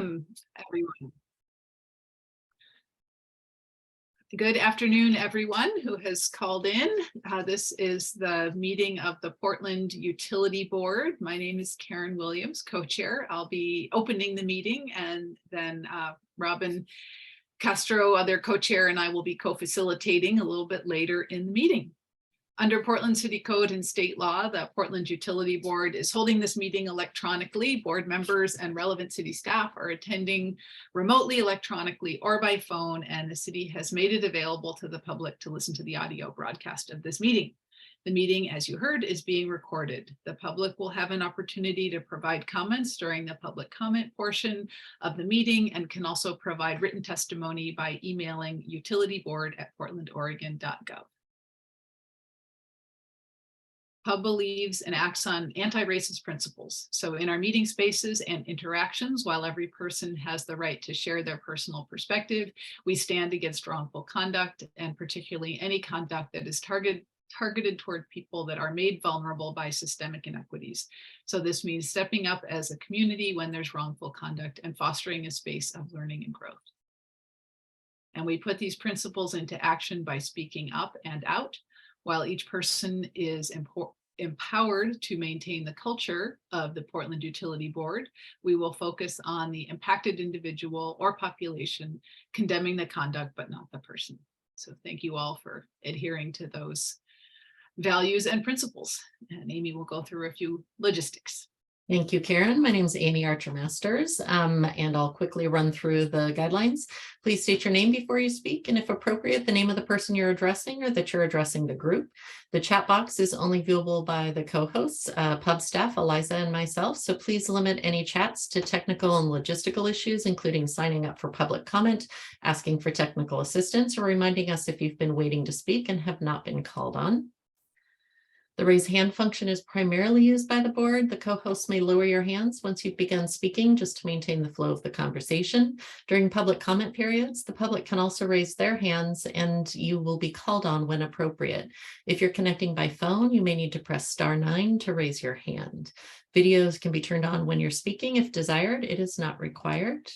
Everyone. Good afternoon, everyone who has called in. This is the meeting of the Portland Utility Board. My name is Karen Williams, co-chair. I'll be opening the meeting, and then Robin Castro, other co-chair, and I will be co-facilitating a little bit later in the meeting. Under Portland City Code and state law, the Portland Utility Board is holding this meeting electronically. Board members and relevant city staff are attending remotely, electronically, or by phone, and the city has made it available to the public to listen to the audio broadcast of this meeting. The meeting, as you heard, is being recorded. The public will have an opportunity to provide comments during the public comment portion of the meeting and can also provide written testimony by emailing utilityboard@portlandoregon.gov. Pub believes and acts on anti-racist principles. So in our meeting spaces and interactions, while every person has the right to share their personal perspective, we stand against wrongful conduct, and particularly any conduct that is targeted toward people that are made vulnerable by systemic inequities. So this means stepping up as a community when there's wrongful conduct and fostering a space of learning and growth. And we put these principles into action by speaking up and out. While each person is empowered to maintain the culture of the Portland Utility Board, we will focus on the impacted individual or population, condemning the conduct, but not the person. So thank you all for adhering to those values and principles. And Amy will go through a few logistics. Thank you, Karen. My name is Amy Archer-Masters, and I'll quickly run through the guidelines. Please state your name before you speak, and if appropriate, the name of the person you're addressing or that you're addressing the group. The chat box is only viewable by the co-hosts, pub staff, Eliza and myself, so please limit any chats to technical and logistical issues, including signing up for public comment, asking for technical assistance, or reminding us if you've been waiting to speak and have not been called on. The raise hand function is primarily used by the board. The co-hosts may lower your hands once you've begun speaking just to maintain the flow of the conversation. During public comment periods, the public can also raise their hands and you will be called on when appropriate. If you're connecting by phone, you may need to press *9 to raise your hand. Videos can be turned on when you're speaking if desired. It is not required.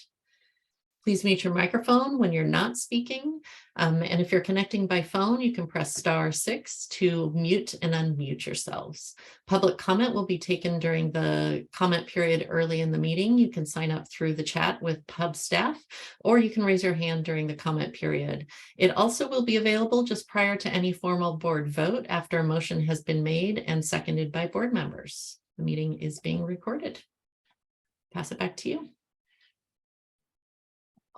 Please mute your microphone when you're not speaking. And if you're connecting by phone, you can press *6 to mute and unmute yourselves. Public comment will be taken during the comment period early in the meeting. You can sign up through the chat with pub staff, or you can raise your hand during the comment period. It also will be available just prior to any formal board vote after a motion has been made and seconded by board members. The meeting is being recorded. Pass it back to you.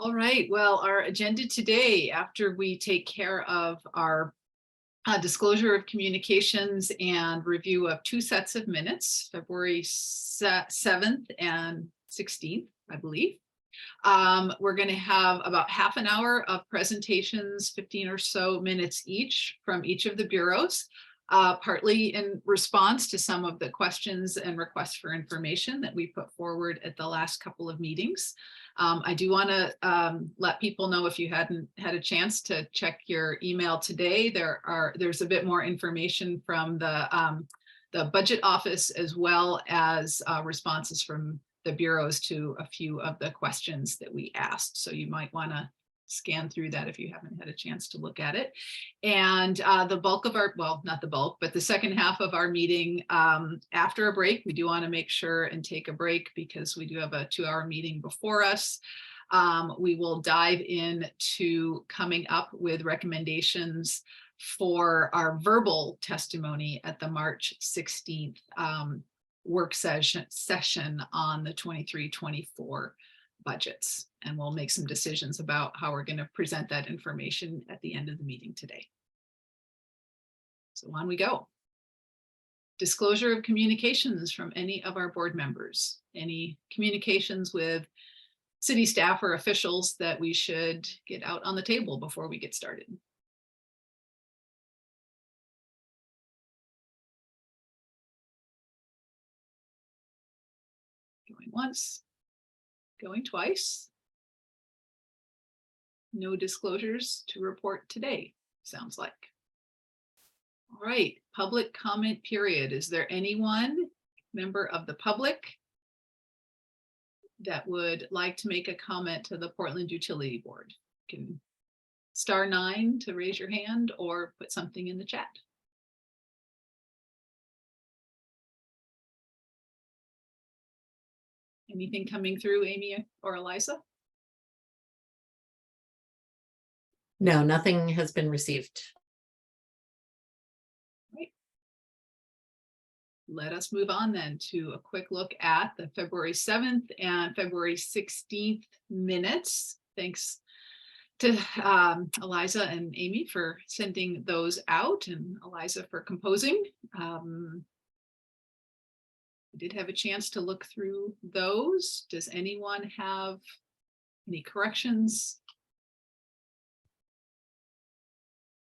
All right, well, our agenda today, after we take care of our disclosure of communications and review of two sets of minutes, February 7th and 16th, I believe. We're going to have about half an hour of presentations, 15 or so minutes each from each of the bureaus, partly in response to some of the questions and requests for information that we put forward at the last couple of meetings. I do want to let people know, if you hadn't had a chance to check your email today, there's a bit more information from the budget office, as well as responses from the bureaus to a few of the questions that we asked. So you might want to scan through that if you haven't had a chance to look at it. And the bulk of our, well, not the bulk, but the second half of our meeting, after a break, we do want to make sure and take a break because we do have a 2-hour meeting before us. We will dive into coming up with recommendations for our verbal testimony at the March 16th work session on the 23-24 budgets. And we'll make some decisions about how we're going to present that information at the end of the meeting today. So on we go. Disclosure of communications from any of our board members. Any communications with city staff or officials that we should get out on the table before we get started. Going once, going twice. No disclosures to report today, sounds like. All right, public comment period. Is there anyone, member of the public, that would like to make a comment to the Portland Utility Board? You can *9 to raise your hand or put something in the chat. Anything coming through, Amy or Eliza? No, nothing has been received. Right. Let us move on then to a quick look at the February 7th and February 16th minutes. Thanks to Eliza and Amy for sending those out, and Eliza for composing. I did have a chance to look through those. Does anyone have any corrections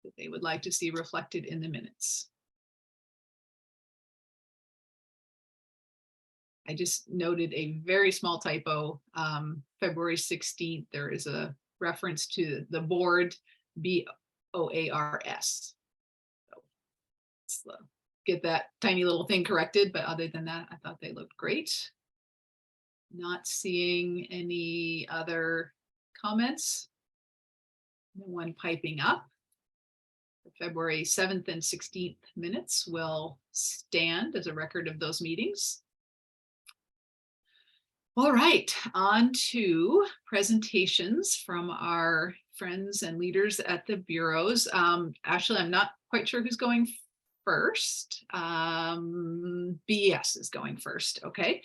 that they would like to see reflected in the minutes? I just noted a very small typo. February 16th, there is a reference to the board, BOARS. So let's get that tiny little thing corrected, but other than that, I thought they looked great. Not seeing any other comments. No one piping up. The February 7th and 16th minutes will stand as a record of those meetings. All right, on to presentations from our friends and leaders at the bureaus. Actually, I'm not quite sure who's going first. BS is going first, okay.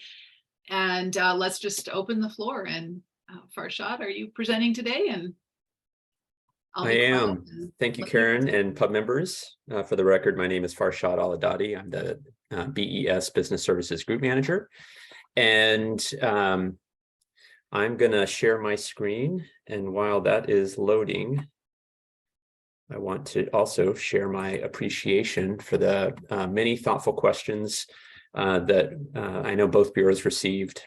And let's just open the floor. And Farshad, are you presenting today? And I am. Thank you, Karen, and pub members. For the record, my name is Farshad Aladadi. I'm the BES Business Services Group Manager. And I'm going to share my screen. And while that is loading, I want to also share my appreciation for the many thoughtful questions that I know both bureaus received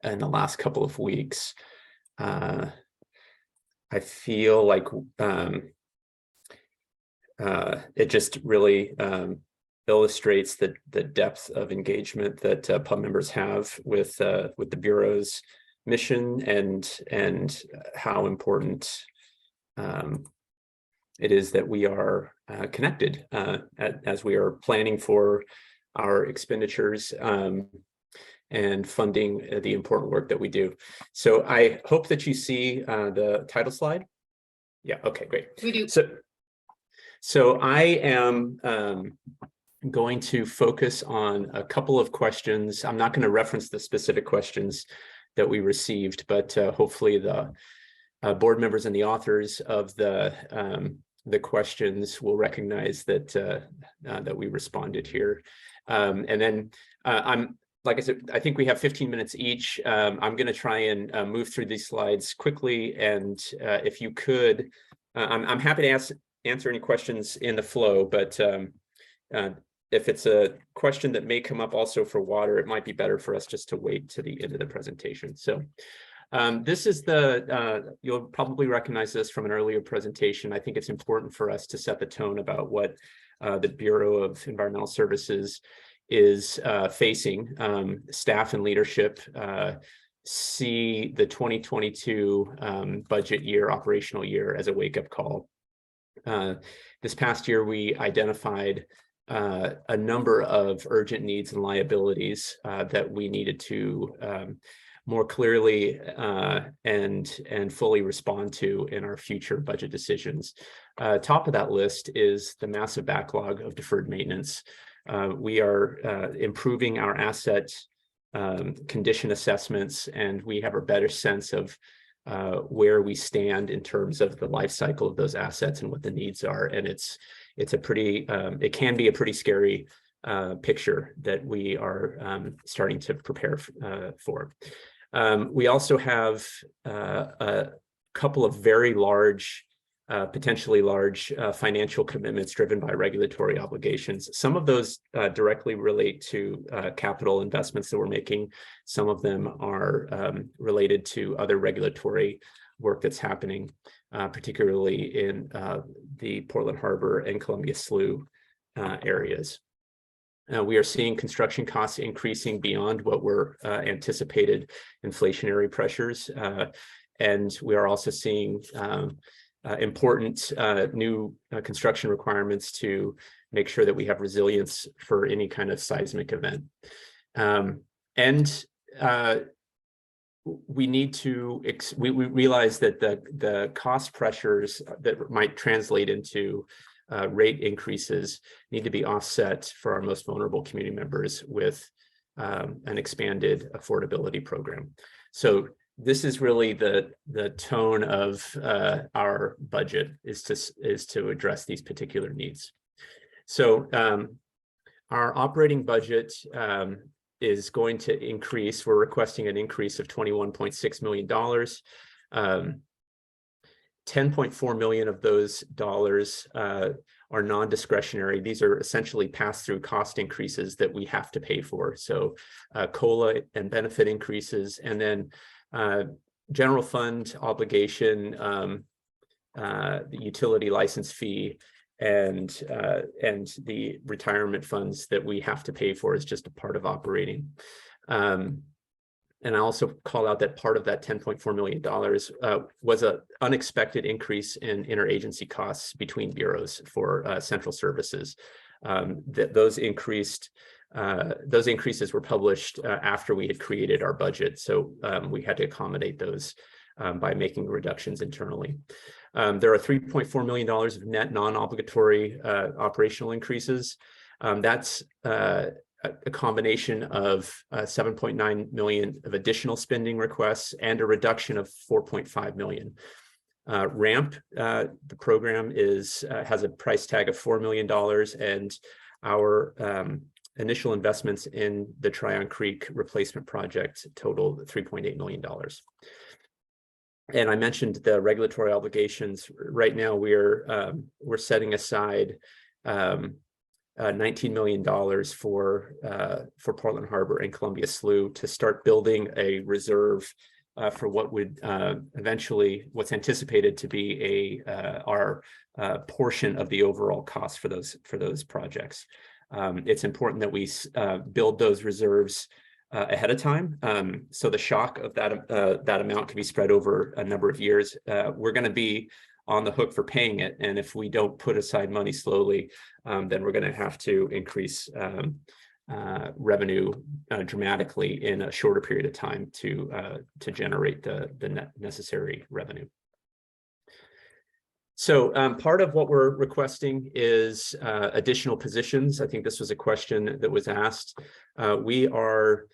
in the last couple of weeks. I feel like it just really illustrates the depth of engagement that pub members have with the bureau's mission and how important it is that we are connected as we are planning for our expenditures and funding the important work that we do. So I hope that you see the title slide. Yeah, okay, great. We do. So I am going to focus on a couple of questions. I'm not going to reference the specific questions that we received, but hopefully the board members and the authors of the questions will recognize that that we responded here. And then like I said, I think we have 15 minutes each. I'm going to try and move through these slides quickly. And if you could, I'm happy to answer any questions in the flow, but if it's a question that may come up also for water, it might be better for us just to wait to the end of the presentation. So this is you'll probably recognize this from an earlier presentation. I think it's important for us to set the tone about what the Bureau of Environmental Services is facing. Staff and leadership see the 2022 budget year, operational year, as a wake-up call. This past year, we identified a number of urgent needs and liabilities that we needed to more clearly and fully respond to in our future budget decisions. Top of that list is the massive backlog of deferred maintenance. We are improving our asset condition assessments, and we have a better sense of where we stand in terms of the life cycle of those assets and what the needs are. And it's a pretty, it can be a pretty scary picture that we are starting to prepare for. We also have a couple of very large, potentially large financial commitments driven by regulatory obligations. Some of those directly relate to capital investments that we're making. Some of them are related to other regulatory work that's happening, particularly in the Portland Harbor and Columbia Slough areas. We are seeing construction costs increasing beyond what were anticipated inflationary pressures. And we are also seeing important new construction requirements to make sure that we have resilience for any kind of seismic event. We need to, we realize that the cost pressures that might translate into rate increases need to be offset for our most vulnerable community members with an expanded affordability program. So this is really the tone of our budget, is to address these particular needs. So our operating budget is going to increase. We're requesting an increase of $21.6 million. 10.4 million of those dollars are non-discretionary. These are essentially pass-through cost increases that we have to pay for. So COLA and benefit increases, and then general fund obligation, the utility license fee, and the retirement funds that we have to pay for is just a part of operating. And I also call out that part of that $10.4 million was an unexpected increase in interagency costs between bureaus for central services. Those increases were published after we had created our budget, so we had to accommodate those by making reductions internally. There are $3.4 million of net non-obligatory operational increases. That's a combination of 7.9 million of additional spending requests and a reduction of 4.5 million. RAMP, the program has a price tag of $4 million, and our initial investments in the Tryon Creek replacement project totaled $3.8 million. And I mentioned the regulatory obligations. Right now, we're setting aside $19 million for Portland Harbor and Columbia Slough to start building a reserve for what would eventually, what's anticipated to be our portion of the overall cost for those projects. It's important that we build those reserves ahead of time, so the shock of that amount can be spread over a number of years. We're going to be on the hook for paying it, and if we don't put aside money slowly, then we're going to have to increase revenue dramatically in a shorter period of time to generate the necessary revenue. So part of what we're requesting is additional positions. I think this was a question that was asked. We are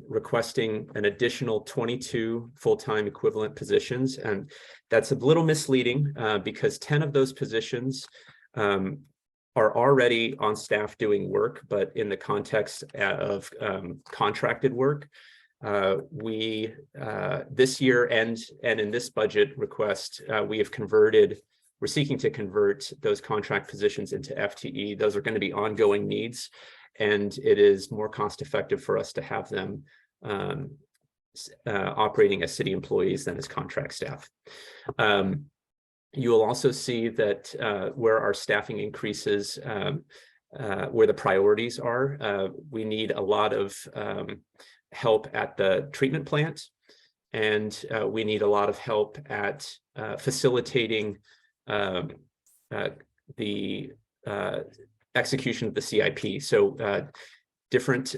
requesting an additional 22 full-time equivalent positions, and that's a little misleading because 10 of those positions are already on staff doing work, but in the context of contracted work. This year and in this budget request, we're seeking to convert those contract positions into FTE. Those are going to be ongoing needs, and it is more cost effective for us to have them operating as city employees than as contract staff. You will also see that where our staffing increases, where the priorities are, we need a lot of help at the treatment plant, and we need a lot of help at facilitating the execution of the CIP. So different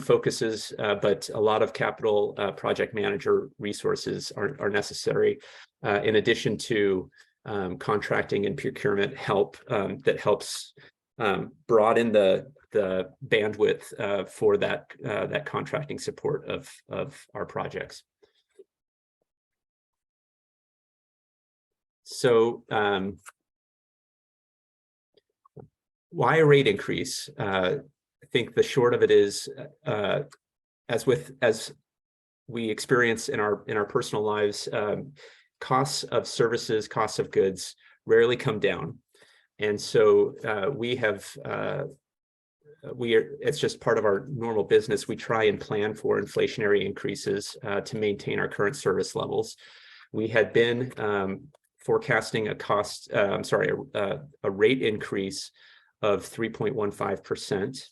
focuses, but a lot of capital project manager resources are necessary, in addition to contracting and procurement help that helps broaden the bandwidth for that contracting support of our projects. So why a rate increase? I think the short of it is, as we experience in our personal lives, costs of services, costs of goods rarely come down. And so it's just part of our normal business. We try and plan for inflationary increases to maintain our current service levels. We had been forecasting a rate increase of 3.15%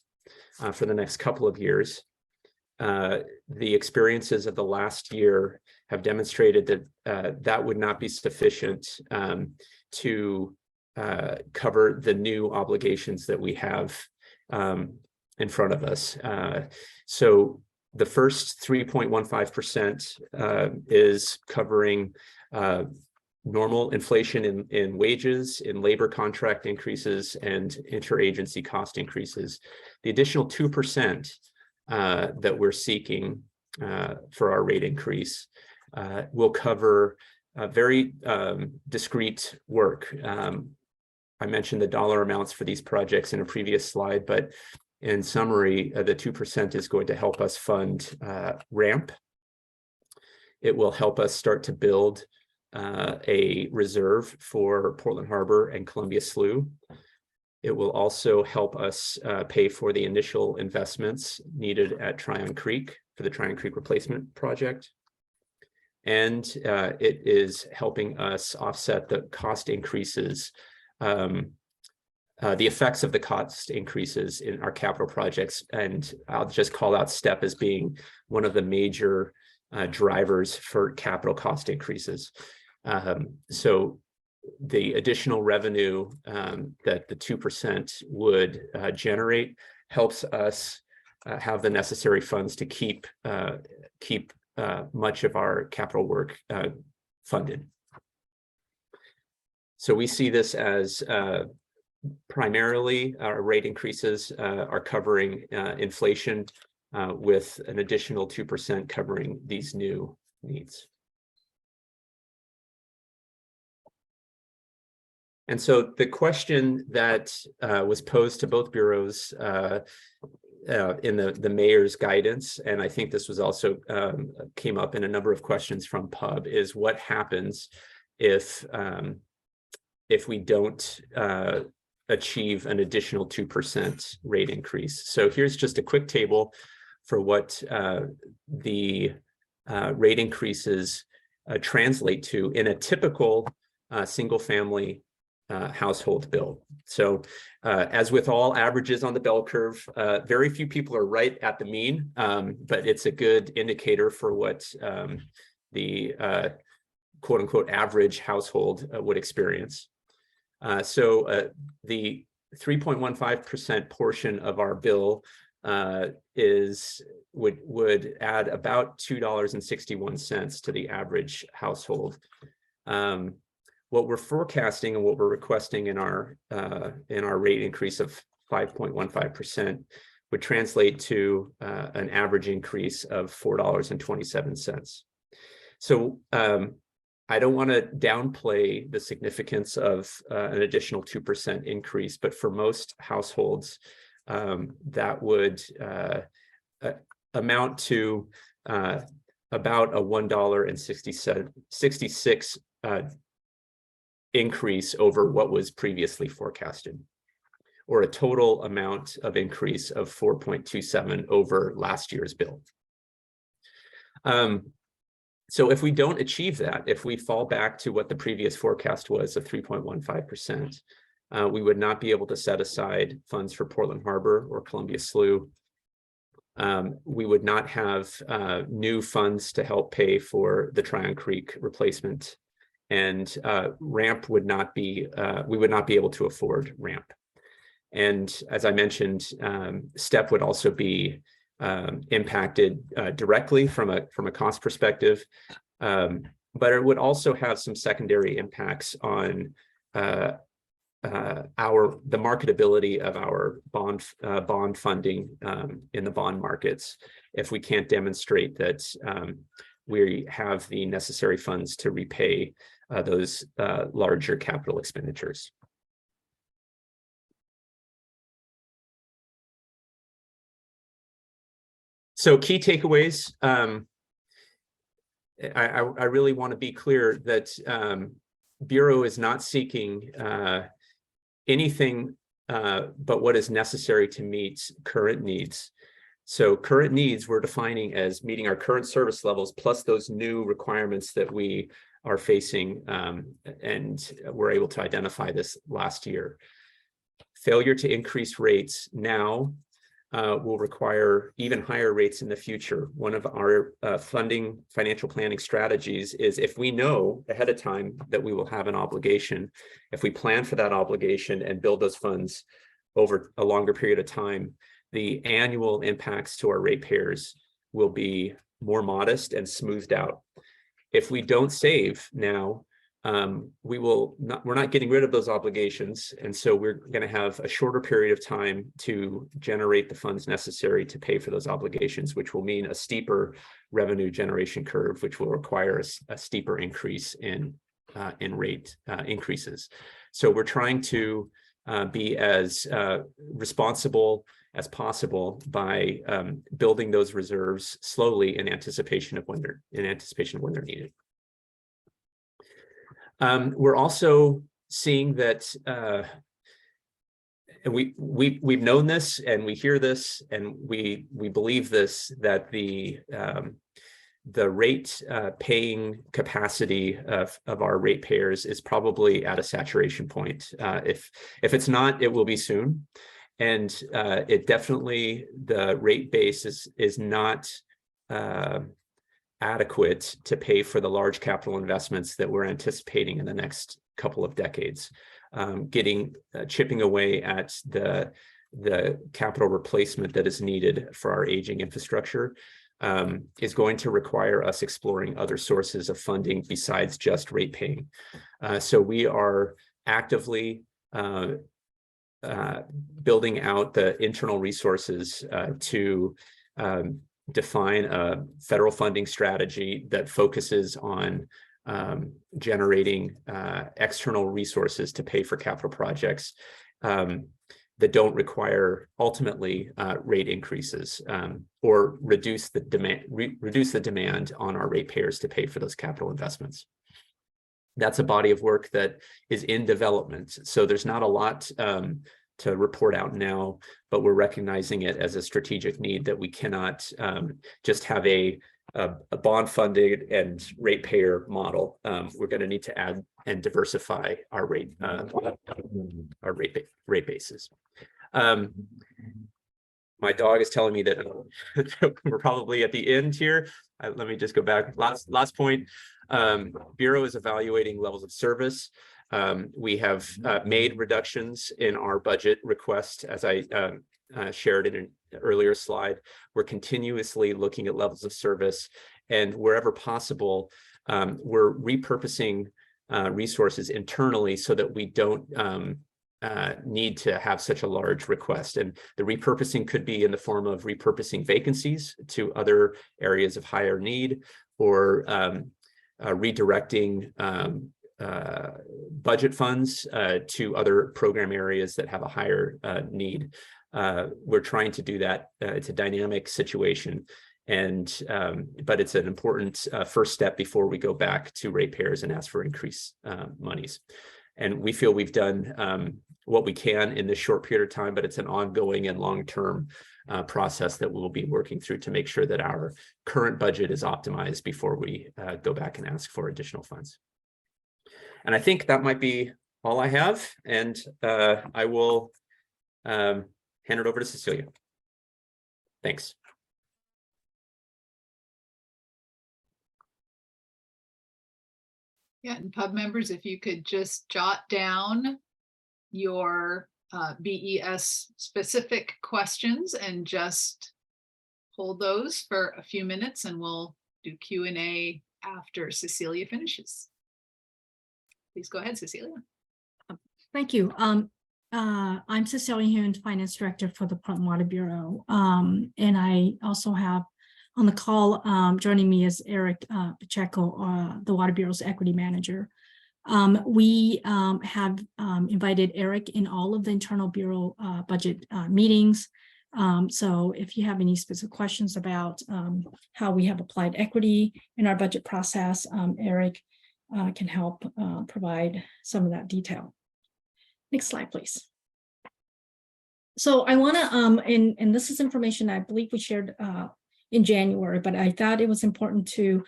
for the next couple of years. The experiences of the last year have demonstrated that that would not be sufficient to cover the new obligations that we have in front of us. So the first 3.15% is covering normal inflation in wages, in labor contract increases, and interagency cost increases. The additional 2% that we're seeking for our rate increase will cover very discrete work. I mentioned the dollar amounts for these projects in a previous slide, but in summary, the 2% is going to help us fund RAMP. It will help us start to build a reserve for Portland Harbor and Columbia Slough. It will also help us pay for the initial investments needed at Tryon Creek for the Tryon Creek replacement project. And it is helping us offset the cost increases, the effects of the cost increases in our capital projects. And I'll just call out STEP as being one of the major drivers for capital cost increases. So the additional revenue that the 2% would generate helps us have the necessary funds to keep much of our capital work funded. So we see this as primarily our rate increases are covering inflation with an additional 2% covering these new needs. And so the question that was posed to both bureaus in the mayor's guidance, and I think this was also came up in a number of questions from Pub, is what happens if we don't achieve an additional 2% rate increase. So here's just a quick table for what the rate increases translate to in a typical single-family household bill. So as with all averages on the bell curve, very few people are right at the mean, but it's a good indicator for what the quote unquote average household would experience. So the 3.15% portion of our bill would add about $2.61 to the average household. What we're forecasting and what we're requesting in our rate increase of 5.15% would translate to an average increase of $4.27. So I don't want to downplay the significance of an additional 2% increase, but for most households, that would amount to about a $1.66 increase over what was previously forecasted, or a total amount of increase of 4.27 over last year's bill. So if we don't achieve that, if we fall back to what the previous forecast was of 3.15%, we would not be able to set aside funds for Portland Harbor or Columbia Slough. We would not have new funds to help pay for the Tryon Creek replacement, and RAMP would not be, we would not be able to afford RAMP. And as I mentioned, STEP would also be impacted directly from a cost perspective, but it would also have some secondary impacts on the marketability of our bond funding in the bond markets if we can't demonstrate that we have the necessary funds to repay those larger capital expenditures. So key takeaways. I really want to be clear that Bureau is not seeking anything but what is necessary to meet current needs. So current needs we're defining as meeting our current service levels plus those new requirements that we are facing, and we're able to identify this last year. Failure to increase rates now will require even higher rates in the future. One of our financial planning strategies is, if we know ahead of time that we will have an obligation, if we plan for that obligation and build those funds over a longer period of time, the annual impacts to our ratepayers will be more modest and smoothed out. If we don't save now, we're not getting rid of those obligations. And so we're going to have a shorter period of time to generate the funds necessary to pay for those obligations, which will mean a steeper revenue generation curve, which will require a steeper increase in rate increases. So we're trying to be as responsible as possible by building those reserves slowly in anticipation of when they're needed. We're also seeing that, and we've known this, and we hear this, and we believe this, that the rate paying capacity of our ratepayers is probably at a saturation point. If it's not, it will be soon. And it definitely, the rate base is not adequate to pay for the large capital investments that we're anticipating in the next couple of decades. Chipping away at the capital replacement that is needed for our aging infrastructure is going to require us exploring other sources of funding besides just rate paying. So we are actively building out the internal resources to define a federal funding strategy that focuses on generating external resources to pay for capital projects that don't require ultimately rate increases or reduce the demand on our ratepayers to pay for those capital investments. That's a body of work that is in development. So there's not a lot to report out now, but we're recognizing it as a strategic need that we cannot just have a bond funded and ratepayer model. We're going to need to add and diversify our rate bases. My dog is telling me that we're probably at the end here. Let me just go back. Last point. Bureau is evaluating levels of service. We have made reductions in our budget request, as I shared in an earlier slide. We're continuously looking at levels of service, and wherever possible, we're repurposing resources internally so that we don't need to have such a large request. And the repurposing could be in the form of repurposing vacancies to other areas of higher need, or redirecting budget funds to other program areas that have a higher need. We're trying to do that. It's a dynamic situation, and but it's an important first step before we go back to ratepayers and ask for increased monies. And we feel we've done what we can in this short period of time, but it's an ongoing and long-term process that we'll be working through to make sure that our current budget is optimized before we go back and ask for additional funds. And I think that might be all I have, and I will hand it over to Cecilia. Thanks. Yeah, and pub members, if you could just jot down your BES specific questions and just hold those for a few minutes, and we'll do Q&A after Cecilia finishes. Please go ahead, Cecilia. Thank you. I'm Cecilia Hume, Finance Director for the Portland Water Bureau. And I also have on the call, joining me is Eric Pacheco, the Water Bureau's Equity Manager. We have invited Eric in all of the internal Bureau budget meetings. So if you have any specific questions about how we have applied equity in our budget process, Eric can help provide some of that detail. Next slide, please. So I want to, and this is information I believe we shared in January, but I thought it was important to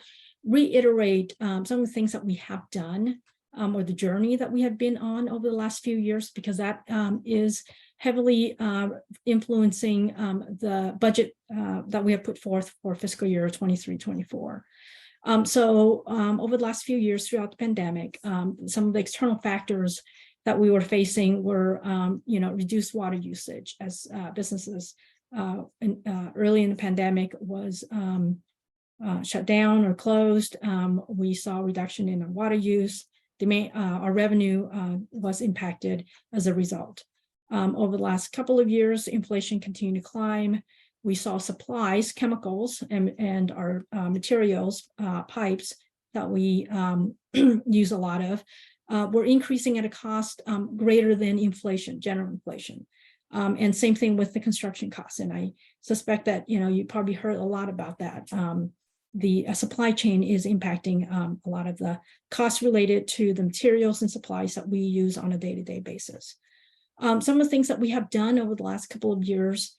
reiterate some of the things that we have done or the journey that we have been on over the last few years, because that is heavily influencing the budget that we have put forth for fiscal year 23-24. So over the last few years throughout the pandemic, some of the external factors that we were facing were, reduced water usage as businesses early in the pandemic was shut down or closed. We saw a reduction in our water use. Our revenue was impacted as a result. Over the last couple of years, inflation continued to climb. We saw supplies, chemicals, and our materials, pipes that we use a lot of, were increasing at a cost greater than inflation, general inflation. And same thing with the construction costs. And I suspect that, you probably heard a lot about that. The supply chain is impacting a lot of the costs related to the materials and supplies that we use on a day-to-day basis. Some of the things that we have done over the last couple of years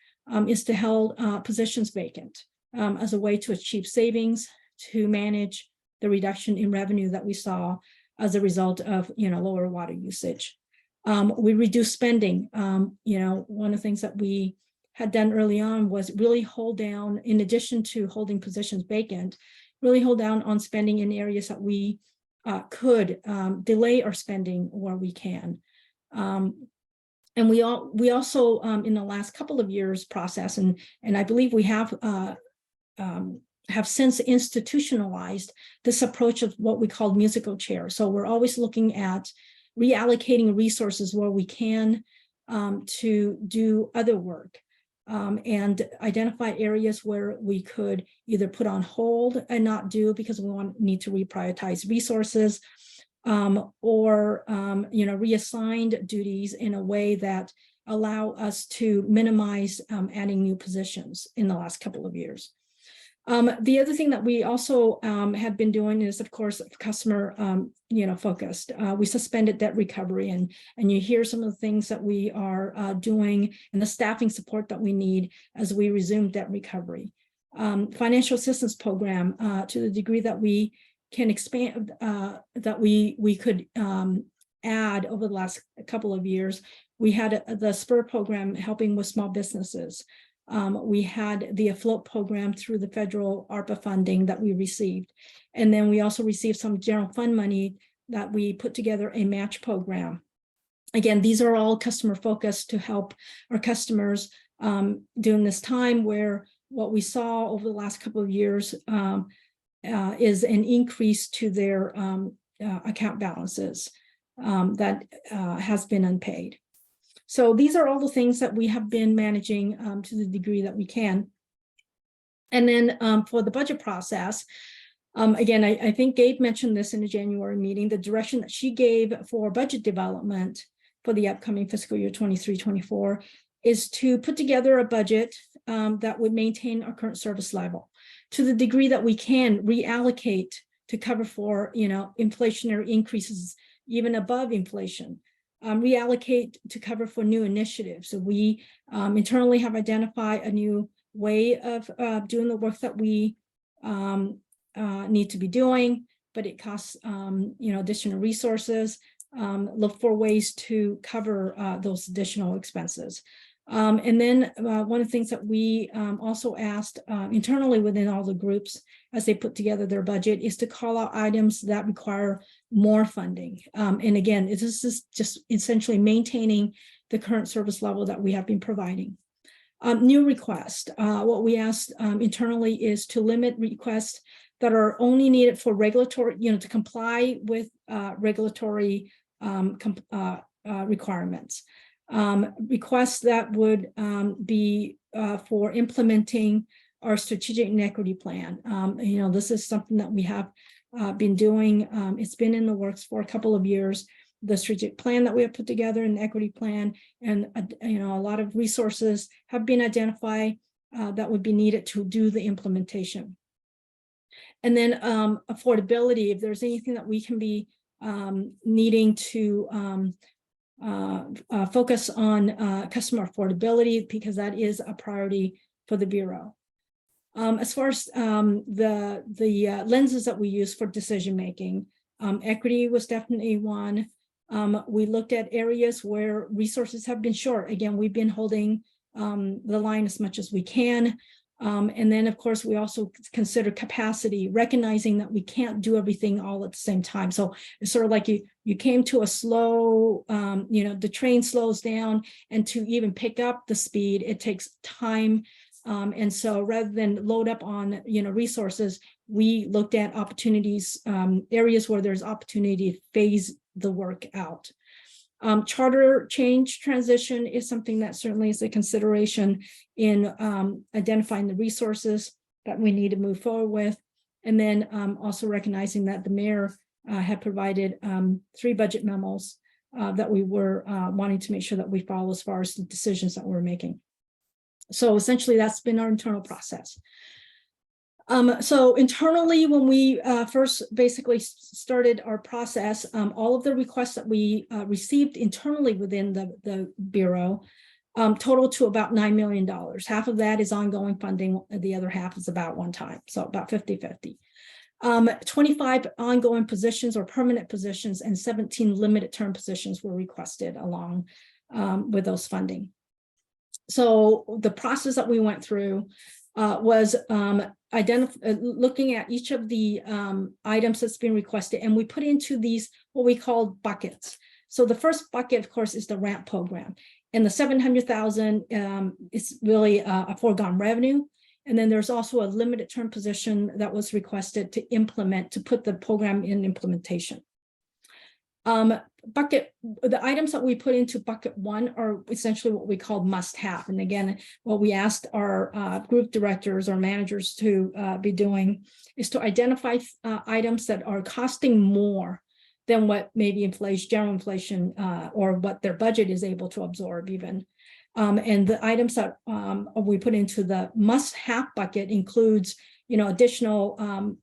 is to hold positions vacant as a way to achieve savings, to manage the reduction in revenue that we saw as a result of lower water usage. We reduced spending. One of the things that we had done early on was really hold down, in addition to holding positions vacant, really hold down on spending in areas that we could delay our spending where we can. And we also in the last couple of years process, and I believe we have since institutionalized this approach of what we call musical chairs. So we're always looking at reallocating resources where we can to do other work and identify areas where we could either put on hold and not do because we need to reprioritize resources, or reassigned duties in a way that allow us to minimize adding new positions in the last couple of years. The other thing that we also have been doing is, of course, customer focused. We suspended debt recovery, and you hear some of the things that we are doing and the staffing support that we need as we resume debt recovery. Financial assistance program, to the degree that we can expand, that we could add over the last couple of years. We had the SPUR program helping with small businesses. We had the Afloat program through the federal ARPA funding that we received. And then we also received some general fund money that we put together a match program. Again, these are all customer focused to help our customers during this time where what we saw over the last couple of years is an increase to their account balances that has been unpaid. So these are all the things that we have been managing to the degree that we can. And then for the budget process, again, I think Gabe mentioned this in the January meeting, the direction that she gave for budget development for the upcoming fiscal year 23-24 is to put together a budget that would maintain our current service level. To the degree that we can reallocate to cover for, inflationary increases, even above inflation, reallocate to cover for new initiatives. So we internally have identified a new way of doing the work that we need to be doing, but it costs, additional resources. Look for ways to cover those additional expenses. And then one of the things that we also asked internally within all the groups as they put together their budget is to call out items that require more funding. And again, this is just essentially maintaining the current service level that we have been providing. New request, what we asked internally is to limit requests that are only needed for regulatory, to comply with regulatory requirements. Requests that would be for implementing our strategic and equity plan. This is something that we have been doing. It's been in the works for a couple of years. The strategic plan that we have put together, an equity plan, and a lot of resources have been identified that would be needed to do the implementation. And then affordability, if there's anything that we can be needing to focus on customer affordability, because that is a priority for the Bureau. As far as the lenses that we use for decision making, Equity was definitely one. We looked at areas where resources have been short. Again, we've been holding the line as much as we can. And then, of course, we also consider capacity, recognizing that we can't do everything all at the same time. So it's sort of like you came to a slow, the train slows down, and to even pick up the speed, it takes time. And so rather than load up on, resources, we looked at opportunities, areas where there's opportunity to phase the work out. Charter change transition is something that certainly is a consideration in identifying the resources that we need to move forward with. And then also recognizing that the mayor had provided 3 budget memos that we were wanting to make sure that we follow as far as the decisions that we're making. So essentially that's been our internal process. So internally, when we first basically started our process, all of the requests that we received internally within the Bureau total to about $9 million. Half of that is ongoing funding. The other half is about one time. So about 50-50. 25 ongoing positions or permanent positions and 17 limited term positions were requested along with those funding. So the process that we went through was looking at each of the items that's been requested, and we put into these what we call buckets. So the first bucket, of course, is the RAMP program, and the $700,000 is really a foregone revenue. And then there's also a limited term position that was requested to put the program in implementation. The items that we put into bucket 1 are essentially what we call must have. And again, what we asked our group directors or managers to be doing is to identify items that are costing more than what maybe general inflation or what their budget is able to absorb even. And the items that we put into the must have bucket includes, additional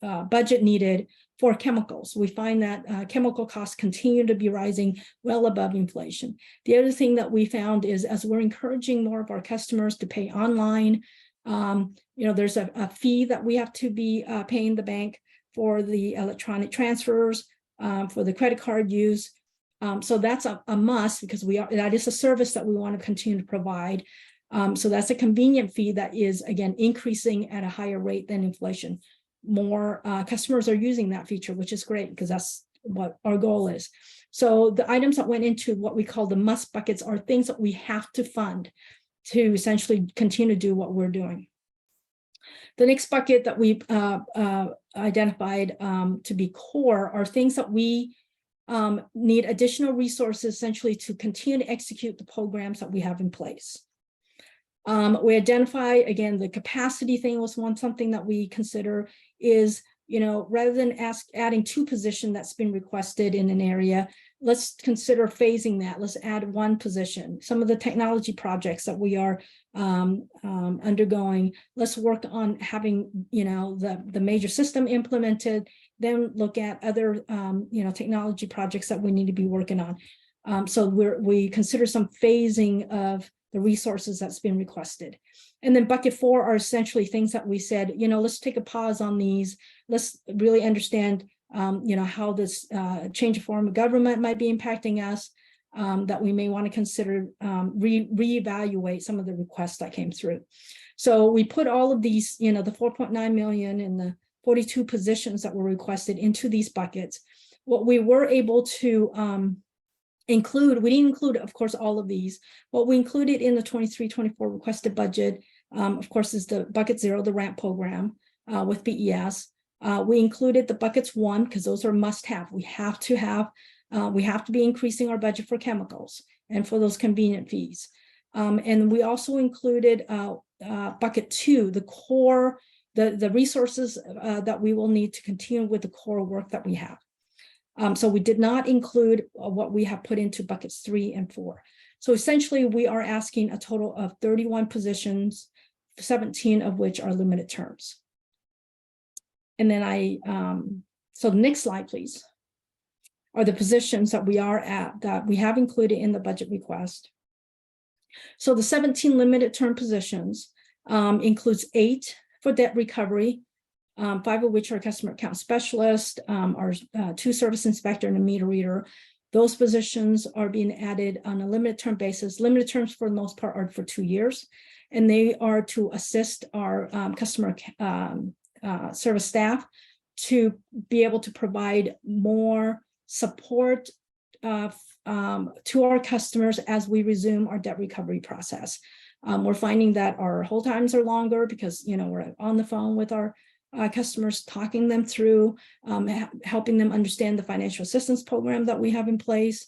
budget needed for chemicals. We find that chemical costs continue to be rising well above inflation. The other thing that we found is, as we're encouraging more of our customers to pay online, there's a fee that we have to be paying the bank for the electronic transfers, for the credit card use. So that's a must, because that is a service that we want to continue to provide. So that's a convenient fee that is, again, increasing at a higher rate than inflation. More customers are using that feature, which is great because that's what our goal is. So the items that went into what we call the must buckets are things that we have to fund to essentially continue to do what we're doing. The next bucket that we identified to be core are things that we need additional resources essentially to continue to execute the programs that we have in place. We identify, again, the capacity thing was something that we consider is, rather than adding 2 positions that's been requested in an area, let's consider phasing that. Let's add 1 position. Some of the technology projects that we are undergoing, let's work on having, the major system implemented, then look at other, technology projects that we need to be working on. So we consider some phasing of the resources that's been requested. And then bucket 4 are essentially things that we said, let's take a pause on these. Let's really understand, how this change of form of government might be impacting us, that we may want to consider reevaluate some of the requests that came through. So we put all of these, the 4.9 million and the 42 positions that were requested into these buckets. What we were able to include, we didn't include, of course, all of these. What we included in the 23-24 requested budget, of course, is the bucket 0, the RAMP program with BES. We included the buckets 1 because those are must have. We have to be increasing our budget for chemicals and for those convenient fees. And we also included bucket 2, the core, the resources that we will need to continue with the core work that we have. So we did not include what we have put into buckets 3 and 4. So essentially, we are asking a total of 31 positions, 17 of which are limited terms. And then so the next slide, please, are the positions that we have included in the budget request. So the 17 limited term positions includes 8 for debt recovery, 5 of which are customer account specialist, our 2 service inspector and a meter reader. Those positions are being added on a limited term basis. Limited terms for the most part are for 2 years, and they are to assist our customer service staff to be able to provide more support to our customers as we resume our debt recovery process. We're finding that our hold times are longer because, we're on the phone with our customers, talking them through, helping them understand the financial assistance program that we have in place.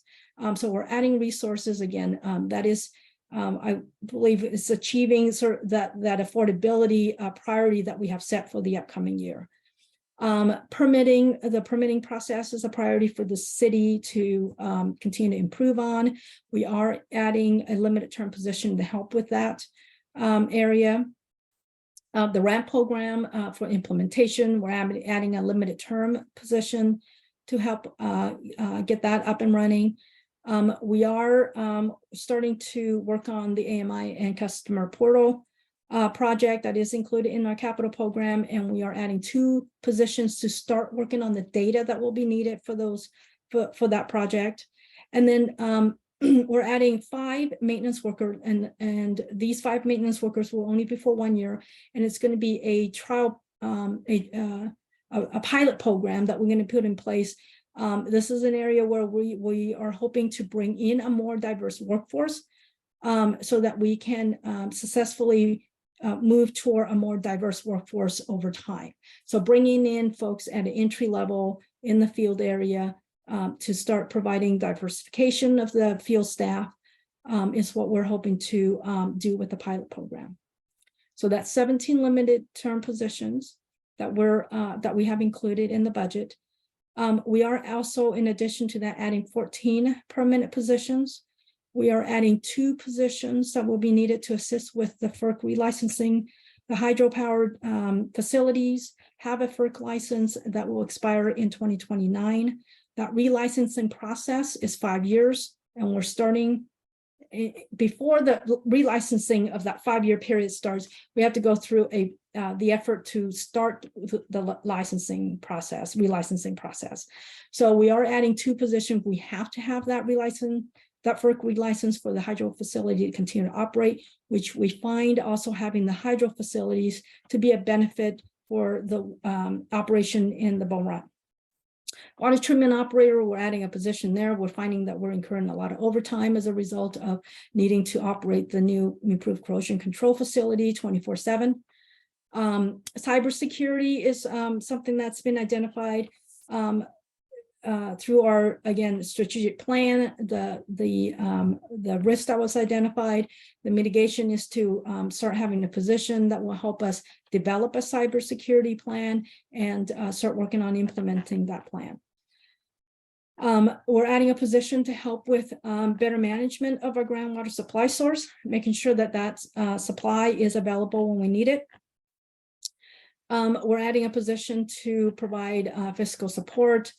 So we're adding resources again. That is, I believe, it's achieving sort of that affordability priority that we have set for the upcoming year. The permitting process is a priority for the city to continue to improve on. We are adding a limited term position to help with that area. The RAMP program for implementation, we're adding a limited term position to help get that up and running. We are starting to work on the AMI and customer portal project that is included in our capital program, and we are adding 2 positions to start working on the data that will be needed for those for that project. And then we're adding 5 maintenance workers, and these 5 maintenance workers will only be for 1 year, and it's going to be a trial a pilot program that we're going to put in place. This is an area where we are hoping to bring in a more diverse workforce so that we can successfully move toward a more diverse workforce over time. So bringing in folks at an entry level in the field area to start providing diversification of the field staff is what we're hoping to do with the pilot program. So that's 17 limited term positions that we have included in the budget. We are also, in addition to that, adding 14 permanent positions. We are adding 2 positions that will be needed to assist with the FERC relicensing. The hydropowered facilities have a FERC license that will expire in 2029. That relicensing process is 5 years, and we're starting before the relicensing of that 5-year period starts. We have to go through the effort to start the licensing process, relicensing process. So we are adding 2 positions. We have to have that FERC relicense for the hydro facility to continue to operate, which we find also having the hydro facilities to be a benefit for the operation in the Bone Run. Water treatment operator, we're adding a position there. We're finding that we're incurring a lot of overtime as a result of needing to operate the new improved corrosion control facility 24/7. Cybersecurity is something that's been identified through our, again, strategic plan. The risk that was identified, the mitigation is to start having a position that will help us develop a cybersecurity plan and start working on implementing that plan. We're adding a position to help with better management of our groundwater supply source, making sure that supply is available when we need it. We're adding a position to provide fiscal support.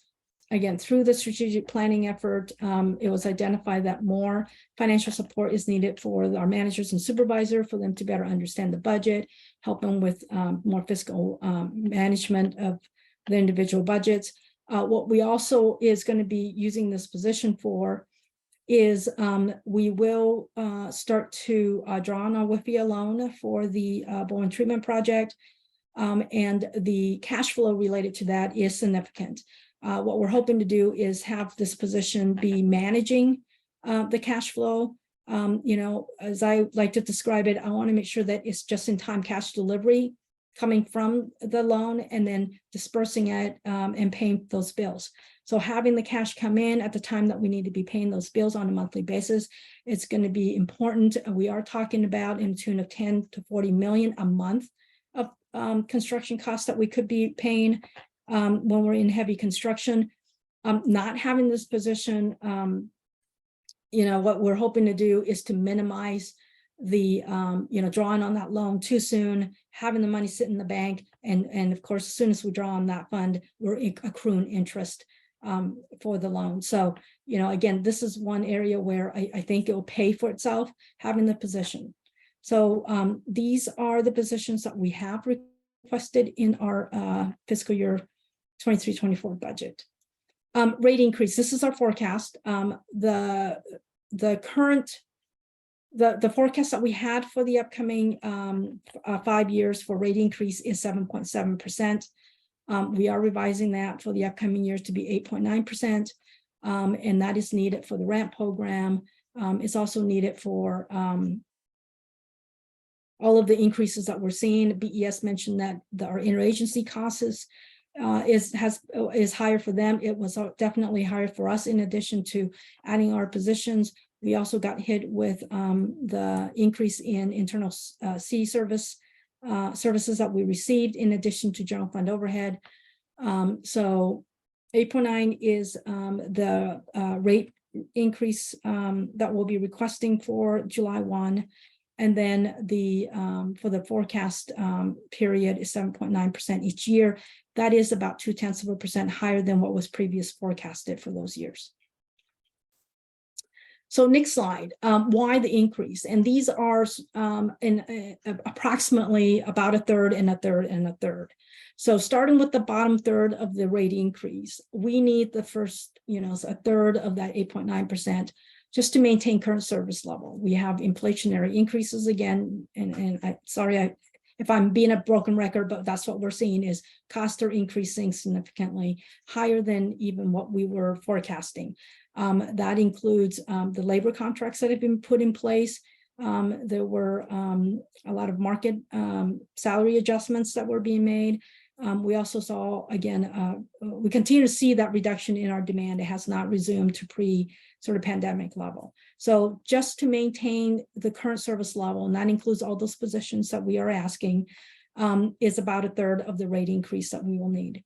Again, through the strategic planning effort, it was identified that more financial support is needed for our managers and supervisors for them to better understand the budget, help them with more fiscal management of the individual budgets. What we also is going to be using this position for is we will start to draw on our WIFIA loan for the Bowen treatment project, and the cash flow related to that is significant. What we're hoping to do is have this position be managing the cash flow. As I like to describe it, I want to make sure that it's just in time cash delivery coming from the loan and then dispersing it and paying those bills. So having the cash come in at the time that we need to be paying those bills on a monthly basis, it's going to be important. We are talking about in the tune of 10 to 40 million a month of construction costs that we could be paying when we're in heavy construction. Not having this position, what we're hoping to do is to minimize the drawing on that loan too soon, having the money sit in the bank, and of course, as soon as we draw on that fund, we're accruing interest for the loan. So again, this is one area where I think it will pay for itself, having the position. So these are the positions that we have requested in our fiscal year 23-24 budget. Rate increase, this is our forecast. The forecast that we had for the upcoming 5 years for rate increase is 7.7%. We are revising that for the upcoming years to be 8.9%. And that is needed for the RAMP program. It's also needed for all of the increases that we're seeing. BES mentioned that our interagency costs is higher for them. It was definitely higher for us. In addition to adding our positions, we also got hit with the increase in internal C services that we received in addition to general fund overhead. So 8.9 is the rate increase that we'll be requesting for July 1. And then for the forecast period is 7.9% each year. That is about 0.2% higher than what was previous forecasted for those years. So next slide, why the increase? And these are approximately about a third and a third and a third. So starting with the bottom third of the rate increase, we need the first, a third of that 8.9% just to maintain current service level. We have inflationary increases again, and sorry if I'm being a broken record, but that's what we're seeing is costs are increasing significantly higher than even what we were forecasting. That includes the labor contracts that have been put in place. There were a lot of market salary adjustments that were being made. We also saw, again, we continue to see that reduction in our demand. It has not resumed to pre-pandemic level. So just to maintain the current service level, and that includes all those positions that we are asking, is about a third of the rate increase that we will need.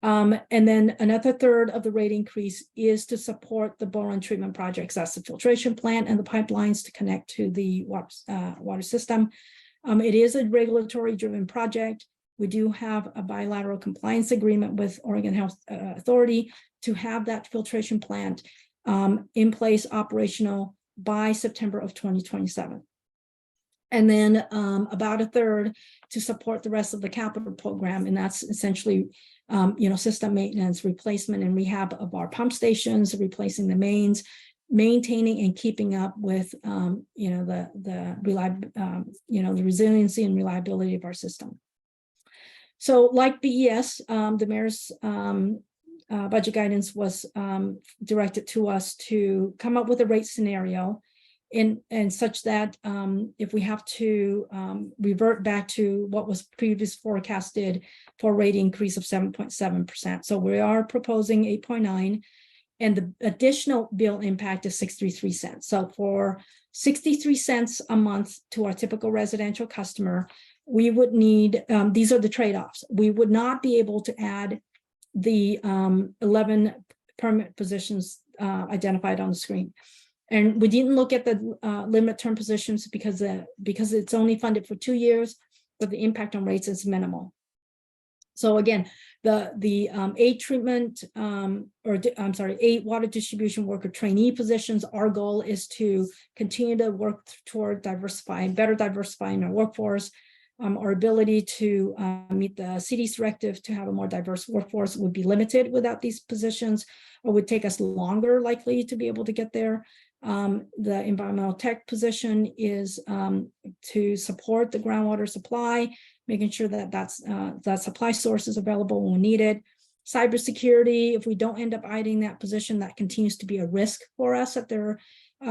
And then another third of the rate increase is to support the boron treatment projects. That's the filtration plant and the pipelines to connect to the water system. It is a regulatory driven project. We do have a bilateral compliance agreement with Oregon Health Authority to have that filtration plant in place operational by September of 2027. And then about a third to support the rest of the capital program. And that's essentially, system maintenance, replacement and rehab of our pump stations, replacing the mains, maintaining and keeping up with, the resiliency and reliability of our system. So like BES, the mayor's budget guidance was directed to us to come up with a rate scenario and such that if we have to revert back to what was previously forecasted for a rate increase of 7.7%. So we are proposing 8.9 and the additional bill impact is 63 cents. So for 63 cents a month to our typical residential customer, we would need, these are the trade-offs. We would not be able to add the 11 permanent positions identified on the screen. And we didn't look at the limit term positions because it's only funded for 2 years, but the impact on rates is minimal. So again, the 8 water distribution worker trainee positions, our goal is to continue to work toward better diversifying our workforce. Our ability to meet the city's directive to have a more diverse workforce would be limited without these positions, or would take us longer likely to be able to get there. The environmental tech position is to support the groundwater supply, making sure that that supply source is available when we need it. Cybersecurity, if we don't end up adding that position, that continues to be a risk for us, that there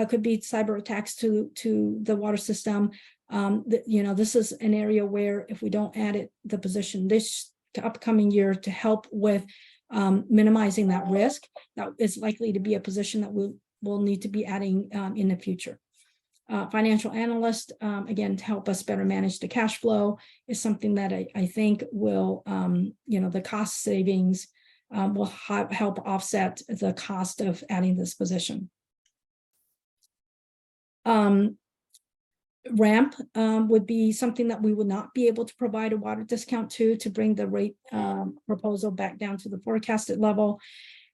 could be cyber attacks to the water system. This is an area where if we don't add the position this upcoming year to help with minimizing that risk, that is likely to be a position that we'll need to be adding in the future. Financial analyst, again, to help us better manage the cash flow is something that I think will, the cost savings will help offset the cost of adding this position. RAMP would be something that we would not be able to provide a water discount to bring the rate proposal back down to the forecasted level.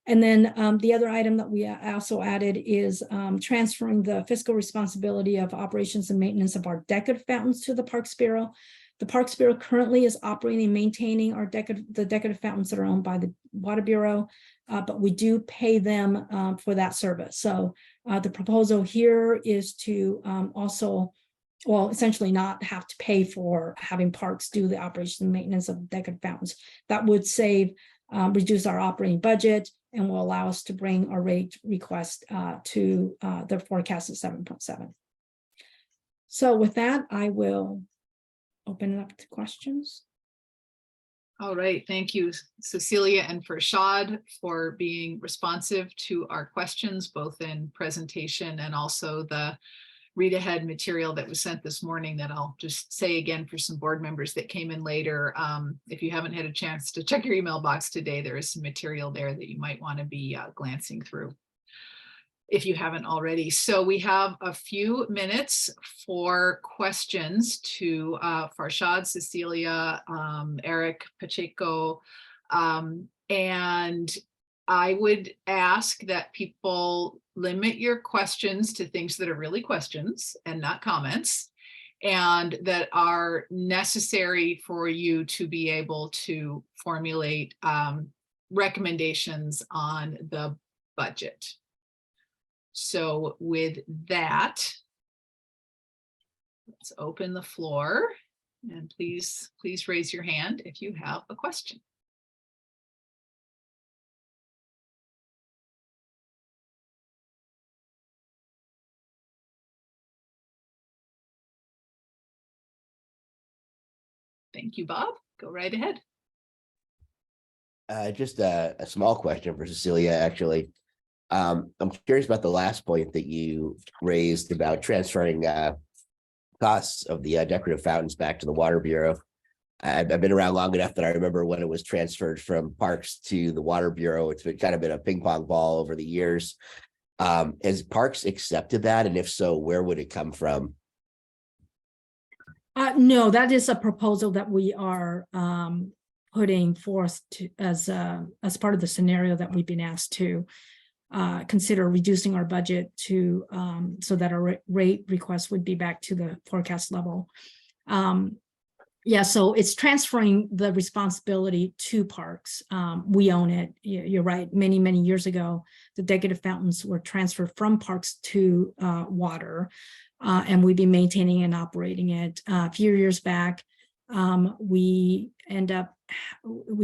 And then the other item that we also added is transferring the fiscal responsibility of operations and maintenance of our decade fountains to the Parks Bureau. The Parks Bureau currently is operating and maintaining the decorative fountains that are owned by the Water Bureau, but we do pay them for that service. So the proposal here is to also, well, essentially not have to pay for having parks do the operation and maintenance of decorative fountains. That would reduce our operating budget and will allow us to bring our rate request to the forecast of 7.7. So with that, I will open it up to questions. All right, thank you, Cecilia and Farshad, for being responsive to our questions, both in presentation and also the read ahead material that was sent this morning that I'll just say again for some board members that came in later. If you haven't had a chance to check your email box today, there is some material there that you might want to be glancing through if you haven't already. So we have a few minutes for questions to Farshad, Cecilia, Eric, Pacheco, and I would ask that people limit your questions to things that are really questions and not comments, and that are necessary for you to be able to formulate recommendations on the budget. So with that, let's open the floor, and please raise your hand if you have a question. Thank you, Bob. Go right ahead. Just a small question for Cecilia, actually. I'm curious about the last point that you raised about transferring costs of the decorative fountains back to the Water Bureau. I've been around long enough that I remember when it was transferred from Parks to the Water Bureau. It's been kind of been a ping pong ball over the years. Has Parks accepted that? And if so, where would it come from? No, that is a proposal that we are putting forth as part of the scenario that we've been asked to consider reducing our budget to so that our rate request would be back to the forecast level. Yeah, so it's transferring the responsibility to Parks. We own it. You're right. Many years ago, the decorative fountains were transferred from Parks to Water. And we've been maintaining and operating it. A few years back, we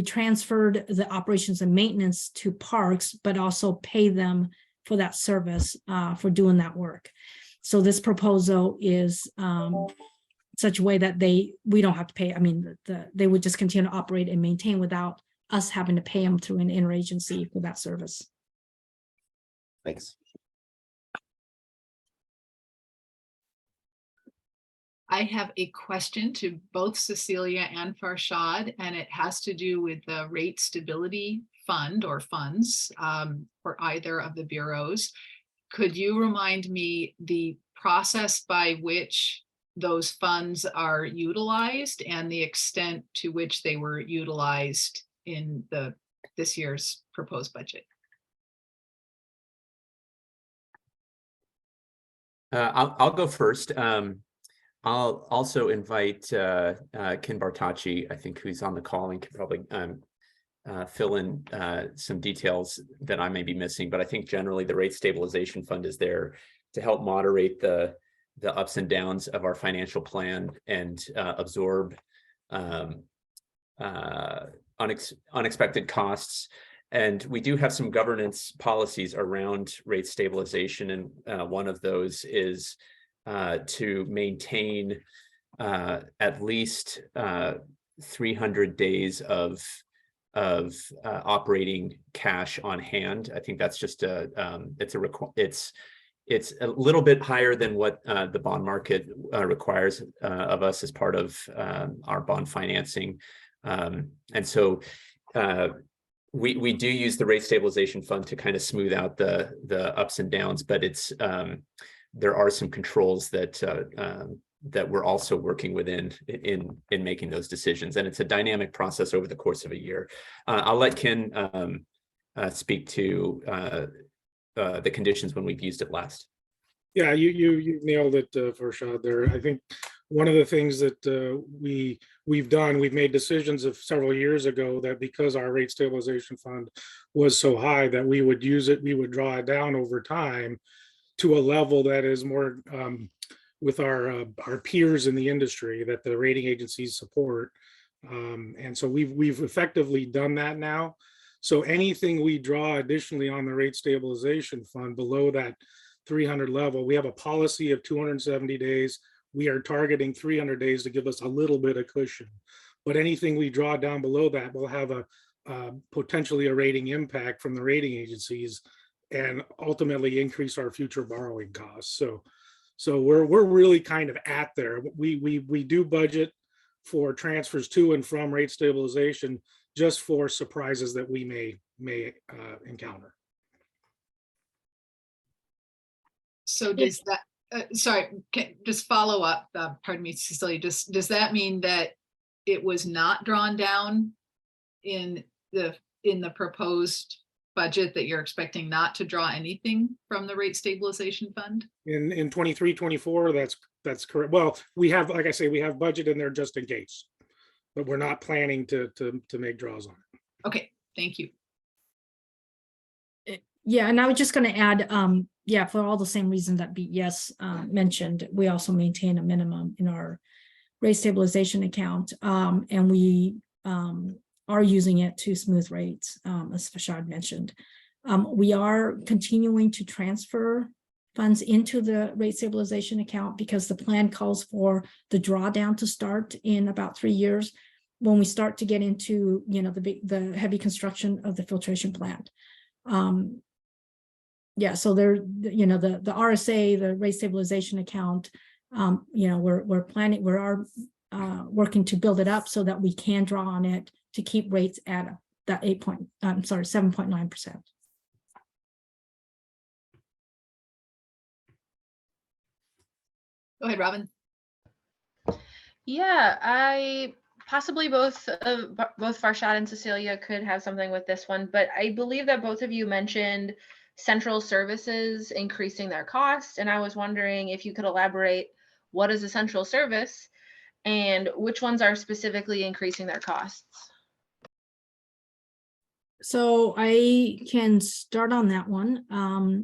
transferred the operations and maintenance to Parks, but also pay them for that service for doing that work. So this proposal is such a way that we don't have to pay. I mean, they would just continue to operate and maintain without us having to pay them through an interagency for that service. Thanks. I have a question to both Cecilia and Farshad, and it has to do with the rate stability fund or funds for either of the bureaus. Could you remind me the process by which those funds are utilized and the extent to which they were utilized in this year's proposed budget? I'll go first. I'll also invite Ken Bartacci, I think, who's on the call and can probably fill in some details that I may be missing. But I think generally the rate stabilization fund is there to help moderate the ups and downs of our financial plan and absorb unexpected costs. And we do have some governance policies around rate stabilization, and one of those is to maintain at least 300 days of operating cash on hand. I think that's just it's a little bit higher than what the bond market requires of us as part of our bond financing, and so we do use the rate stabilization fund to kind of smooth out the ups and downs, but it's there are some controls that we're also working within in making those decisions, and it's a dynamic process over the course of a year. I'll let Ken speak to the conditions when we've used it last. Yeah, you nailed it, Farshad there. I think one of the things that we've made decisions of several years ago that because our rate stabilization fund was so high that we would use it, we would draw it down over time to a level that is more with our peers in the industry that the rating agencies support. And so we've effectively done that now. So anything we draw additionally on the rate stabilization fund below that 300 level, we have a policy of 270 days. We are targeting 300 days to give us a little bit of cushion. But anything we draw down below that will have a potentially a rating impact from the rating agencies and ultimately increase our future borrowing costs. So we're really kind of at there. We do budget for transfers to and from rate stabilization just for surprises that we may encounter. So does that, sorry, just follow up, pardon me, Cecilia, does that mean that it was not drawn down in the proposed budget, that you're expecting not to draw anything from the rate stabilization fund? In 23, 24, that's correct. Well, we have, like I say, we have budget in there just in case, but we're not planning to make draws on it. Okay, thank you. Yeah, and I was just going to add, yeah, for all the same reason that BES mentioned, we also maintain a minimum in our rate stabilization account, and we are using it to smooth rates, as Fashad mentioned. We are continuing to transfer funds into the rate stabilization account because the plan calls for the drawdown to start in about 3 years when we start to get into, you know, the heavy construction of the filtration plant. Yeah, so there, you know, the RSA, the rate stabilization account, you know, we're planning, working to build it up so that we can draw on it to keep rates at that 7.9%. Go ahead, Robin. Yeah, I possibly both Farshad and Cecilia could have something with this one, but I believe that both of you mentioned central services increasing their costs, and I was wondering if you could elaborate what is a central service and which ones are specifically increasing their costs. So I can start on that one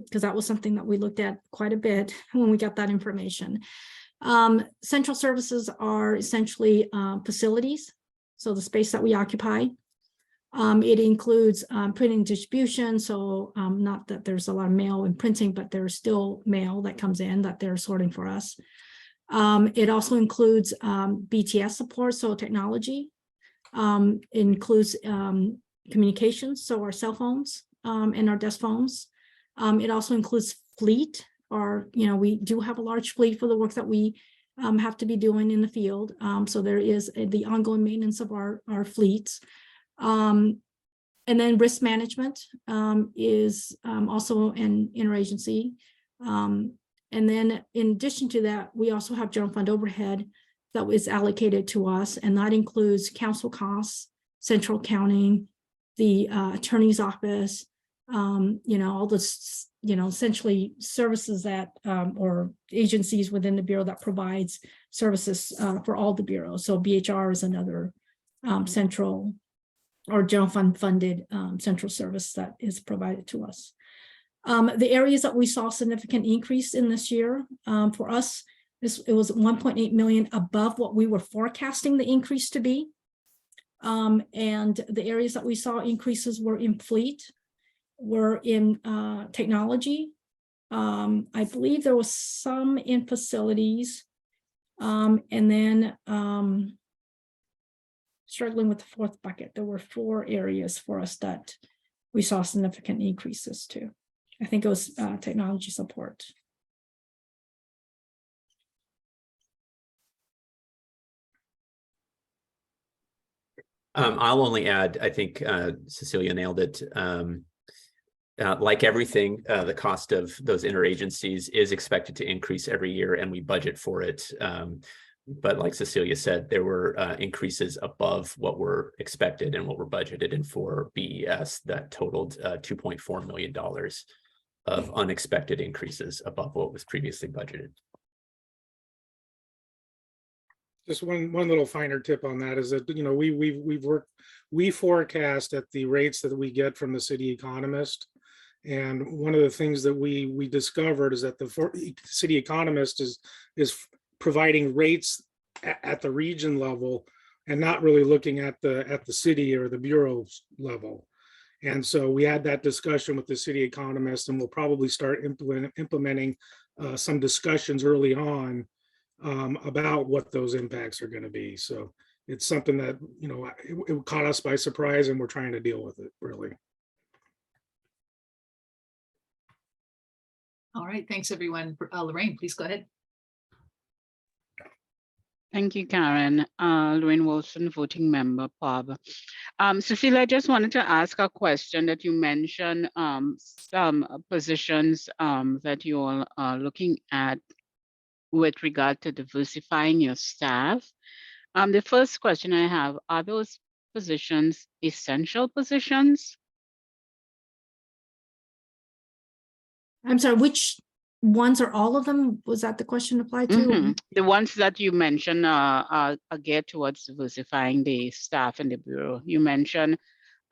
because that was something that we looked at quite a bit when we got that information. Central services are essentially facilities, so the space that we occupy. It includes printing distribution, so not that there's a lot of mail and printing, but there's still mail that comes in that they're sorting for us. It also includes BTS support, so technology. It includes communications, so our cell phones and our desk phones. It also includes fleet, or, you know, we do have a large fleet for the work that we have to be doing in the field. So there is the ongoing maintenance of our fleets. And then risk management is also an interagency. And then in addition to that, we also have general fund overhead that is allocated to us, and that includes council costs, central accounting, the attorney's office, you know, all this, you know, essentially services that or agencies within the Bureau that provides services for all the bureaus. So BHR is another central or general fund funded central service that is provided to us. The areas that we saw significant increase in this year for us, it was 1.8 million above what we were forecasting the increase to be. And the areas that we saw increases were in fleet, were in technology. I believe there was some in facilities, and then struggling with the fourth bucket. There were 4 areas for us that we saw significant increases to. I think it was technology support. I'll only add, I think Cecilia nailed it. Like everything, the cost of those interagencies is expected to increase every year, and we budget for it. But like Cecilia said, there were increases above what were expected and what were budgeted. And for BES, that totaled $2.4 million of unexpected increases above what was previously budgeted. Just one little finer tip on that is that, you know, we forecast at the rates that we get from the city economist. And one of the things that we discovered is that the city economist is providing rates at the region level and not really looking at the city or the bureau level. And so we had that discussion with the city economist, and we'll probably start implementing some discussions early on about what those impacts are going to be. So it's something that, you know, it caught us by surprise, and we're trying to deal with it, really. All right, thanks, everyone. Lorraine, please go ahead. Thank you, Karen. Lorraine Wilson, voting member, POB. Cecilia, I just wanted to ask a question that you mentioned some positions that you all are looking at with regard to diversifying your staff. The first question I have, are those positions essential positions? I'm sorry, which ones are all of them? Was that the question applied to? The ones that you mentioned are geared towards diversifying the staff in the bureau. You mentioned,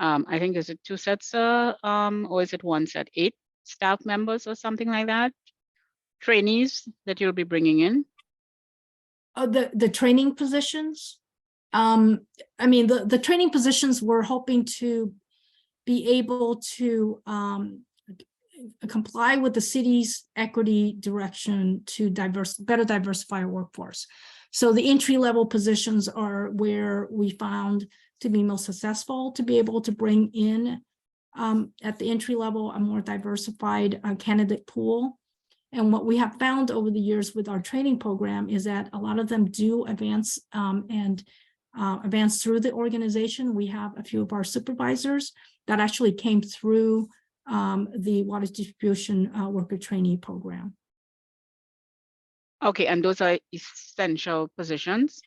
I think, is it 2 sets, or is it 1 set, 8 staff members or something like that? Trainees that you'll be bringing in? The training positions. I mean, the training positions, we're hoping to be able to comply with the city's equity direction to better diversify our workforce. So the entry-level positions are where we found to be most successful, to be able to bring in at the entry level a more diversified candidate pool. And what we have found over the years with our training program is that a lot of them do advance advance through the organization. We have a few of our supervisors that actually came through the water distribution worker trainee program. Okay, and those are essential positions?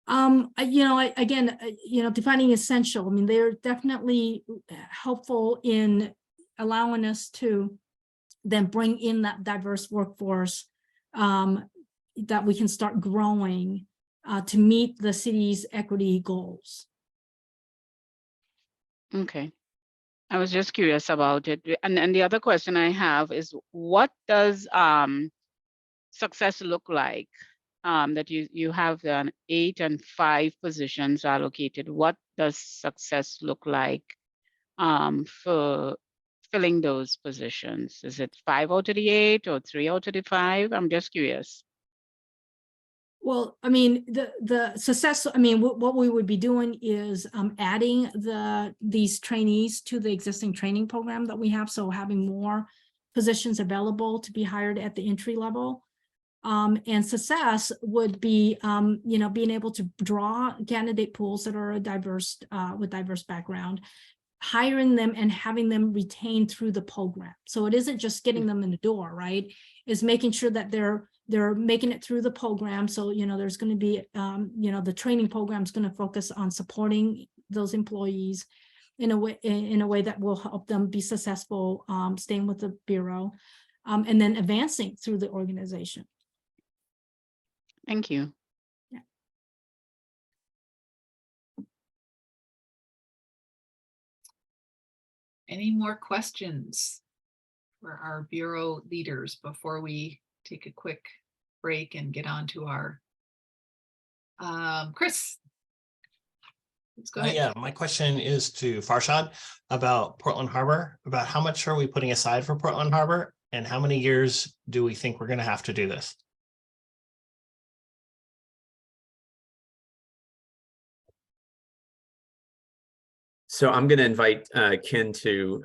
You know, again, you know, defining essential, I mean, they're definitely helpful in allowing us to then bring in that diverse workforce that we can start growing to meet the city's equity goals. Okay. I was just curious about it. And the other question I have is, what does success look like? That you have 8 and 5 positions allocated. What does success look like for filling those positions? Is it 5 out of the 8 or 3 out of the 5? I'm just curious. Well, I mean, the success, I mean, what we would be doing is adding these trainees to the existing training program that we have. So having more positions available to be hired at the entry level. And success would be, you know, being able to draw candidate pools that are diverse, with diverse background, hiring them and having them retained through the program. So it isn't just getting them in the door, right? It's making sure that they're making it through the program. So, you know, there's going to be, you know, the training program is going to focus on supporting those employees in a way that will help them be successful, staying with the bureau, and then advancing through the organization. Thank you. Yeah. Any more questions for our bureau leaders before we take a quick break and get on to our Chris? Let's go ahead. Yeah, my question is to Farshad about Portland Harbor, about how much are we putting aside for Portland Harbor and how many years do we think we're going to have to do this? So I'm going to invite Ken to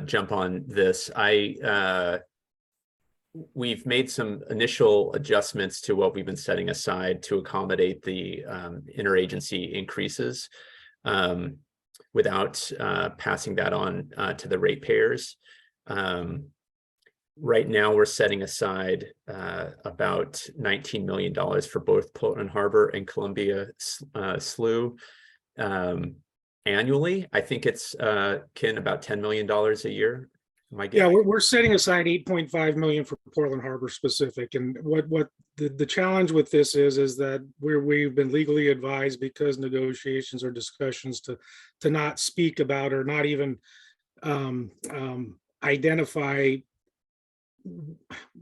jump on this. We've made some initial adjustments to what we've been setting aside to accommodate the interagency increases without passing that on to the ratepayers. Right now, we're setting aside about $19 million for both Portland Harbor and Columbia Slough. Annually, I think it's Ken, about $10 million a year. Yeah, we're setting aside $8.5 million for Portland Harbor specific, and what the challenge with this is that we've been legally advised, because negotiations or discussions, to not speak about or not even identify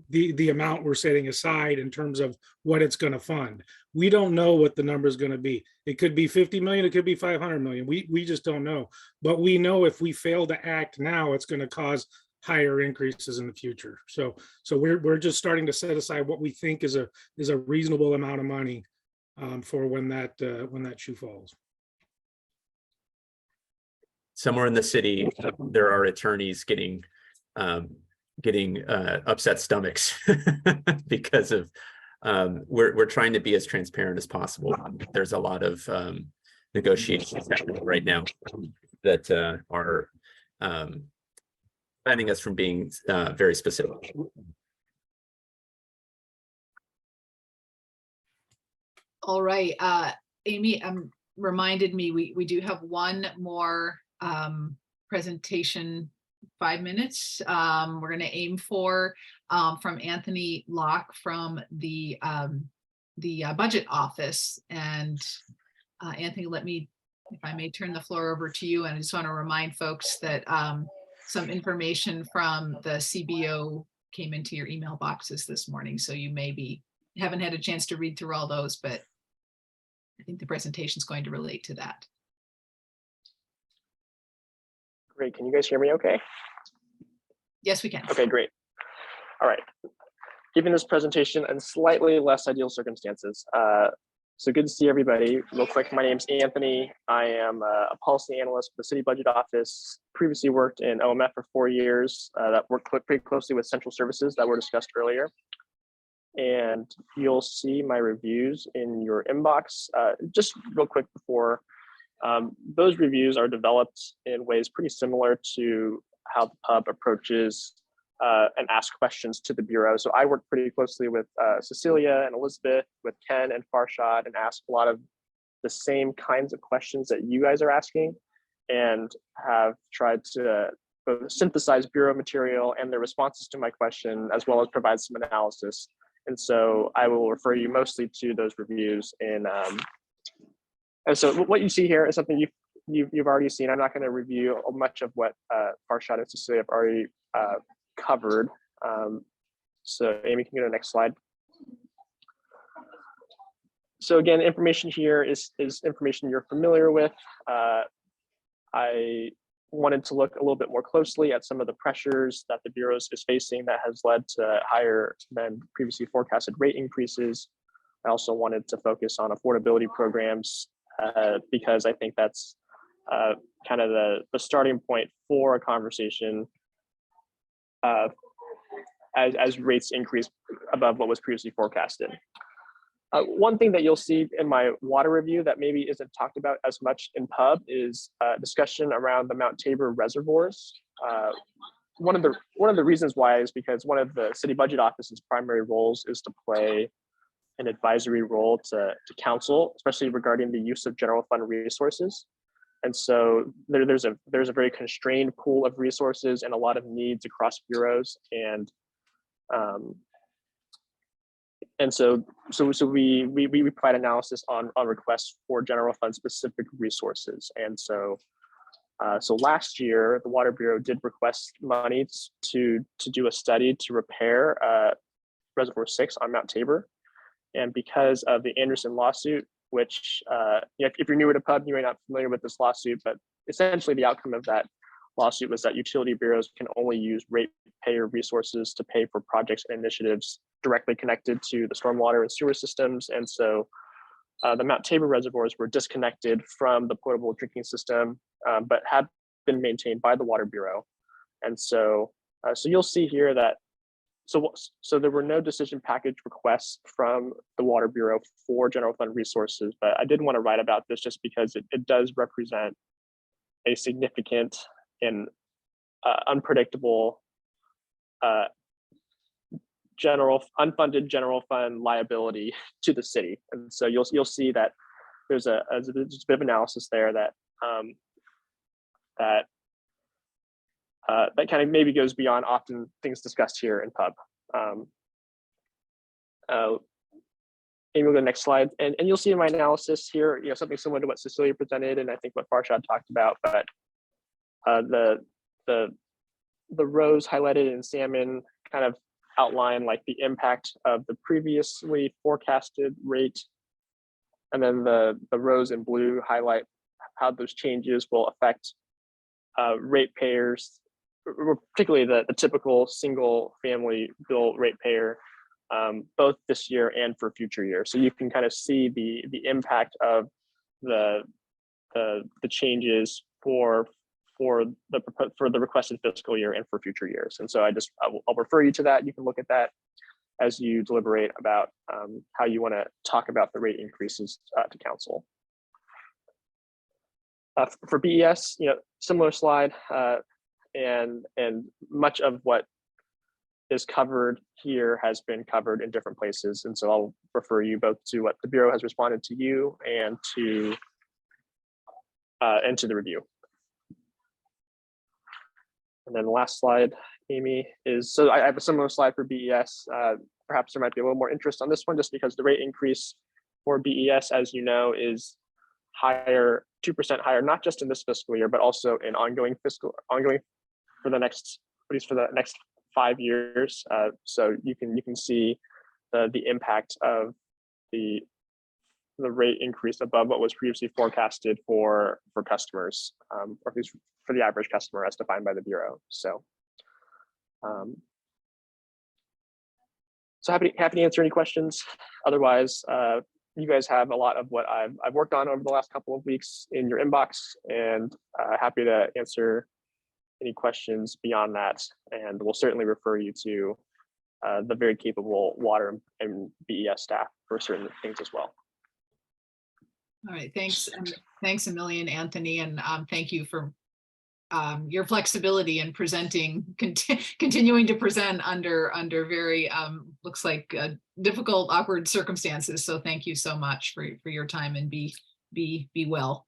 the amount we're setting aside in terms of what it's going to fund. We don't know what the number is going to be. It could be 50 million, it could be 500 million. We just don't know. But we know if we fail to act now, it's going to cause higher increases in the future. So we're just starting to set aside what we think is a reasonable amount of money for when that shoe falls. Somewhere in the city, there are attorneys getting upset stomachs because of we're trying to be as transparent as possible. There's a lot of negotiations happening right now that are preventing us from being very specific. All right, Amy, reminded me we do have one more presentation, 5 minutes. We're going to aim for from Anthony Locke from the budget office. And Anthony, let me, if I may, turn the floor over to you. And I just want to remind folks that some information from the CBO came into your email boxes this morning. So you haven't had a chance to read through all those, but I think the presentation is going to relate to that. Great. Can you guys hear me okay? Yes, we can. Okay, great. All right. Given this presentation in slightly less ideal circumstances, so good to see everybody. Real quick, my name's Anthony. I am a policy analyst for the City Budget Office. Previously worked in OMF for 4 years. That worked pretty closely with central services that were discussed earlier. And you'll see my reviews in your inbox. Just real quick before, those reviews are developed in ways pretty similar to how the pub approaches and asks questions to the Bureau. So I work pretty closely with Cecilia and Elizabeth, with Ken and Farshad, and ask a lot of the same kinds of questions that you guys are asking, and have tried to both synthesize Bureau material and their responses to my question, as well as provide some analysis. And so I will refer you mostly to those reviews. And so what you see here is something you've already seen. I'm not going to review much of what Farshad and Cecilia have already covered. So Amy, can you go to the next slide? So again, information here is information you're familiar with. I wanted to look a little bit more closely at some of the pressures that the Bureau is facing that has led to higher than previously forecasted rate increases. I also wanted to focus on affordability programs because I think that's kind of the starting point for a conversation as rates increase above what was previously forecasted. One thing that you'll see in my water review that maybe isn't talked about as much in pub is discussion around the Mount Tabor reservoirs. One of the reasons why is because one of the City Budget Office's primary roles is to play an advisory role to council, especially regarding the use of general fund resources. And so there's a very constrained pool of resources and a lot of needs across bureaus, and so we provide analysis on requests for general fund specific resources. And so last year the Water Bureau did request money to do a study to repair Reservoir 6 on Mount Tabor. And because of the Anderson lawsuit, which if you're newer to pub, you may not be familiar with this lawsuit, but essentially the outcome of that lawsuit was that utility bureaus can only use ratepayer resources to pay for projects and initiatives directly connected to the stormwater and sewer systems. And so the Mount Tabor reservoirs were disconnected from the potable drinking system, but had been maintained by the Water Bureau. And so you'll see here that so there were no decision package requests from the Water Bureau for general fund resources, but I did want to write about this just because it does represent a significant and unpredictable unfunded general fund liability to the city. And so you'll see that there's a bit of analysis there that that kind of maybe goes beyond often things discussed here in pub. Amy, we'll go to the next slide. And you'll see in my analysis here, something similar to what Cecilia presented and I think what Farshad talked about, but the rows highlighted in salmon kind of outline like the impact of the previously forecasted rate. And then the rows in blue highlight how those changes will affect ratepayers, particularly the typical single family bill ratepayer, both this year and for future years. So you can kind of see the impact of the changes for the requested fiscal year and for future years. And so I'll refer you to that. You can look at that as you deliberate about how you want to talk about the rate increases to council. For BES, similar slide, and much of what is covered here has been covered in different places. And so I'll refer you both to what the Bureau has responded to you and to the review. And then the last slide, Amy, is, so I have a similar slide for BES. Perhaps there might be a little more interest on this one just because the rate increase for BES, as you know, is higher, 2% higher, not just in this fiscal year, but also in ongoing for the next, at least for the next 5 years. So you can see the impact of the rate increase above what was previously forecasted for customers, or at least for the average customer as defined by the Bureau. So, happy to answer any questions. Otherwise, you guys have a lot of what I've worked on over the last couple of weeks in your inbox, and happy to answer any questions beyond that. And we'll certainly refer you to the very capable water and BES staff for certain things as well. All right, thanks. And thanks a million, Anthony. And thank you for your flexibility in presenting, continuing to present under very, looks like difficult, awkward circumstances. So thank you so much for your time, and be well.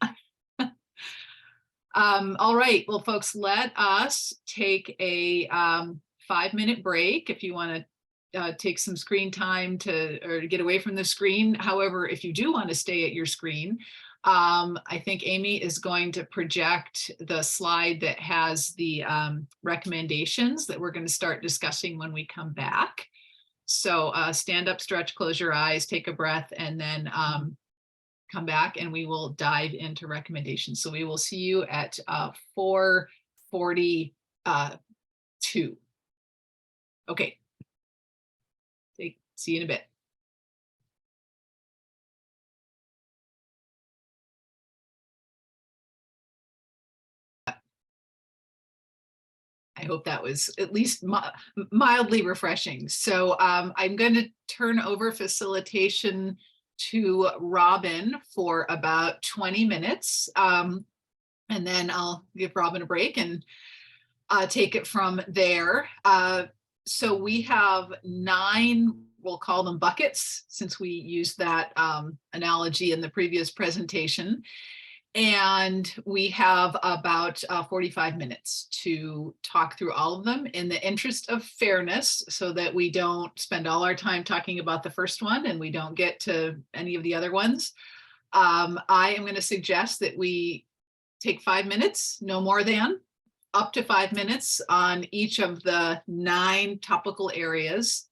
All right, well, folks, let us take a 5-minute break if you want to take some screen time to get away from the screen. However, if you do want to stay at your screen, I think Amy is going to project the slide that has the recommendations that we're going to start discussing when we come back. So stand up, stretch, close your eyes, take a breath, and then come back and we will dive into recommendations. So we will see you at 4:42. Okay. See you in a bit. I hope that was at least mildly refreshing. So I'm going to turn over facilitation to Robin for about 20 minutes. And then I'll give Robin a break and take it from there. So we have 9, we'll call them buckets, since we used that analogy in the previous presentation. And we have about 45 minutes to talk through all of them in the interest of fairness, so that we don't spend all our time talking about the first one and we don't get to any of the other ones. I am going to suggest that we take 5 minutes, no more than, up to 5 minutes on each of the 9 topical areas,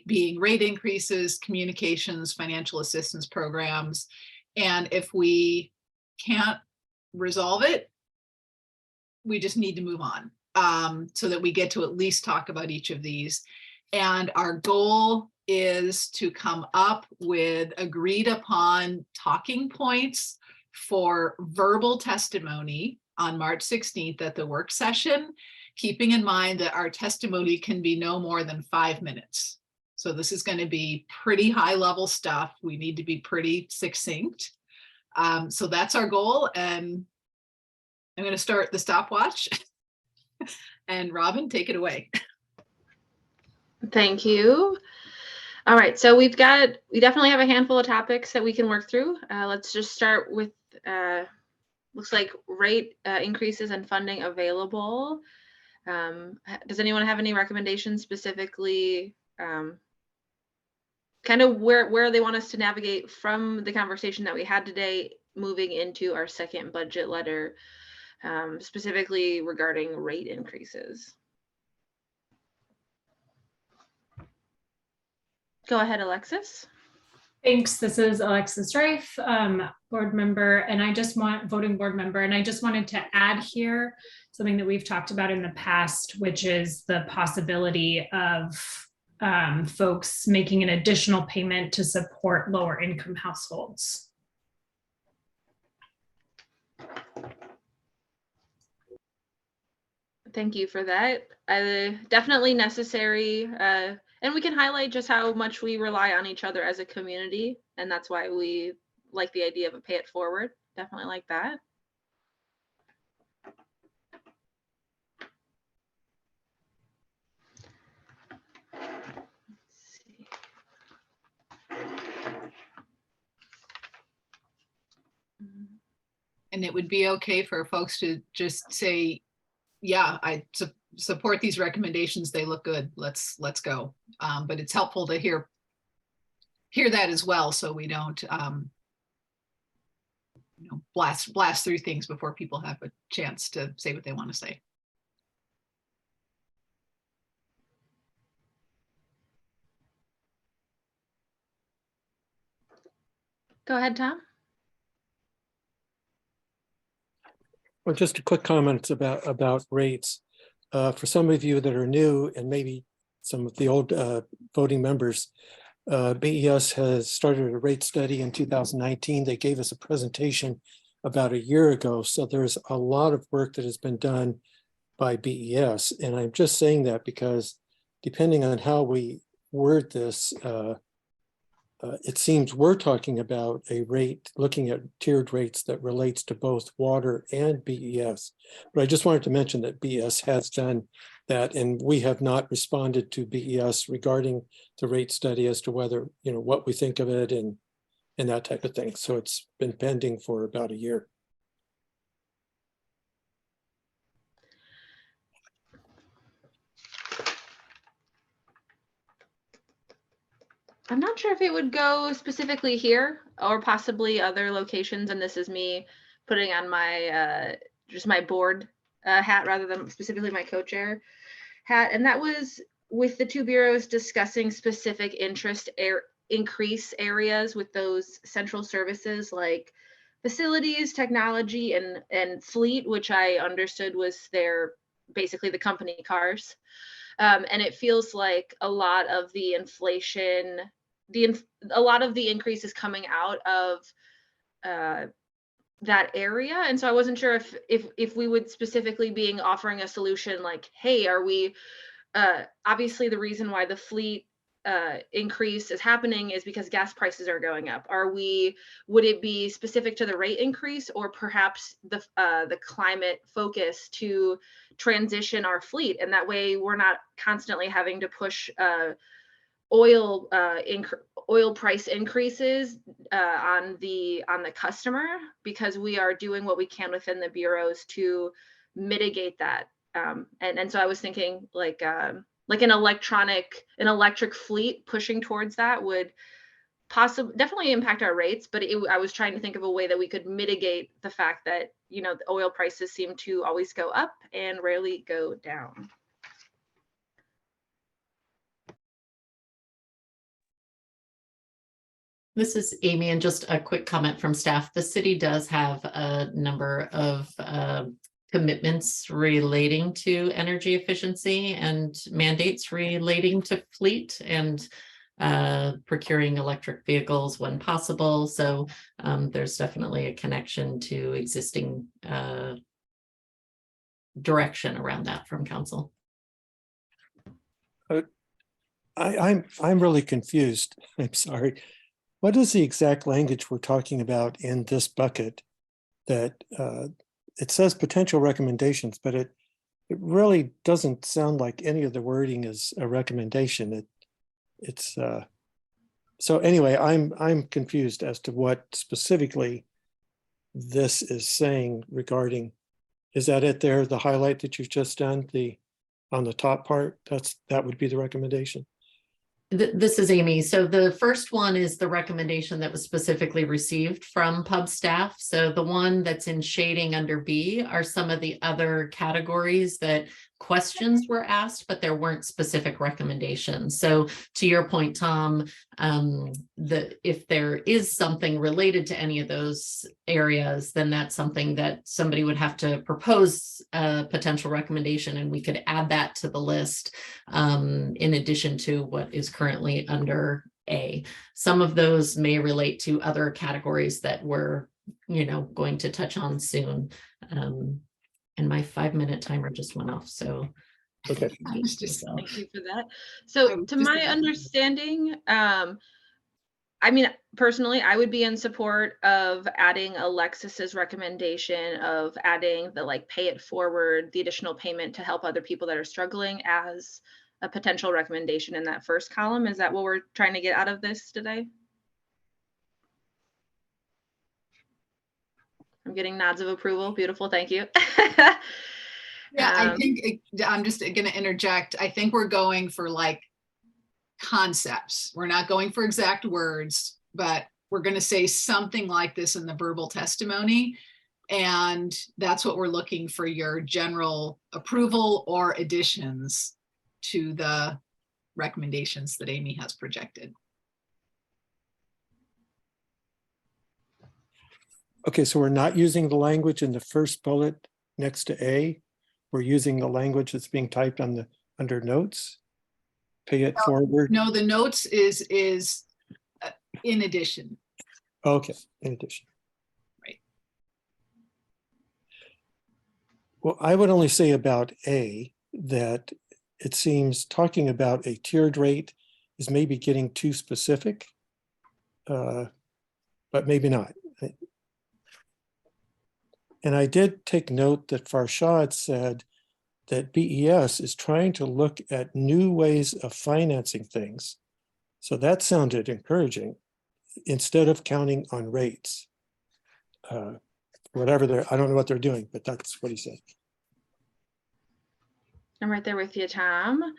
being rate increases, communications, financial assistance programs. And if we can't resolve it, we just need to move on, so that we get to at least talk about each of these. And our goal is to come up with agreed upon talking points for verbal testimony on March 16th at the work session, keeping in mind that our testimony can be no more than 5 minutes. So this is going to be pretty high level stuff. We need to be pretty succinct. So that's our goal, and I'm going to start the stopwatch. And Robin, take it away. Thank you. All right, so we definitely have a handful of topics that we can work through. Let's just start with, looks like rate increases and funding available. Does anyone have any recommendations specifically kind of where they want us to navigate from the conversation that we had today, moving into our second budget letter, specifically regarding rate increases. Go ahead, Alexis. Thanks. This is Alexis Rife, board member, and voting board member. And I just wanted to add here something that we've talked about in the past, which is the possibility of folks making an additional payment to support lower income households. Thank you for that. Definitely necessary. And we can highlight just how much we rely on each other as a community. And that's why we like the idea of a pay it forward. Definitely like that. Let's see. And it would be okay for folks to just say, yeah, I support these recommendations. They look good. Let's go. But it's helpful to hear that as well, so we don't blast through things before people have a chance to say what they want to say. Go ahead, Tom. Well, just a quick comment about rates. For some of you that are new and maybe some of the old voting members, BES has started a rate study in 2019. They gave us a presentation about a year ago. So there's a lot of work that has been done by BES. And I'm just saying that because depending on how we word this, it seems we're talking about a rate, looking at tiered rates that relates to both water and BES. But I just wanted to mention that BES has done that, and we have not responded to BES regarding the rate study as to whether, what we think of it and that type of thing. So it's been pending for about a year. I'm not sure if it would go specifically here or possibly other locations. And this is me putting on my just my board hat rather than specifically my co-chair hat. And that was with the two bureaus discussing specific increase areas with those central services like facilities, technology, and fleet, which I understood was basically the company cars. And it feels like a lot of the inflation, a lot of the increase is coming out of that area. And so I wasn't sure if we would specifically be offering a solution like, hey, are we, obviously the reason why the fleet increase is happening is because gas prices are going up. Would it be specific to the rate increase, or perhaps the climate focus to transition our fleet? And that way we're not constantly having to push oil price increases on the customer, because we are doing what we can within the bureaus to mitigate that. And so I was thinking like an electric fleet pushing towards that would definitely impact our rates, but I was trying to think of a way that we could mitigate the fact that, the oil prices seem to always go up and rarely go down. This is Amy, and just a quick comment from staff. The city does have a number of commitments relating to energy efficiency and mandates relating to fleet and procuring electric vehicles when possible. So there's definitely a connection to existing direction around that from council. I'm really confused. I'm sorry. What is the exact language we're talking about in this bucket that it says potential recommendations, but it really doesn't sound like any of the wording is a recommendation. So anyway, I'm confused as to what specifically this is saying regarding, is that it there, the highlight that you've just done, on the top part, that would be the recommendation? This is Amy. So the first one is the recommendation that was specifically received from pub staff. So the one that's in shading under B are some of the other categories that questions were asked, but there weren't specific recommendations. So to your point, Tom, if there is something related to any of those areas, then that's something that somebody would have to propose a potential recommendation, and we could add that to the list in addition to what is currently under A. Some of those may relate to other categories that we're, going to touch on soon. And my 5-minute timer just went off, so. Okay. Thank you for that. So to my understanding, I mean, personally, I would be in support of adding Alexis's recommendation of adding the pay it forward, the additional payment to help other people that are struggling as a potential recommendation in that first column. Is that what we're trying to get out of this today? I'm getting nods of approval. Beautiful. Thank you. Yeah, I think I'm just going to interject. I think we're going for concepts. We're not going for exact words, but we're going to say something like this in the verbal testimony. And that's what we're looking for, your general approval or additions to the recommendations that Amy has projected. Okay, so we're not using the language in the first bullet next to A. We're using the language that's being typed on under notes. Pay it forward. No, the notes is in addition. Okay, in addition. Right. Well, I would only say about A that it seems talking about a tiered rate is maybe getting too specific, but maybe not. And I did take note that Farshad said that BES is trying to look at new ways of financing things. So that sounded encouraging, instead of counting on rates. Whatever I don't know what they're doing, but that's what he said. I'm right there with you, Tom.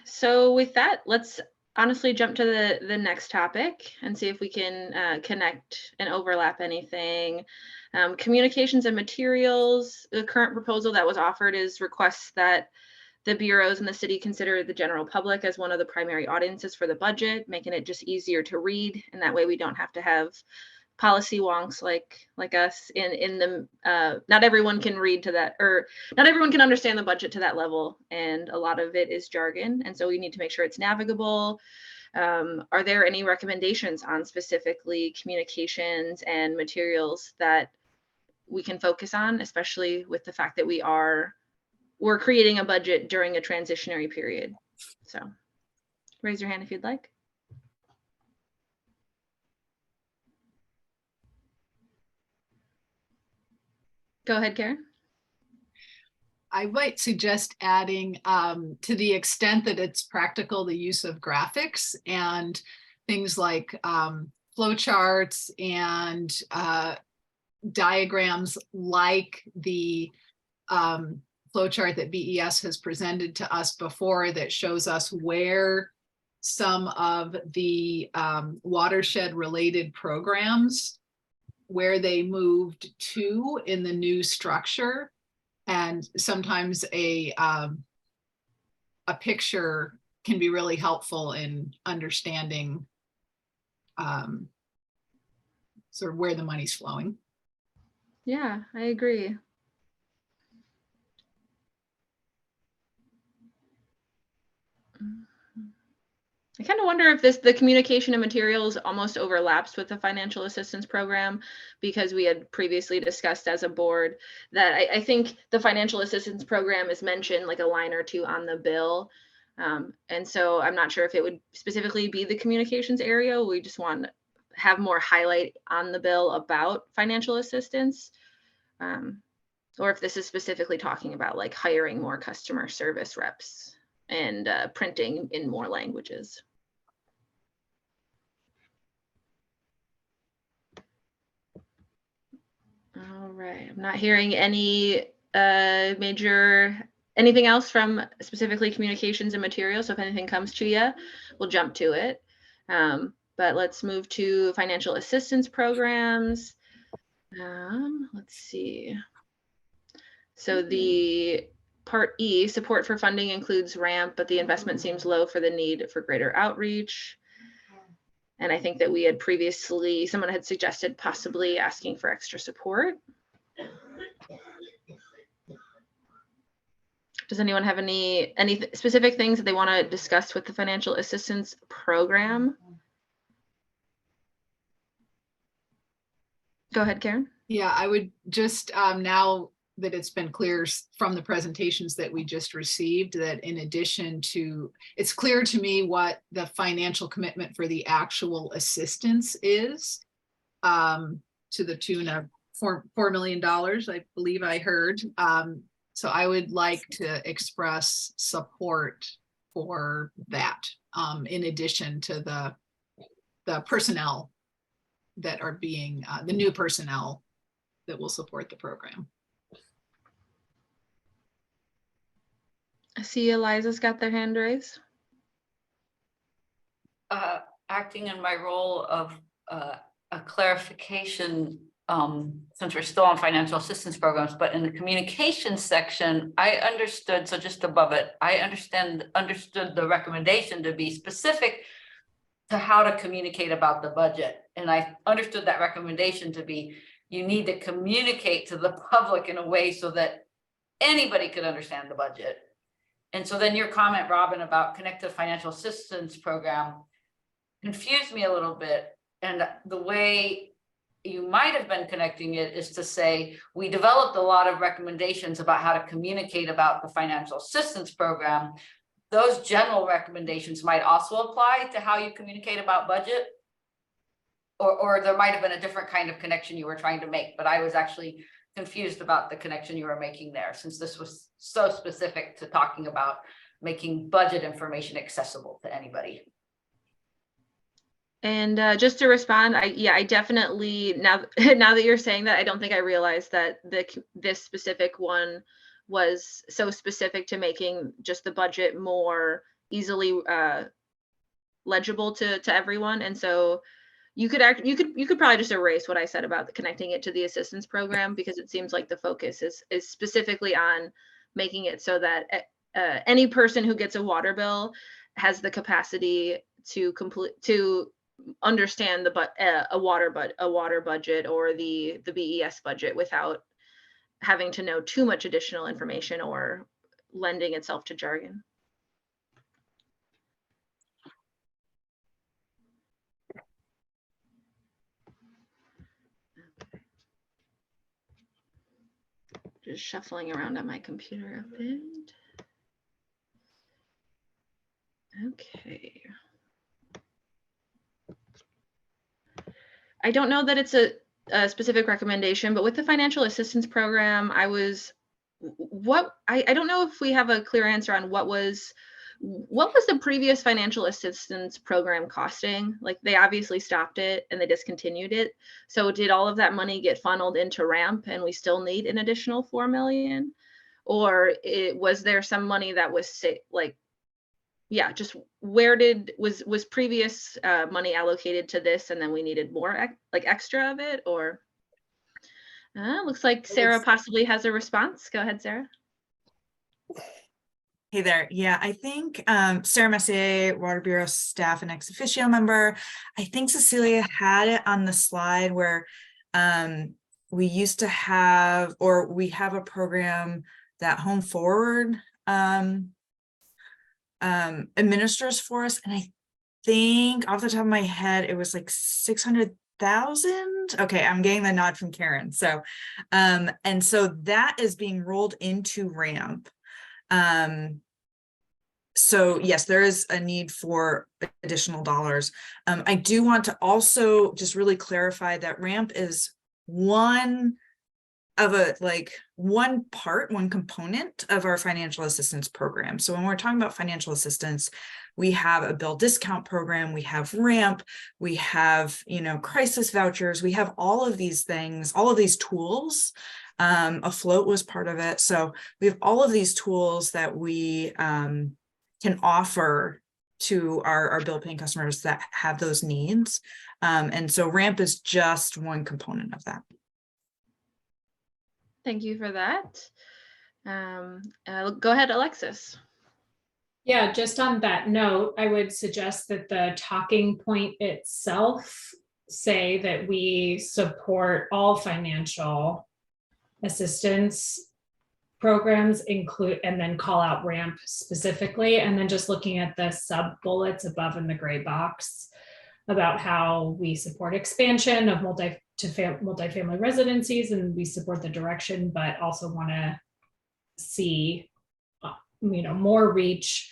So with that, let's honestly jump to the next topic and see if we can connect and overlap anything. Communications and materials. The current proposal that was offered is requests that the bureaus in the city consider the general public as one of the primary audiences for the budget, making it just easier to read. And that way we don't have to have policy wonks like us in the not everyone can read to that, or not everyone can understand the budget to that level, and a lot of it is jargon, and so we need to make sure it's navigable. Are there any recommendations on specifically communications and materials that we can focus on, especially with the fact that we're creating a budget during a transitionary period? So raise your hand if you'd like. Go ahead, Karen. I might suggest adding, to the extent that it's practical, the use of graphics and things like flowcharts and diagrams, like the flowchart that BES has presented to us before, that shows us where some of the watershed related programs, where they moved to in the new structure. And sometimes a picture can be really helpful in understanding sort of where the money's flowing. Yeah, I agree. I kind of wonder if the communication and materials almost overlaps with the financial assistance program, because we had previously discussed as a board that I think the financial assistance program is mentioned like a line or two on the bill. And so I'm not sure if it would specifically be the communications area. We just want to have more highlight on the bill about financial assistance. Or if this is specifically talking about like hiring more customer service reps and printing in more languages. All right, I'm not hearing any major Anything else from specifically communications and materials? So if anything comes to you, we'll jump to it. But let's move to financial assistance programs. Let's see. So the Part E, support for funding includes RAMP, but the investment seems low for the need for greater outreach. And I think that we had previously, someone had suggested possibly asking for extra support. Does anyone have any specific things that they want to discuss with the financial assistance program? Go ahead, Karen. Yeah, I would just, now that it's been clear from the presentations that we just received, that in addition to, it's clear to me what the financial commitment for the actual assistance is, to the tune of $4 million, I believe I heard. So I would like to express support for that, in addition to the personnel that are being, the new personnel that will support the program. I see Eliza's got their hand raised. Acting in my role of a clarification, since we're still on financial assistance programs, but in the communications section, I understood, so just above it, I understood the recommendation to be specific to how to communicate about the budget. And I understood that recommendation to be, you need to communicate to the public in a way so that anybody could understand the budget. And so then your comment, Robin, about connected financial assistance program confused me a little bit. And the way you might have been connecting it is to say, we developed a lot of recommendations about how to communicate about the financial assistance program. Those general recommendations might also apply to how you communicate about budget. Or there might have been a different kind of connection you were trying to make, but I was actually confused about the connection you were making there, since this was so specific to talking about making budget information accessible to anybody. And just to respond, I definitely, now that you're saying that, I don't think I realized that this specific one was so specific to making just the budget more easily legible to everyone. And so you could probably just erase what I said about connecting it to the assistance program, because it seems like the focus is specifically on making it so that any person who gets a water bill has the capacity to understand a water budget or the BES budget without having to know too much additional information or lending itself to jargon. Just shuffling around on my computer a bit. Okay. I don't know that it's a specific recommendation, but with the financial assistance program, I don't know if we have a clear answer on what was the previous financial assistance program costing? Like, they obviously stopped it and they discontinued it. So did all of that money get funneled into RAMP and we still need an additional 4 million? Or was there some money that was just where was previous money allocated to this and then we needed more extra of it? Or looks like Sarah possibly has a response. Go ahead, Sarah. Hey there. Yeah, I think Sarah Messier, Water Bureau staff and ex officio member. I think Cecilia had it on the slide where we used to have, or we have a program that Home Forward administers for us. And I think off the top of my head, it was like 600,000. Okay, I'm getting the nod from Karen. So, and so that is being rolled into RAMP. So yes, there is a need for additional dollars. I do want to also just really clarify that RAMP is one component of our financial assistance program. So when we're talking about financial assistance, we have a bill discount program, we have RAMP, we have, crisis vouchers, we have all of these things, all of these tools A float was part of it. So we have all of these tools that we can offer to our bill paying customers that have those needs. And so RAMP is just one component of that. Thank you for that. Go ahead, Alexis. Yeah, just on that note, I would suggest that the talking point itself say that we support all financial assistance programs include, and then call out RAMP specifically, and then just looking at the sub bullets above in the gray box about how we support expansion of multifamily residencies, and we support the direction, but also want to see more reach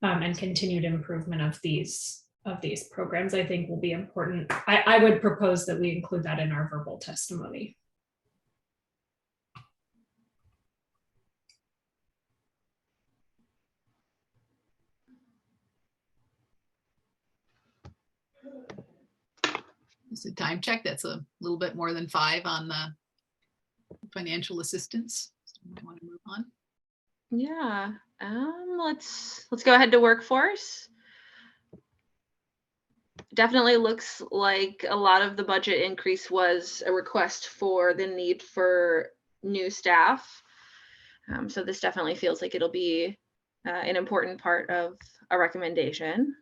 and continued improvement of these programs. I think will be important. I would propose that we include that in our verbal testimony. Just a time check. That's a little bit more than 5 on the financial assistance. I want to move on. Yeah. Let's go ahead to workforce. Definitely looks like a lot of the budget increase was a request for the need for new staff. So this definitely feels like it'll be an important part of a recommendation.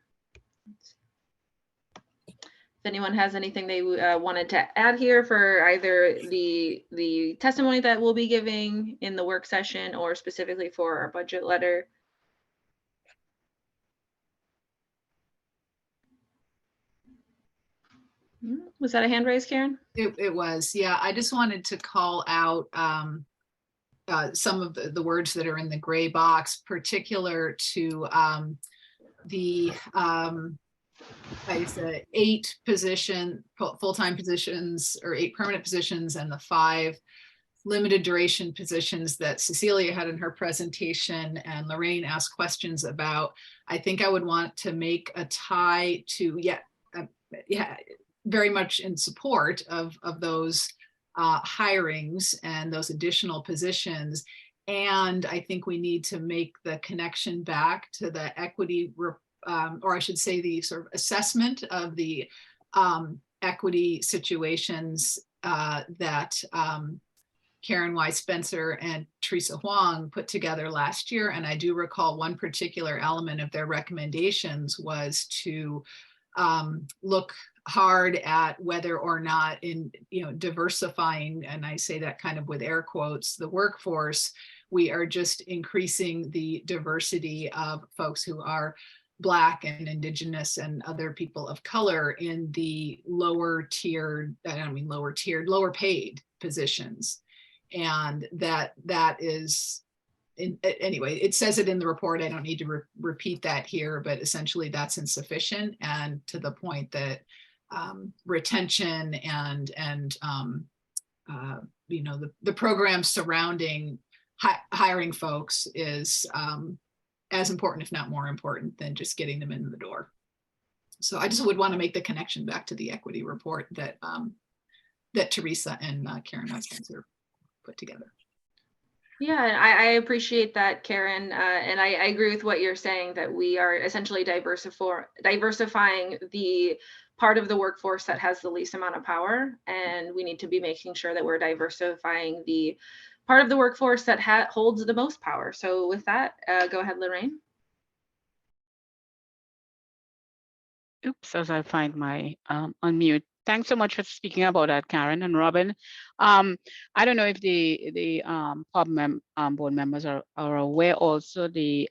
If anyone has anything they wanted to add here for either the testimony that we'll be giving in the work session or specifically for our budget letter. Was that a hand raise, Karen? It was, yeah. I just wanted to call out some of the words that are in the gray box, particular to the 8 full-time positions or 8 permanent positions and the 5 limited duration positions that Cecilia had in her presentation and Lorraine asked questions about. I think I would want to make a tie to, very much in support of those hirings and those additional positions. And I think we need to make the connection back to the equity, or I should say the sort of assessment of the equity situations that Karen Y. Spencer and Teresa Huang put together last year. And I do recall one particular element of their recommendations was to look hard at whether or not in diversifying, and I say that kind of with air quotes, the workforce, we are just increasing the diversity of folks who are Black and Indigenous and other people of color in the lower paid positions. And that is, anyway, it says it in the report. I don't need to repeat that here, but essentially that's insufficient. And to the point that retention and the program surrounding hiring folks is as important, if not more important, than just getting them in the door. So I just would want to make the connection back to the equity report that that Teresa and Karen Spencer put together. Yeah, I appreciate that, Karen. And I agree with what you're saying, that we are essentially diversifying the part of the workforce that has the least amount of power. And we need to be making sure that we're diversifying the part of the workforce that holds the most power. So with that, go ahead, Lorraine. Oops, as I find my unmute. Thanks so much for speaking about that, Karen and Robin. I don't know if the board members are aware also the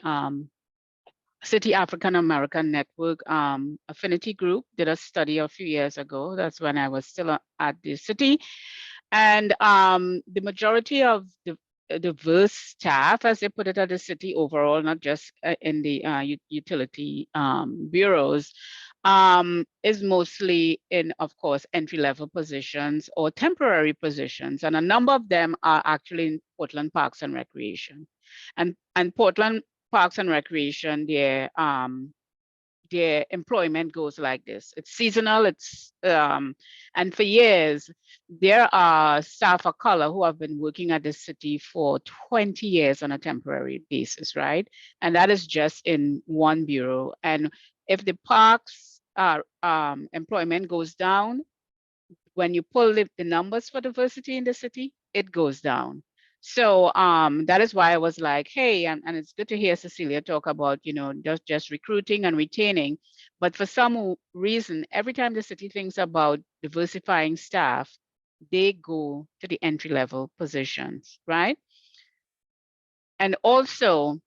City African American Network Affinity Group did a study a few years ago. That's when I was still at the city. And the majority of the diverse staff, as they put it, at the city overall, not just in the utility bureaus, is mostly in, of course, entry-level positions or temporary positions. And a number of them are actually in Portland Parks and Recreation. And Portland Parks and Recreation, their their employment goes like this. It's seasonal, and for years, there are staff of color who have been working at the city for 20 years on a temporary basis, right? And that is just in one bureau. And if the parks employment goes down, when you pull the numbers for diversity in the city, it goes down. So that is why I was like, hey, and it's good to hear Cecilia talk about, just recruiting and retaining. But for some reason, every time the city thinks about diversifying staff, they go to the entry-level positions, right? And also,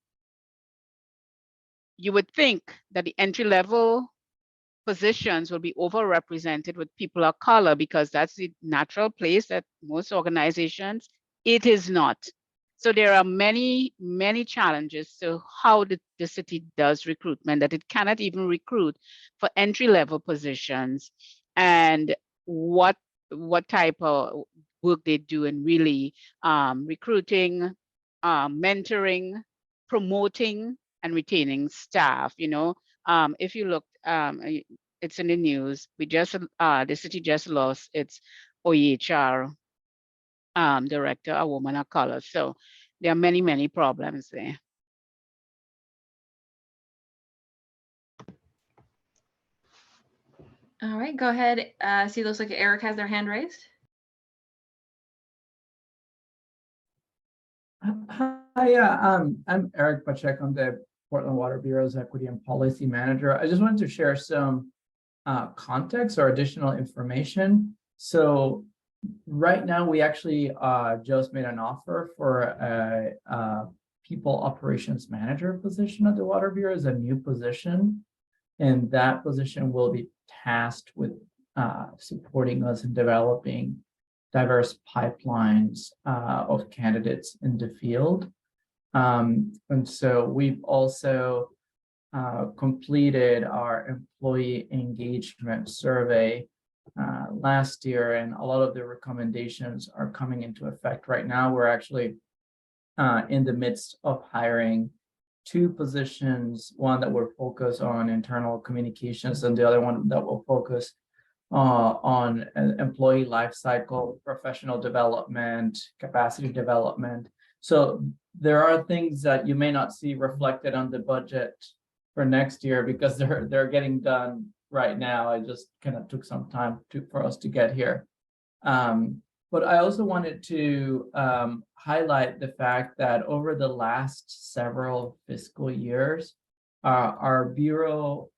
you would think that the entry-level positions will be overrepresented with people of color because that's the natural place that most organizations, it is not. So there are many, many challenges to how the city does recruitment, that it cannot even recruit for entry-level positions, and what type of work they do in really recruiting, mentoring, promoting, and retaining staff. If you look, it's in the news. The city just lost its OEHR director, a woman of color. So there are many, many problems there. All right, go ahead. See, looks like Eric has their hand raised. Hi, I'm Eric Pacheco. I'm the Portland Water Bureau's Equity and Policy Manager. I just wanted to share some context or additional information. So right now, we actually just made an offer for a people operations manager position at the Water Bureau as a new position. And that position will be tasked with supporting us in developing diverse pipelines of candidates in the field. And so we've also completed our employee engagement survey last year, and a lot of the recommendations are coming into effect right now. We're actually in the midst of hiring 2 positions, one that will focus on internal communications and the other one that will focus on employee life cycle, professional development, capacity development. So there are things that you may not see reflected on the budget for next year because they're getting done right now. I just kind of took some time for us to get here. But I also wanted to highlight the fact that over the last several fiscal years, our Bureau,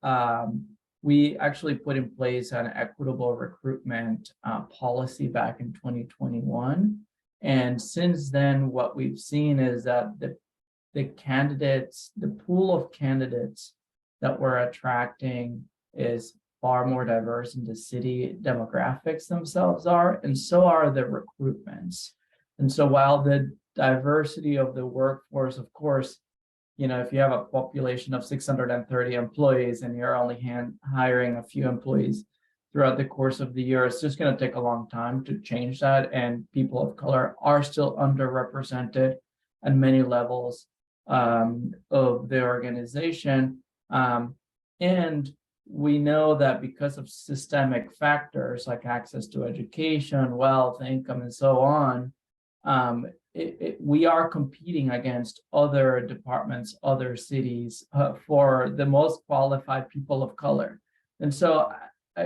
we actually put in place an equitable recruitment policy back in 2021. And since then, what we've seen is that the candidates, the pool of candidates that we're attracting is far more diverse than the city demographics themselves are, and so are the recruitments. And so while the diversity of the workforce, of course, if you have a population of 630 employees and you're only hiring a few employees throughout the course of the year, it's just going to take a long time to change that. And people of color are still underrepresented at many levels of the organization. And we know that because of systemic factors like access to education, wealth, income, and so on, we are competing against other departments, other cities for the most qualified people of color. And so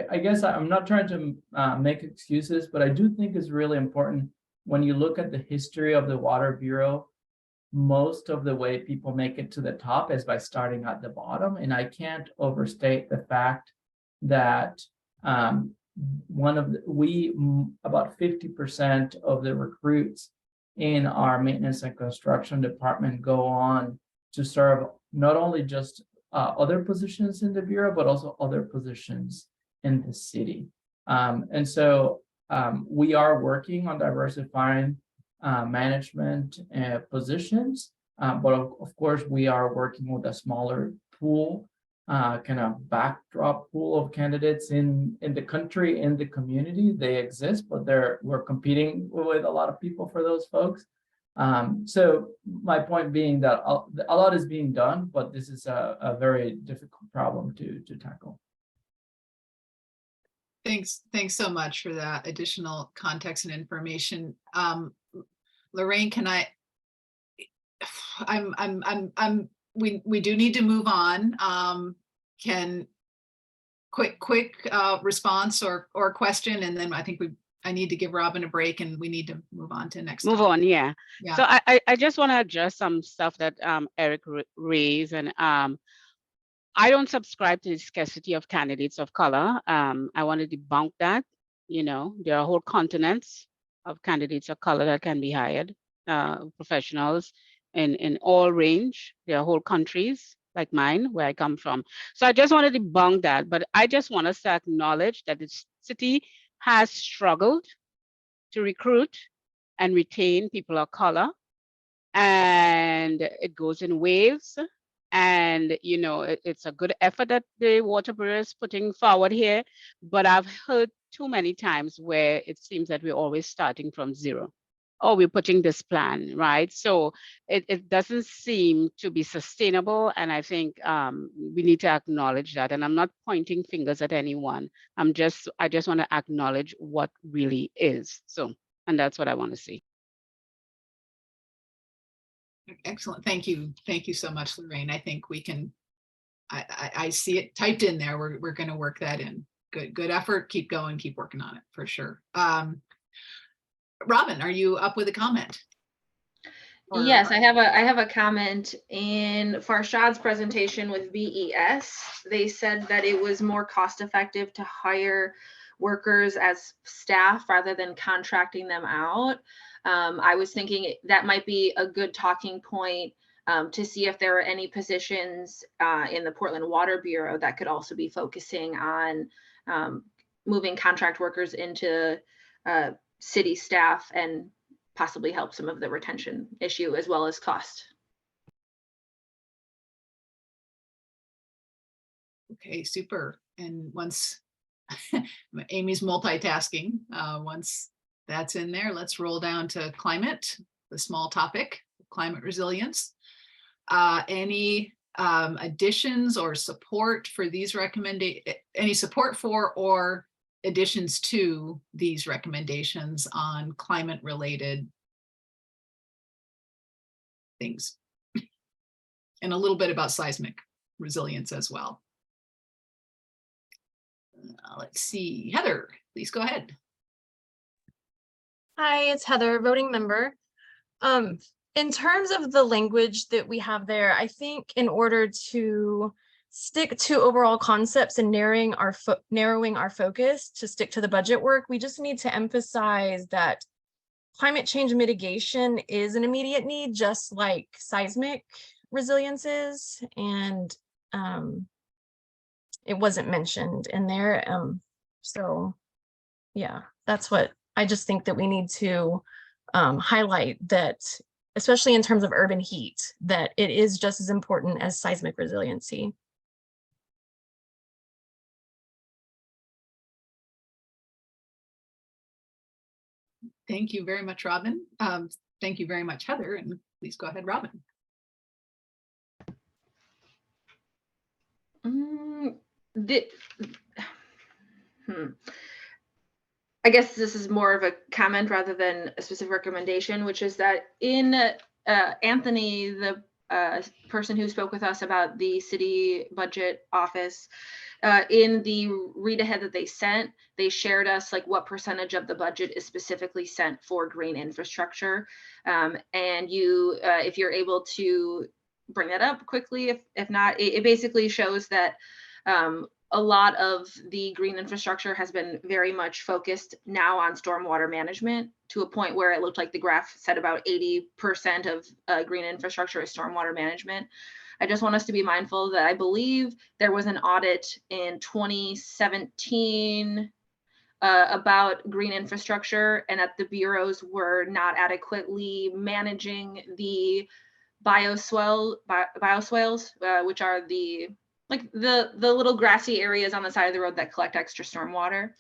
I guess I'm not trying to make excuses, but I do think it's really important when you look at the history of the Water Bureau. Most of the way people make it to the top is by starting at the bottom. And I can't overstate the fact that about 50% of the recruits in our maintenance and construction department go on to serve not only just other positions in the Bureau, but also other positions in the city. And so we are working on diversifying management positions, but of course we are working with a smaller pool, kind of backdrop pool of candidates in the country, in the community. They exist, but we're competing with a lot of people for those folks. So my point being that a lot is being done, but this is a very difficult problem to tackle. Thanks so much for that additional context and information. Lorraine, we do need to move on. Can quick response or question, and then I think I need to give Robin a break, and we need to move on to next. Move topic. on, yeah. Yeah. So I just want to address some stuff that Eric raised, and I don't subscribe to the scarcity of candidates of color. I want to debunk that. You know, there are whole continents of candidates of color that can be hired, professionals in all range. There are whole countries like mine, where I come from. So I just want to debunk that, but I just want us to acknowledge that the city has struggled to recruit and retain people of color, and it goes in waves. And you know, it's a good effort that the Water Bureau is putting forward here, but I've heard too many times where it seems that we're always starting from zero. Oh, we're putting this plan, right? So it doesn't seem to be sustainable, and I think we need to acknowledge that. And I'm not pointing fingers at anyone. I just want to acknowledge what really is. So, and that's what I want to see. Excellent. Thank you. Thank you so much, Lorraine. I think we can, I see it typed in there. We're going to work that in. Good effort. Keep going. Keep working on it for sure. Robin, are you up with a comment? Yes, I have a comment. In Farshad's presentation with BES, they said that it was more cost effective to hire workers as staff rather than contracting them out. I was thinking that might be a good talking point to see if there are any positions in the Portland Water Bureau that could also be focusing on moving contract workers into city staff and possibly help some of the retention issue as well as cost. Okay, super. And once Amy's multitasking, once that's in there, let's roll down to climate, the small topic, climate resilience. Any additions or support for these any support for or additions to these recommendations on climate related things? And a little bit about seismic resilience as well. Let's see, Heather, please go ahead. Hi, it's Heather, voting member. In terms of the language that we have there, I think in order to stick to overall concepts and narrowing our focus to stick to the budget work, we just need to emphasize that climate change mitigation is an immediate need, just like seismic resilience is, and it wasn't mentioned in there. So yeah, that's what I just think that we need to highlight, that especially in terms of urban heat, that it is just as important as seismic resiliency. Thank you very much, Robin. Thank you very much, Heather, and please go ahead, Robin. I guess this is more of a comment rather than a specific recommendation, which is that in Anthony, the person who spoke with us about the city budget office, in the read ahead that they sent, they shared us like what percentage of the budget is specifically sent for green infrastructure. And you, if you're able to bring that up quickly, if not, it basically shows that a lot of the green infrastructure has been very much focused now on stormwater management, to a point where it looked like the graph said about 80% of green infrastructure is stormwater management. I just want us to be mindful that I believe there was an audit in 2017 about green infrastructure, and that the bureaus were not adequately managing the bioswales, which are the little grassy areas on the side of the road that collect extra stormwater.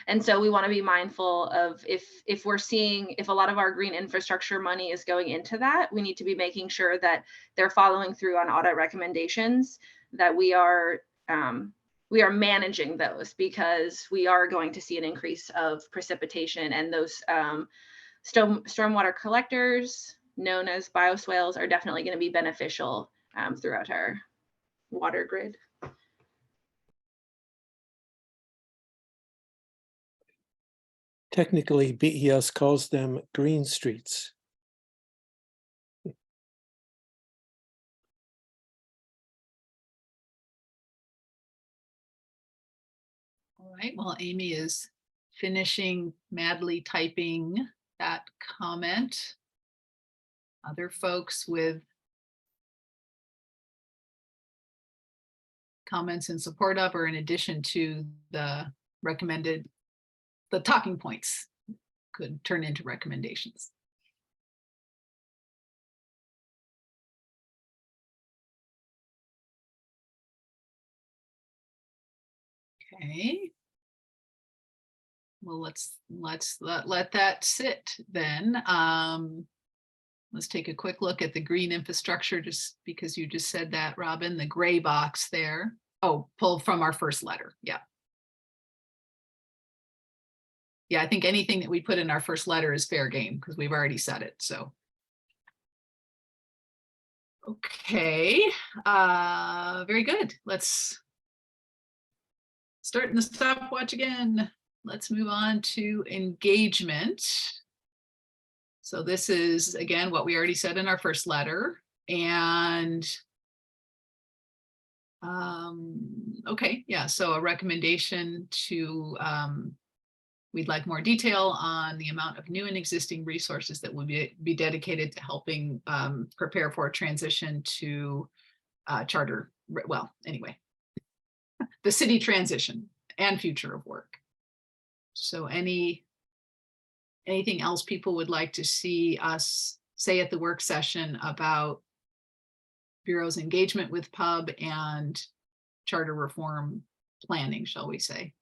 And so we want to be mindful of if we're seeing, if a lot of our green infrastructure money is going into that, we need to be making sure that they're following through on audit recommendations, that we are managing those, because we are going to see an increase of precipitation, and those stormwater collectors, known as bioswales, are definitely going to be beneficial throughout our water grid. Technically, BES calls them green streets. All right, well, Amy is finishing madly typing that comment. Other folks with comments in support of or in addition to the recommended, the talking points could turn into recommendations. Okay. Well, let's let that sit then. Let's take a quick look at the green infrastructure, just because you just said that, Robin, the gray box there. Oh, pulled from our first letter. Yeah. Yeah, I think anything that we put in our first letter is fair game because we've already said it. So. Okay, very good. Let's start in the stopwatch again. Let's move on to engagement. So this is, again, what we already said in our first letter. And okay, yeah, so a recommendation to, we'd like more detail on the amount of new and existing resources that will be dedicated to helping prepare for a transition to charter, well, anyway, the city transition and future of work. So anything else people would like to see us say at the work session about Bureau's engagement with PUB and charter reform planning, shall we say?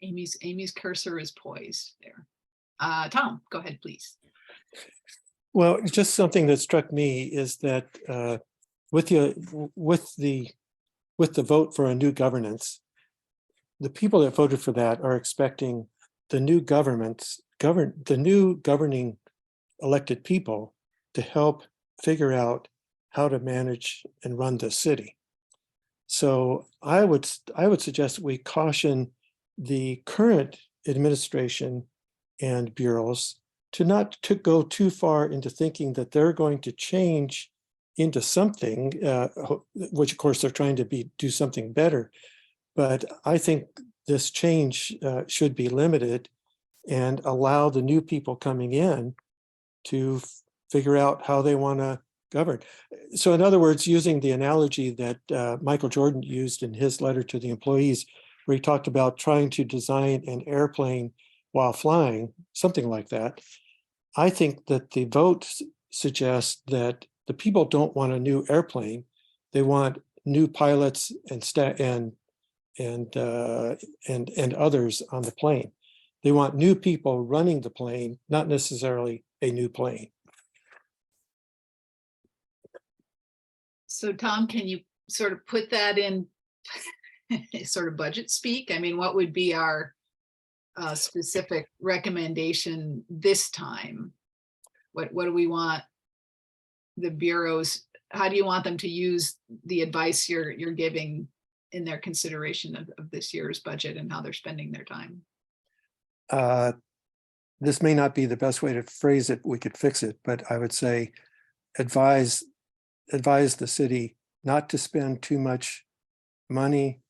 Amy's cursor is poised there. Tom, go ahead, please. Well, just something that struck me is that with the vote for a new governance, the people that voted for that are expecting the new the new governing elected people to help figure out how to manage and run the city. So I would suggest we caution the current administration and bureaus to not to go too far into thinking that they're going to change into something, which of course they're trying to do something better. But I think this change should be limited and allow the new people coming in to figure out how they want to govern. So in other words, using the analogy that Michael Jordan used in his letter to the employees, where he talked about trying to design an airplane while flying, something like that. I think that the vote suggests that the people don't want a new airplane. They want new pilots and others on the plane. They want new people running the plane, not necessarily a new plane. So Tom, can you sort of put that in sort of budget speak? I mean, what would be our specific recommendation this time? What do we want the bureaus, how do you want them to use the advice you're giving in their consideration of this year's budget and how they're spending their time? This may not be the best way to phrase it. We could fix it, but I would say advise the city not to spend too much money,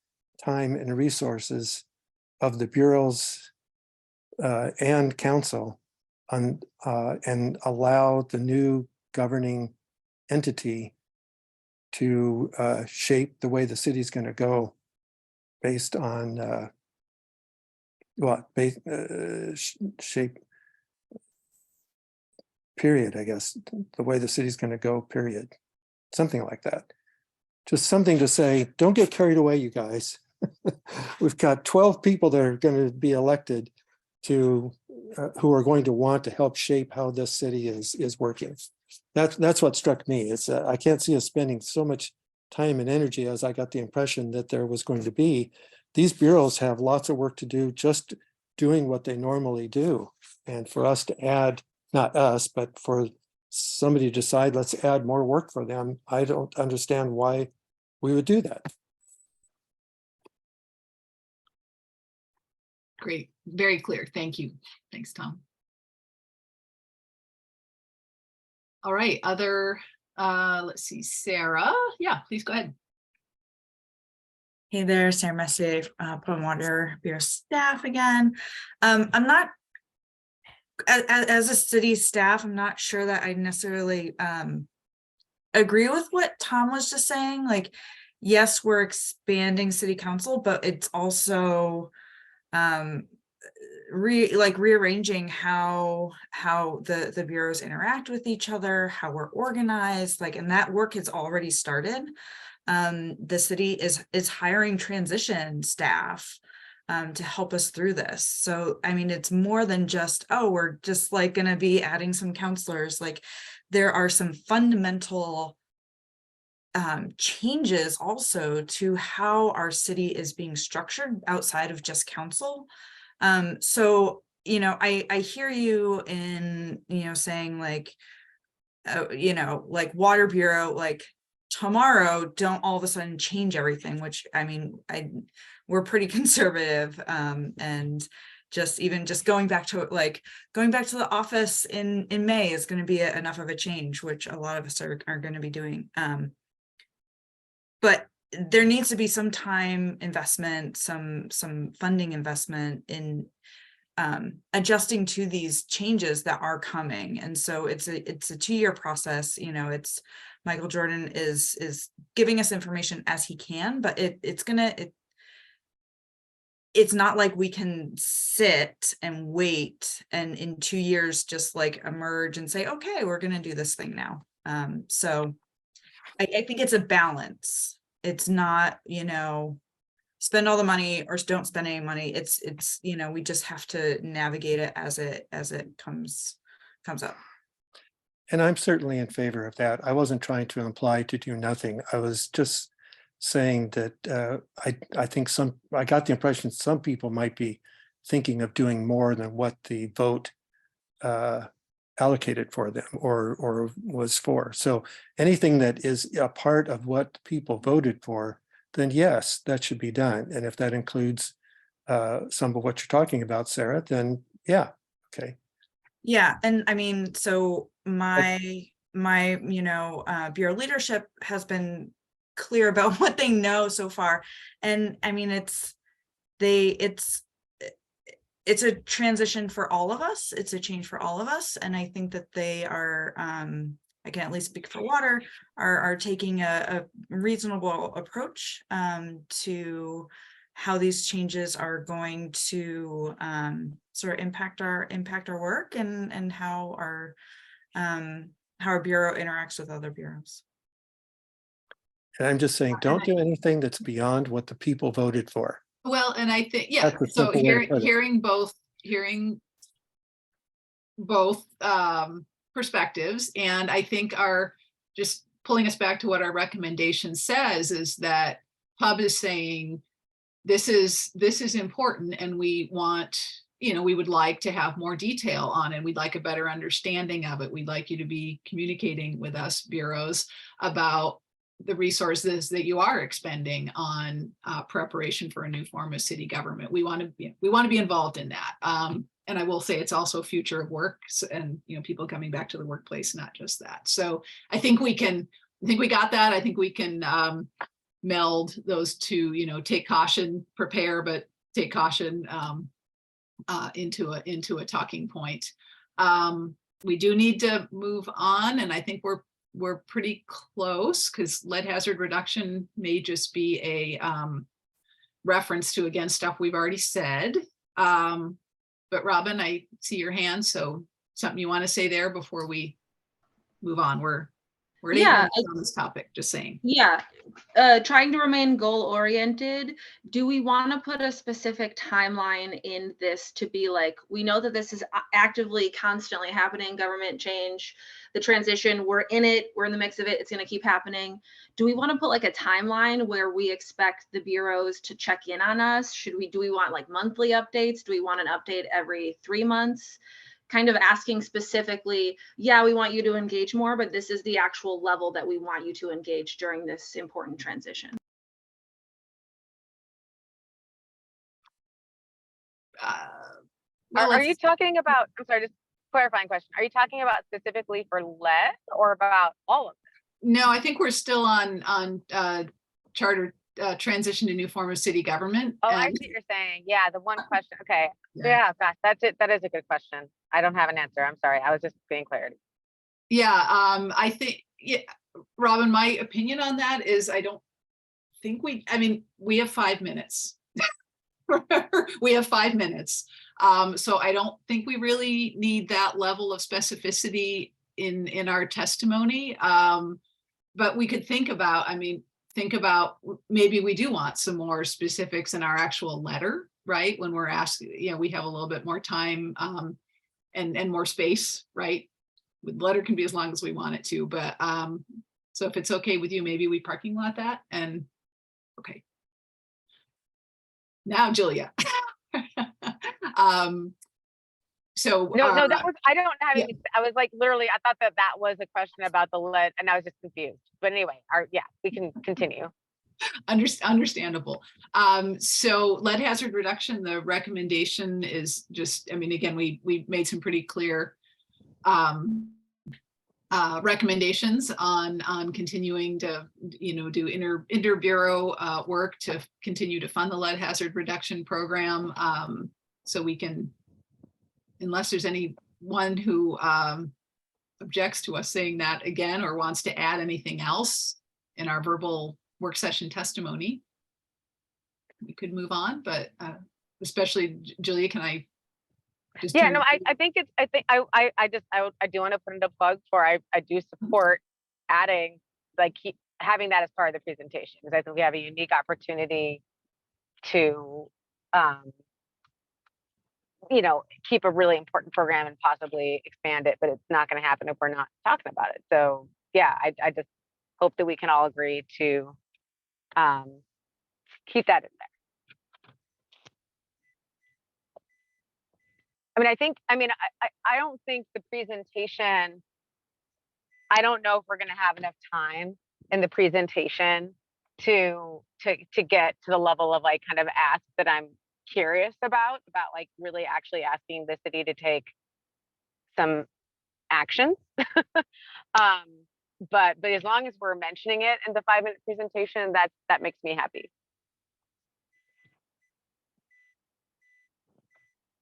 time, and resources of the bureaus and council on and allow the new governing entity to shape the way the city's going to go based on shape period, I guess, the way the city's going to go, period, something like that. just something to say, don't get carried away, you guys. We've got 12 people that are going to be elected to who are going to want to help shape how this city is working. That's what struck me. It's I can't see us spending so much time and energy as I got the impression that there was going to be. These bureaus have lots of work to do just doing what they normally do. And for us to add, not us, but for somebody to decide, let's add more work for them, I don't understand why we would do that. Great, very clear. Thank you. Thanks, Tom. All right, let's see, Sarah. Yeah, please go ahead. Hey there, Sarah Messier, Portland Water Bureau staff again. I'm not, as a city staff, I'm not sure that I necessarily agree with what Tom was just saying. Like, yes, we're expanding city council, but it's also rearranging how the bureaus interact with each other, how we're organized, like, and that work has already started. The city is hiring transition staff to help us through this. So, I mean, it's more than just, oh, we're just like going to be adding some counselors. Like, there are some fundamental changes also to how our city is being structured outside of just council. So, you know, I hear you in, you know, saying like, you know, like Water Bureau, like tomorrow, don't all of a sudden change everything, which, I mean, we're pretty conservative, and just going back to the office in May is going to be enough of a change, which a lot of us are going to be doing. But there needs to be some time investment, some funding investment in adjusting to these changes that are coming. And so it's a 2-year process. You know, it's Michael Jordan is giving us information as he can, but it's not like we can sit and wait and in 2 years just like emerge and say, okay, we're going to do this thing now. So I think it's a balance. It's not, you know, spend all the money or don't spend any money. It's, you know, we just have to navigate it as it comes up. And I'm certainly in favor of that. I wasn't trying to imply to do nothing. I was just saying that I think I got the impression some people might be thinking of doing more than what the vote allocated for them or was for. So anything that is a part of what people voted for, then yes, that should be done. And if that includes some of what you're talking about, Sarah, then yeah, okay. Yeah, and I mean, so my you know, bureau leadership has been clear about what they know so far, and I mean, it's a transition for all of us. It's a change for all of us, and I think that they are, I can at least speak for water, are taking a reasonable approach to how these changes are going to sort of impact our work and how our bureau interacts with other bureaus. And I'm just saying, don't do anything that's beyond what the people voted for. Well, and I think, yeah, That's a so simple way to put it. hearing both perspectives, and I think are just pulling us back to what our recommendation says is that Hub is saying this is important, and we want, you know, we would like to have more detail on it. We'd like a better understanding of it. We'd like you to be communicating with us bureaus about the resources that you are expending on preparation for a new form of city government. We want to be involved in that. And I will say it's also future of work, and, you know, people coming back to the workplace, not just that. So I think we got that. I think we can meld those two, you know, take caution, prepare, but take caution into a talking point. We do need to move on, and I think we're pretty close, because lead hazard reduction may just be a reference to, again, stuff we've already said. But Robin, I see your hand, so something you want to say there before we move on? We're at 8 Yeah, minutes on this topic, just saying. Yeah, trying to remain goal oriented. Do we want to put a specific timeline in this to be like, we know that this is actively, constantly happening, government change, the transition, we're in it, we're in the mix of it, it's going to keep happening. Do we want to put like a timeline where we expect the bureaus to check in on us? Do we want like monthly updates? Do we want an update every 3 months? Kind of asking specifically, yeah, we want you to engage more, but this is the actual level that we want you to engage during this important transition. Are you talking about, I'm sorry, just clarifying question. Are you talking about specifically for lead or about all of them? No, I think we're still on charter transition to new form of city government. Oh, I see what you're saying. Yeah, the one question. Okay. Yeah, gosh, that's it. That is a good question. I don't have an answer. I'm sorry. I was just being clarity. Yeah, I think, yeah, Robin, my opinion on that is I don't think I mean, we have 5 minutes. We have 5 minutes. So I don't think we really need that level of specificity in our testimony. But we could think about maybe we do want some more specifics in our actual letter, right? When we're asking, we have a little bit more time and more space, right? The letter can be as long as we want it to, but so if it's okay with you, maybe we parking lot that and okay. Now, Julia. So no, that was, I don't have yeah. any, I was like, literally, I thought that was a question about the lead and I was just confused. But anyway, yeah, we can continue. Understandable. So lead hazard reduction, the recommendation is just, I mean, again, we made some pretty clear recommendations on continuing to, do inter-bureau work to continue to fund the lead hazard reduction program. So we can, unless there's anyone who objects to us saying that again or wants to add anything else in our verbal work session testimony, we could move on, but especially Julia, can I just yeah, no, I think it's, I do want to put in a plug for, I do support adding, like having that as part of the presentation, because I think we have a unique opportunity to, keep a really important program and possibly expand it, but it's not going to happen if we're not talking about it. So yeah, I just hope that we can all agree to keep that in there. I don't think the presentation, I don't know if we're going to have enough time in the presentation to get to the level of like kind of ask that I'm curious about like really actually asking the city to take some action. But as long as we're mentioning it in the 5-minute presentation, that makes me happy.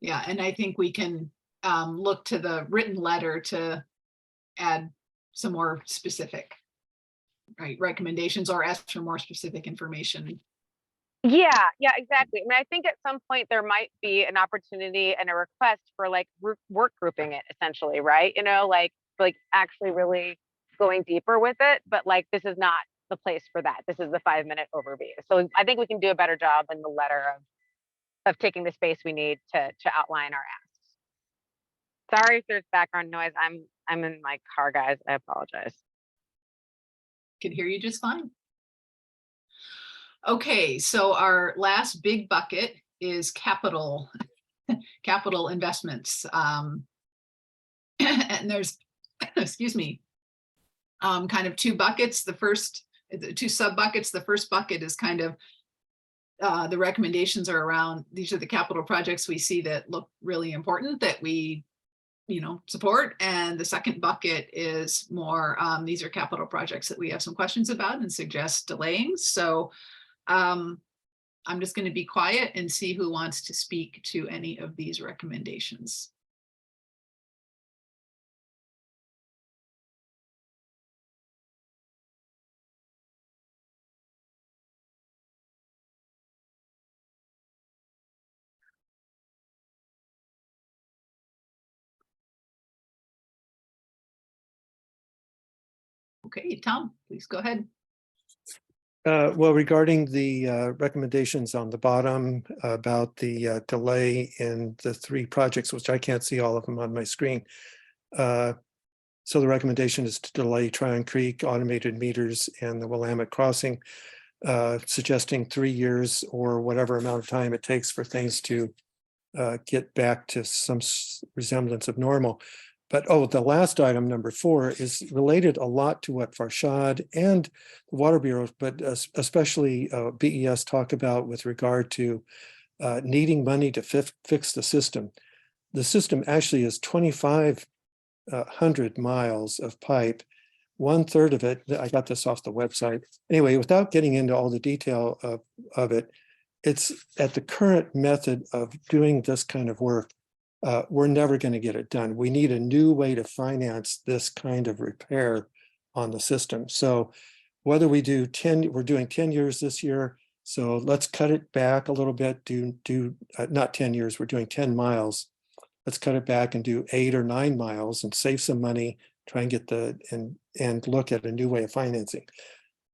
Yeah, and I think we can look to the written letter to add some more specific, recommendations or ask for more specific information. Yeah, exactly. I mean, I think at some point there might be an opportunity and a request for like work grouping it essentially, right? Like actually really going deeper with it, but like this is not the place for that. This is the 5-minute overview. So I think we can do a better job in the letter of taking the space we need to outline our asks. Sorry if there's background noise. I'm in my car, guys. I apologize. Can hear you just fine. Okay, so our last big bucket is capital investments. And there's, excuse me, kind of 2 buckets. The first, 2 sub buckets. The first bucket is kind of the recommendations are around, these are the capital projects we see that look really important that we support. And the second bucket is more, these are capital projects that we have some questions about and suggest delaying. So I'm just going to be quiet and see who wants to speak to any of these recommendations. Okay, Tom, please go ahead. Well, regarding the recommendations on the bottom about the delay in the 3 projects, which I can't see all of them on my screen. So the recommendation is to delay Tryon Creek, automated meters, and the Willamette Crossing, suggesting 3 years or whatever amount of time it takes for things to get back to some resemblance of normal. But the last item, number 4, is related a lot to what Farshad and the Water Bureau, but especially BES talk about with regard to needing money to fix the system. The system actually is 2,500 miles of pipe. 1/3 of it, I got this off the website. Anyway, without getting into all the detail of it, it's at the current method of doing this kind of work, we're never going to get it done. We need a new way to finance this kind of repair on the system. So whether we do 10, we're doing 10 years this year. So let's cut it back a little bit, not 10 years, we're doing 10 miles. Let's cut it back and do 8 or 9 miles and save some money, try and get and look at a new way of financing.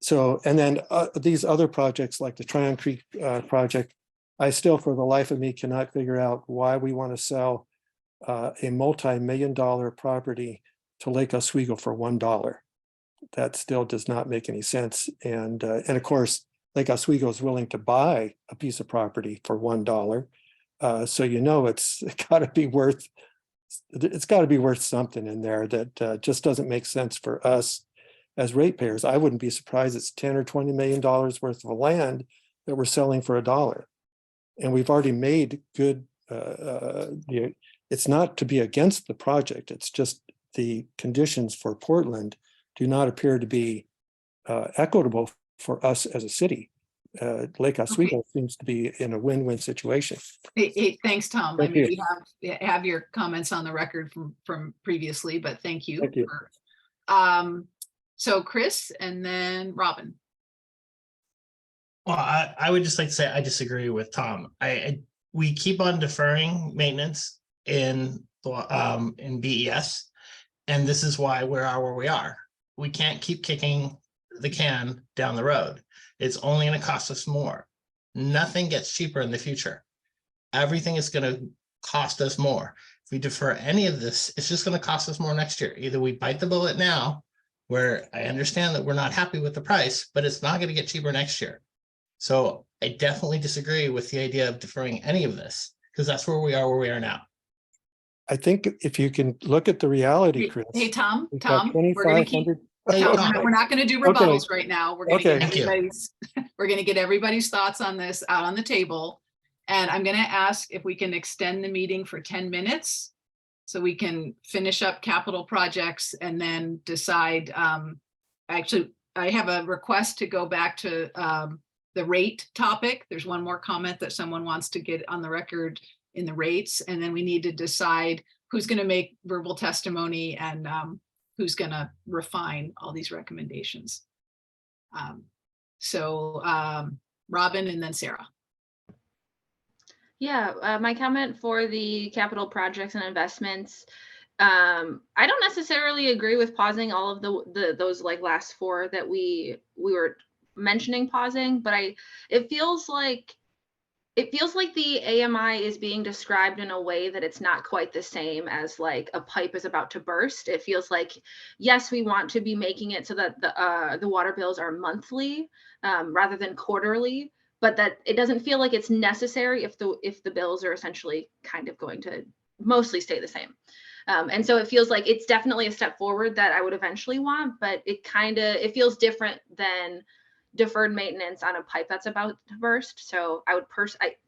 So, and then these other projects like the Tryon Creek project, I still, for the life of me, cannot figure out why we want to sell a multi-million-dollar property to Lake Oswego for $1. That still does not make any sense. And of course, Lake Oswego is willing to buy a piece of property for $1. So it's got to be worth. It's got to be worth something in there that just doesn't make sense for us as ratepayers. I wouldn't be surprised it's $10 or $20 million worth of land that we're selling for $1. And we've already made good, it's not to be against the project, it's just the conditions for Portland do not appear to be equitable for us as a city. Lake Oswego seems to be in a win-win situation. Hey, thanks, Tom. Thank you. We have your comments on the record from previously, but thank you. Thank you. So Chris and then Robin. Well, I would just like to say I disagree with Tom. We keep on deferring maintenance in BES, and this is why we are where we are. We can't keep kicking the can down the road. It's only going to cost us more. Nothing gets cheaper in the future. Everything is going to cost us more. If we defer any of this, it's just going to cost us more next year. Either we bite the bullet now, where I understand that we're not happy with the price, but it's not going to get cheaper next year. So I definitely disagree with the idea of deferring any of this, because that's where we are now. I think if you can look at the reality, Chris. Hey, Tom, we've got we're going to keep. 2,500. We're not going to do rebuttals right now. We're going to get everybody's thoughts on this out on the table. And I'm going to ask if we can extend the meeting for 10 minutes so we can finish up capital projects and then decide. Actually, I have a request to go back to the rate topic. There's one more comment that someone wants to get on the record in the rates. And then we need to decide who's going to make verbal testimony and who's going to refine all these recommendations. Robin and then Sarah. Yeah, my comment for the capital projects and investments. I don't necessarily agree with pausing all of those like last 4 that we were mentioning pausing, but it feels like the AMI is being described in a way that it's not quite the same as like a pipe is about to burst. It feels like, yes, we want to be making it so that the water bills are monthly rather than quarterly, but that it doesn't feel like it's necessary if the bills are essentially kind of going to mostly stay the same. And so it feels like it's definitely a step forward that I would eventually want, but it feels different than deferred maintenance on a pipe that's about to burst. So I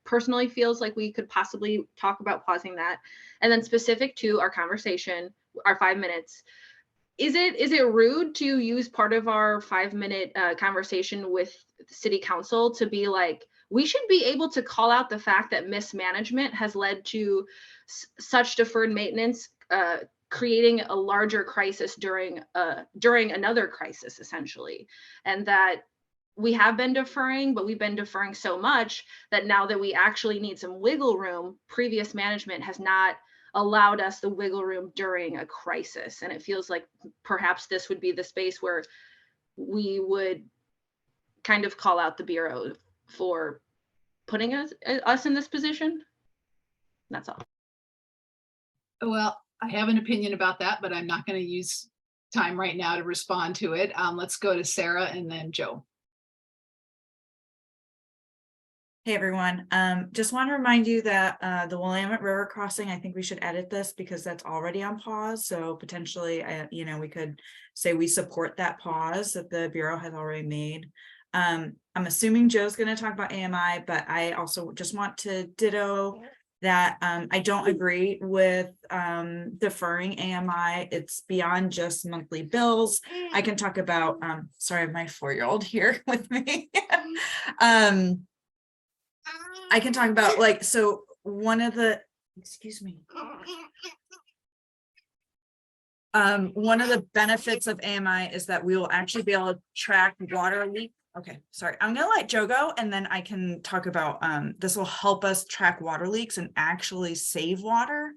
personally feels like we could possibly talk about pausing that. And then specific to our conversation, our 5 minutes, is it rude to use part of our 5-minute conversation with the city council to be like, we should be able to call out the fact that mismanagement has led to such deferred maintenance, creating a larger crisis during another crisis, essentially, and that we have been deferring, but we've been deferring so much that now that we actually need some wiggle room, previous management has not allowed us the wiggle room during a crisis. And it feels like perhaps this would be the space where we would kind of call out the Bureau for putting us in this position. That's all. Well, I have an opinion about that, but I'm not going to use time right now to respond to it. Let's go to Sarah and then Joe. Hey everyone, just want to remind you that the Willamette River crossing, I think we should edit this because that's already on pause. So potentially, we could say we support that pause that the Bureau has already made. I'm assuming Joe's going to talk about AMI, but I also just want to ditto that I don't agree with deferring AMI. It's beyond just monthly bills. I can talk about, sorry, I have my 4-year-old here with me. I can talk about so one of the, excuse me. One of the benefits of AMI is that we will actually be able to track water leak. Okay, sorry. I'm gonna let Joe go and then I can talk about, this will help us track water leaks and actually save water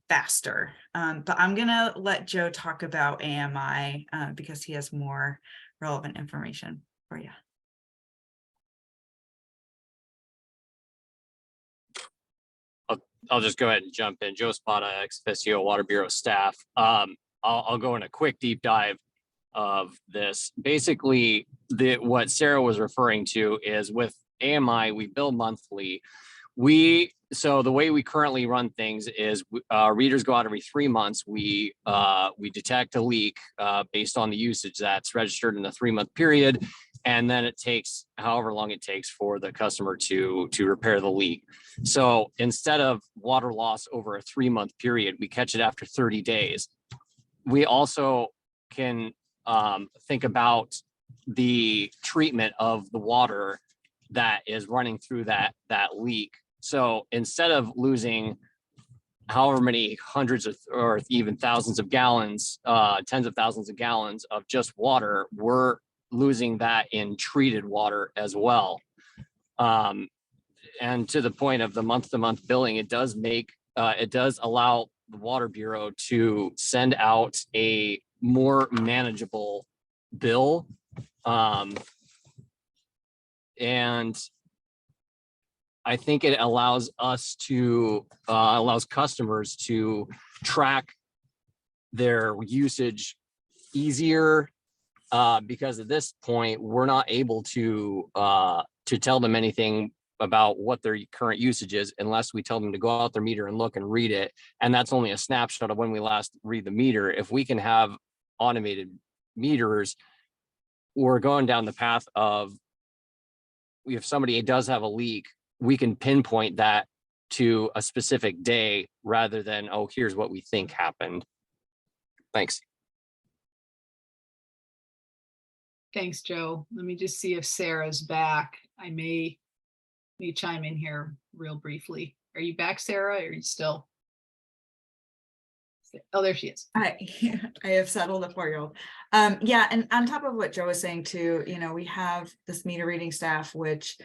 faster. But I'm gonna let Joe talk about AMI because he has more relevant information for you. I'll just go ahead and jump in. Joe Spada, ex officio Water Bureau staff. I'll go in a quick deep dive of this. Basically, what Sarah was referring to is with AMI, we bill monthly. So the way we currently run things is readers go out every 3 months. We detect a leak based on the usage that's registered in the 3-month period. And then it takes however long it takes for the customer to repair the leak. So instead of water loss over a 3-month period, we catch it after 30 days. We also can think about the treatment of the water that is running through that leak. So instead of losing however many hundreds of or even thousands of gallons, tens of thousands of gallons of just water, we're losing that in treated water as well. And to the point of the month-to-month billing, it does allow the Water Bureau to send out a more manageable bill. And I think it allows customers to track their usage easier, because at this point we're not able to tell them anything about what their current usage is unless we tell them to go out their meter and look and read it. And that's only a snapshot of when we last read the meter. If we can have automated meters, we're going down the path of, if somebody does have a leak, we can pinpoint that to a specific day rather than, oh, here's what we think happened. Thanks. Thanks, Joe. Let me just see if Sarah's back. I may chime in here real briefly. Are you back, Sarah? Or are you still? Oh, there she is. I have settled a 4-year-old. Yeah, and on top of what Joe was saying too, we have this meter reading staff, which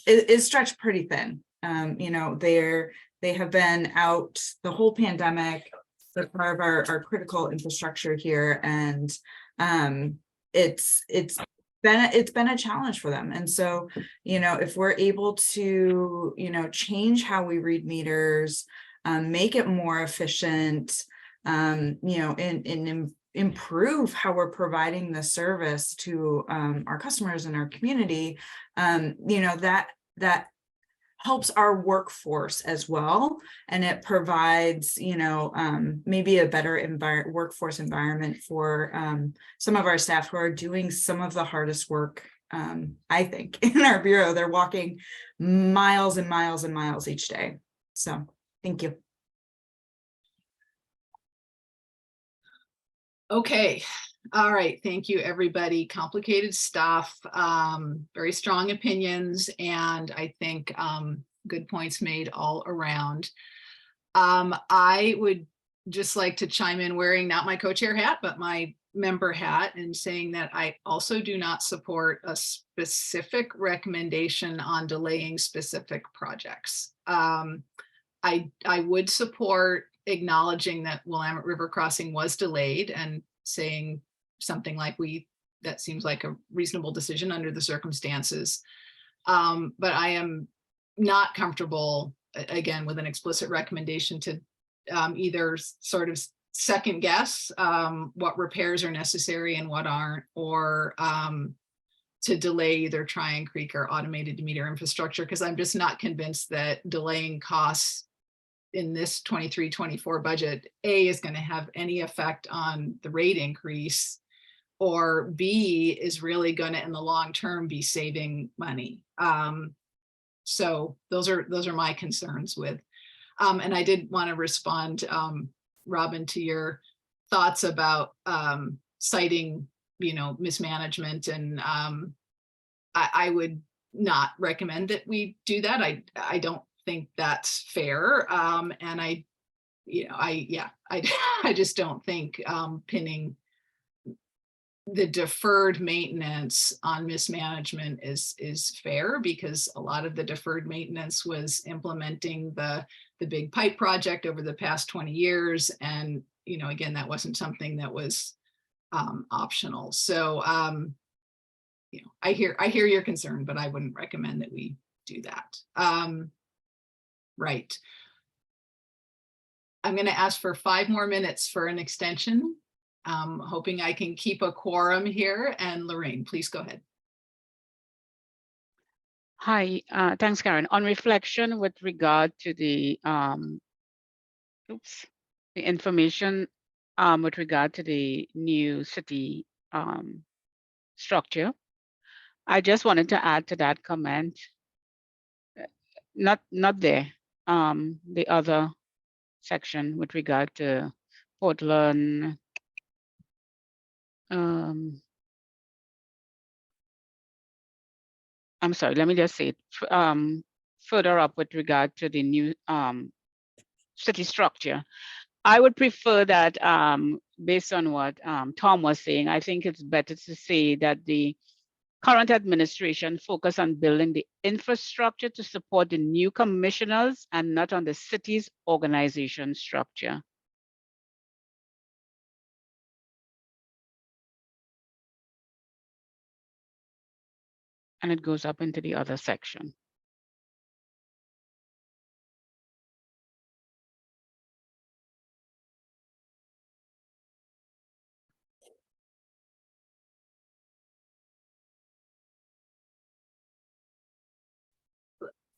is stretched pretty thin. They have been out the whole pandemic. They're part of our critical infrastructure here, and it's been a challenge for them. And so, if we're able to, change how we read meters, make it more efficient, and improve how we're providing the service to our customers and our community, that helps our workforce as well. And it provides, maybe a better workforce environment for some of our staff who are doing some of the hardest work, I think, in our Bureau. They're walking miles and miles and miles each day. So thank you. Okay. All right. Thank you, everybody. Complicated stuff, very strong opinions, and I think good points made all around. I would just like to chime in wearing not my co-chair hat, but my member hat, and saying that I also do not support a specific recommendation on delaying specific projects. I would support acknowledging that Willamette River crossing was delayed and saying something like that seems like a reasonable decision under the circumstances. But I am not comfortable, again, with an explicit recommendation to either sort of second guess what repairs are necessary and what aren't, or to delay either Tryon Creek or automated meter infrastructure, because I'm just not convinced that delaying costs in this 23-24 budget, A, is going to have any effect on the rate increase, or B, is really going to in the long term be saving money. So those are my concerns with, and I did want to respond, Robin, to your thoughts about citing, mismanagement, and I would not recommend that we do that. I don't think that's fair, and I just don't think pinning the deferred maintenance on mismanagement is fair, because a lot of the deferred maintenance was implementing the big pipe project over the past 20 years. And, again, that wasn't something that was optional. So, I hear your concern, but I wouldn't recommend that we do that. Right. I'm going to ask for 5 more minutes for an extension. Hoping I can keep a quorum here. And Lorraine, please go ahead. Hi, thanks, Karen. On reflection with regard to the information with regard to the new city structure, I just wanted to add to that comment. Not there. The other section with regard to Portland. I'm sorry, let me just say it. Further up with regard to the new city structure, I would prefer that based on what Tom was saying, I think it's better to say that the current administration focus on building the infrastructure to support the new commissioners and not on the city's organization structure. And it goes up into the other section.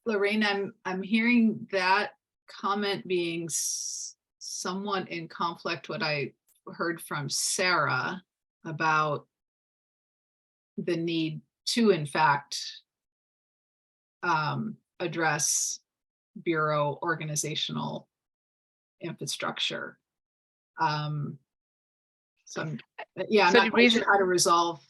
Lorraine, I'm hearing that comment being somewhat in conflict what I heard from Sarah about the need to, in fact, address Bureau organizational infrastructure. So I'm not quite sure how to resolve.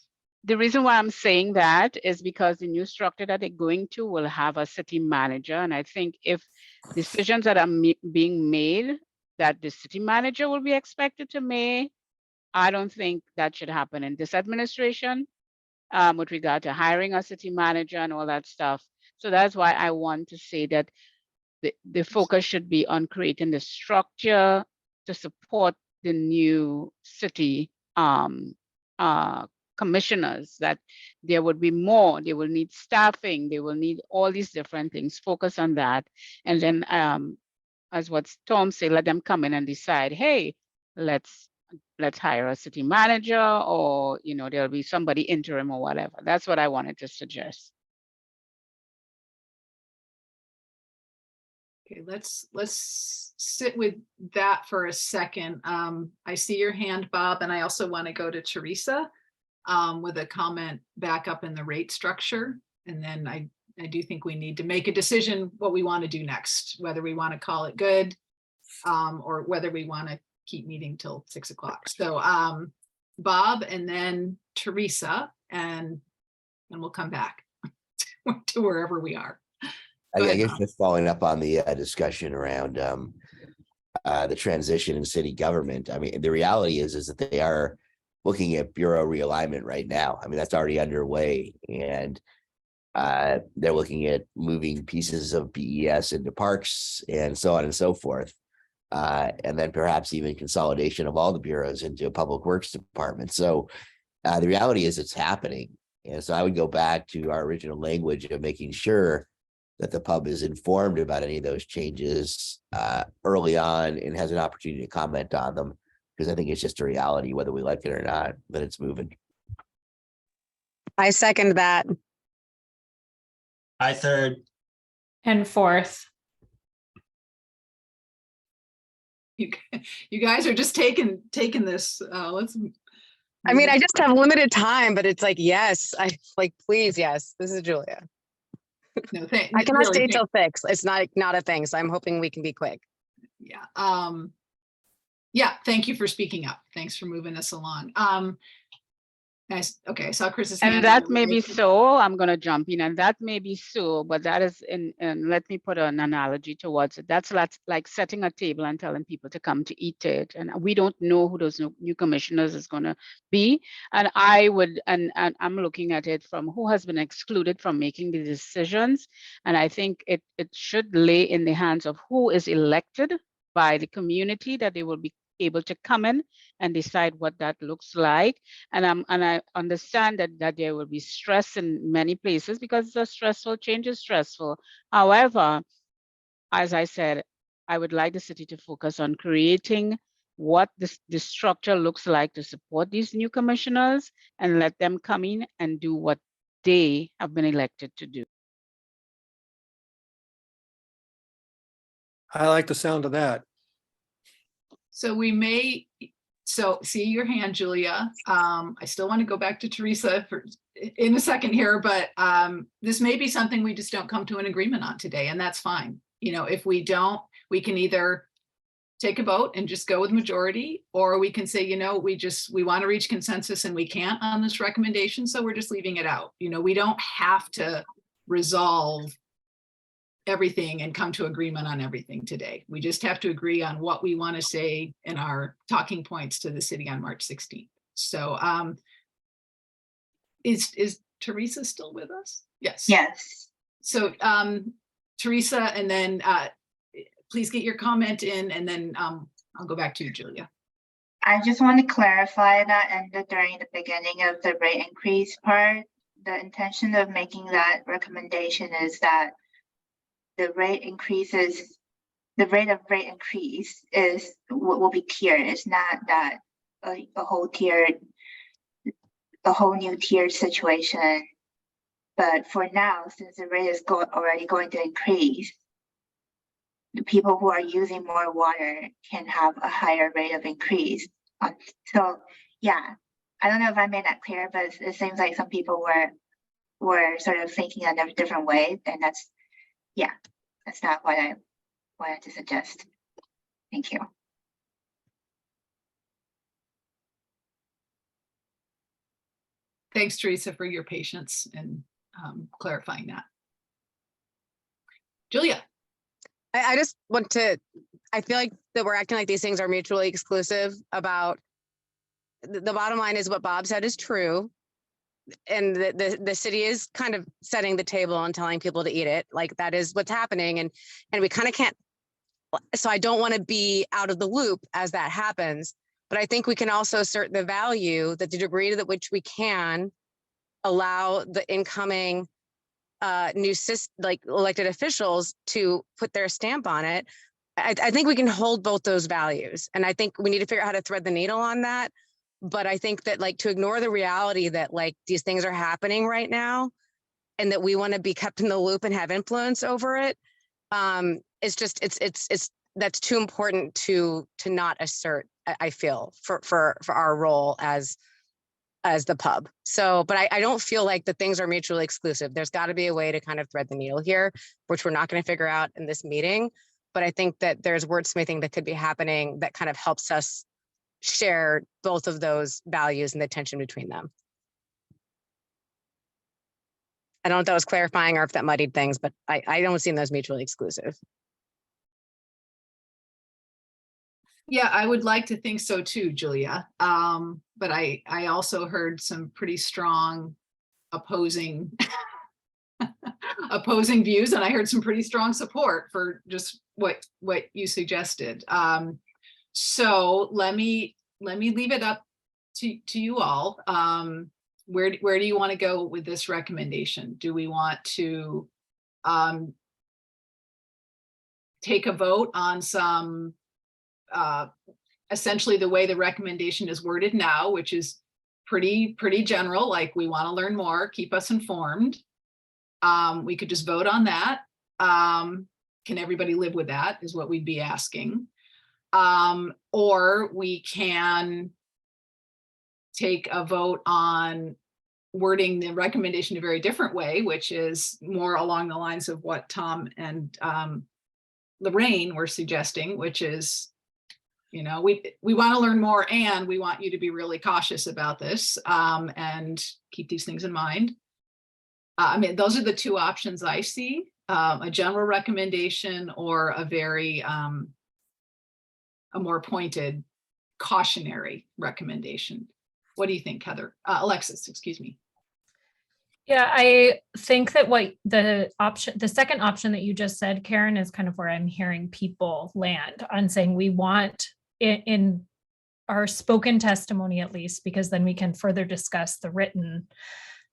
The reason why I'm saying that is because the new structure that they're going to will have a city manager. And I think if decisions that are being made that the city manager will be expected to make, I don't think that should happen in this administration with regard to hiring a city manager and all that stuff. So that's why I want to say that the focus should be on creating the structure to support the new city commissioners, that there would be more, they will need staffing, they will need all these different things, focus on that. And then as what Tom said, let them come in and decide, hey, let's hire a city manager, or there'll be somebody interim or whatever. That's what I wanted to suggest. Okay, let's sit with that for a second. I see your hand, Bob, and I also want to go to Teresa with a comment back up in the rate structure. And then I do think we need to make a decision what we want to do next, whether we want to call it good or whether we want to keep meeting till 6 o'clock. So Bob and then Teresa, and we'll come back to wherever we are. I guess just following up on the discussion around the transition in city government. I mean, the reality is that they are looking at bureau realignment right now. I mean, that's already underway. And They're looking at moving pieces of BES into parks and so on and so forth. And then perhaps even consolidation of all the bureaus into a public works department. So the reality is it's happening. And so I would go back to our original language of making sure that the pub is informed about any of those changes early on and has an opportunity to comment on them, because I think it's just a reality, whether we like it or not, that it's moving. I second that. I third. And fourth. You guys are just taking this. Let's. I mean, I just have limited time, but it's like, yes, I like, please, yes. This is Julia. No, I cannot stay till 6. It's not a thing, so I'm hoping we can be quick. Yeah. Yeah. Thank you for speaking up. Thanks for moving us along. Nice. Okay. I saw Chris's hand. And that may be so, I'm going to jump in, and that may be so, but that is and let me put an analogy towards it. That's like setting a table and telling people to come to eat it. And we don't know who those new commissioners is going to be. And I would, and I'm looking at it from who has been excluded from making the decisions. And I think it should lay in the hands of who is elected by the community, that they will be able to come in and decide what that looks like. And I understand that there will be stress in many places because the stressful change is stressful. However, as I said, I would like the city to focus on creating what the structure looks like to support these new commissioners and let them come in and do what they have been elected to do. I like the sound of that. So we may, see your hand, Julia. I still want to go back to Teresa in a second here, but this may be something we just don't come to an agreement on today, and that's fine. You know, if we don't, we can either take a vote and just go with majority, or we can say, you know, we want to reach consensus and we can't on this recommendation, so we're just leaving it out. You know, we don't have to resolve everything and come to agreement on everything today. We just have to agree on what we want to say in our talking points to the city on March 16th. So is Teresa still with us? Yes. Yes. So Teresa, and then please get your comment in, and then I'll go back to you, Julia. I just want to clarify that, and during the beginning of the rate increase part, the intention of making that recommendation is that the rate of rate increase is what will be tiered. It's not that a whole new tiered situation. But for now, since the rate is already going to increase, the people who are using more water can have a higher rate of increase. So yeah, I don't know if I made that clear, but it seems like some people were sort of thinking in a different way, and that's not what I wanted to suggest. Thank you. Thanks, Teresa, for your patience and clarifying that. Julia. I just want to, I feel like that we're acting like these things are mutually exclusive. About the bottom line is what Bob said is true. And the city is kind of setting the table and telling people to eat it. Like that is what's happening. And we kind of can't, so I don't want to be out of the loop as that happens, but I think we can also assert the value that the degree to which we can allow the incoming new elected officials to put their stamp on it. I think we can hold both those values. And I think we need to figure out how to thread the needle on that. But I think that to ignore the reality that these things are happening right now and that we want to be kept in the loop and have influence over it, it's that's too important to not assert, I feel, for our role as the pub. So, but I don't feel like the things are mutually exclusive. There's got to be a way to kind of thread the needle here, which we're not going to figure out in this meeting. But I think that there's wordsmithing that could be happening that kind of helps us share both of those values and the tension between them. I don't know if that was clarifying or if that muddied things, but I don't see them as mutually exclusive. Yeah, I would like to think so too, Julia. But I also heard some pretty strong opposing opposing views, and I heard some pretty strong support for just what you suggested. So let me leave it up to you all. Where do you want to go with this recommendation? Do we want to take a vote on some essentially the way the recommendation is worded now, which is pretty general, like we want to learn more, keep us informed. We could just vote on that. Can everybody live with that is what we'd be asking. Or we can take a vote on wording the recommendation a very different way, which is more along the lines of what Tom and Lorraine were suggesting, which is, you know, we want to learn more and we want you to be really cautious about this and keep these things in mind. I mean, those are the two options I see, a general recommendation or a very, a more pointed cautionary recommendation. What do you think, Heather? Alexis, excuse me. Yeah, I think that what the second option that you just said, Karen, is kind of where I'm hearing people land on saying we want in our spoken testimony, at least, because then we can further discuss the written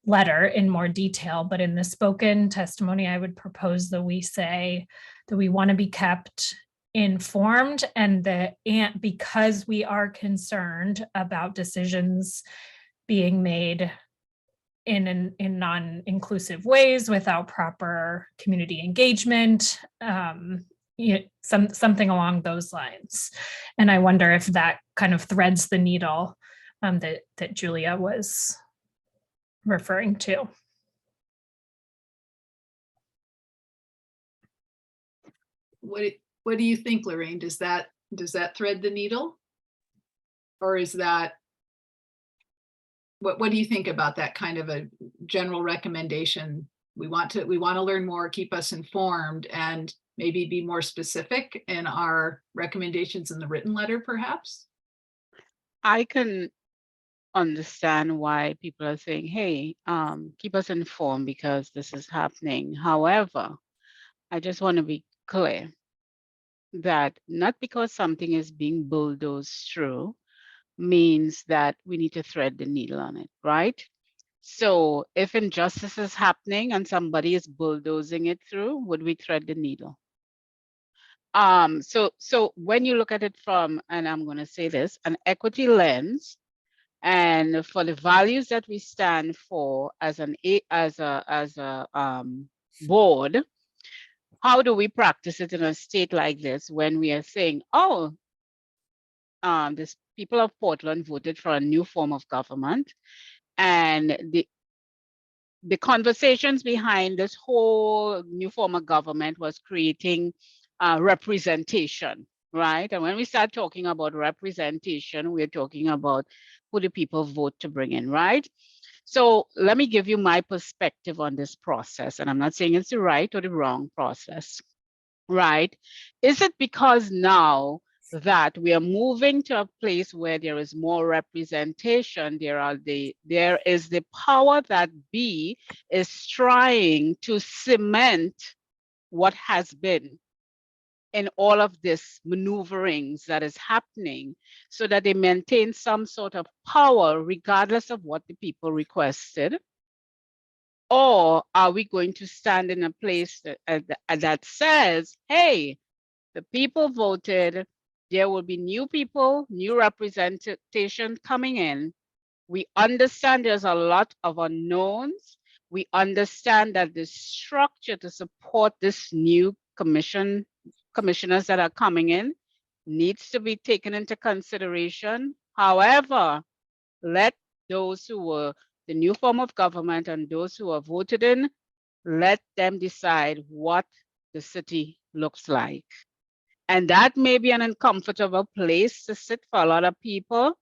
letter in more detail. But in the spoken testimony, I would propose that we say that we want to be kept informed and because we are concerned about decisions being made in non-inclusive ways without proper community engagement, something along those lines. And I wonder if that kind of threads the needle that Julia was referring to. What do you think, Lorraine? Does that thread the needle? Or is that, what do you think about that kind of a general recommendation? We want to learn more, keep us informed, and maybe be more specific in our recommendations in the written letter, perhaps? I can understand why people are saying, hey, keep us informed because this is happening. However, I just want to be clear that not because something is being bulldozed through means that we need to thread the needle on it, right? So if injustice is happening and somebody is bulldozing it through, would we thread the needle? So when you look at it from, and I'm going to say this, an equity lens, and for the values that we stand for as a board, how do we practice it in a state like this when we are saying, oh, this people of Portland voted for a new form of government, and the conversations behind this whole new form of government was creating representation, right? And when we start talking about representation, we're talking about who the people vote to bring in, right? So let me give you my perspective on this process. And I'm not saying it's the right or the wrong process, right? Is it because now that we are moving to a place where there is more representation, there is the power that be is trying to cement what has been in all of this maneuverings that is happening so that they maintain some sort of power regardless of what the people requested? Or are we going to stand in a place that says, hey, the people voted, there will be new people, new representation coming in. We understand there's a lot of unknowns. We understand that the structure to support this new commissioners that are coming in needs to be taken into consideration. However, let those who were the new form of government and those who are voted in, let them decide what the city looks like. And that may be an uncomfortable place to sit for a lot of people,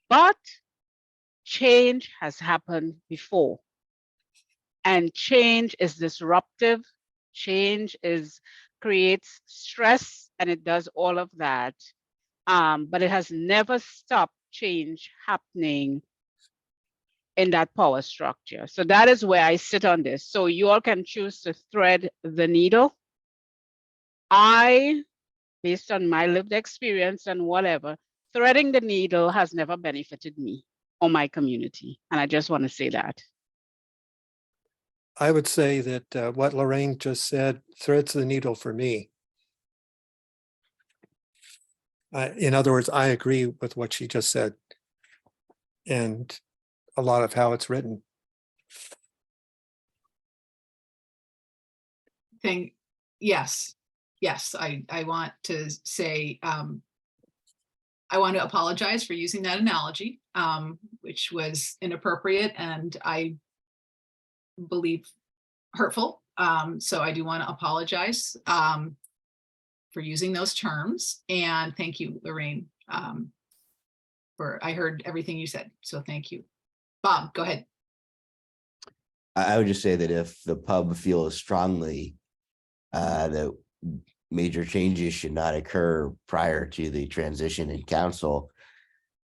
but change has happened before. And change is disruptive. Change creates stress, and it does all of that. But it has never stopped change happening in that power structure. So that is where I sit on this. So you all can choose to thread the needle. Based on my lived experience and whatever, threading the needle has never benefited me or my community. And I just want to say that. I would say that what Lorraine just said threads the needle for me. In other words, I agree with what she just said and a lot of how it's written. Yes, I want to say, I want to apologize for using that analogy, which was inappropriate and I believe hurtful. So I do want to apologize for using those terms. And thank you, Lorraine, I heard everything you said. So thank you. Bob, go ahead. I would just say that if the pub feels strongly that major changes should not occur prior to the transition in council,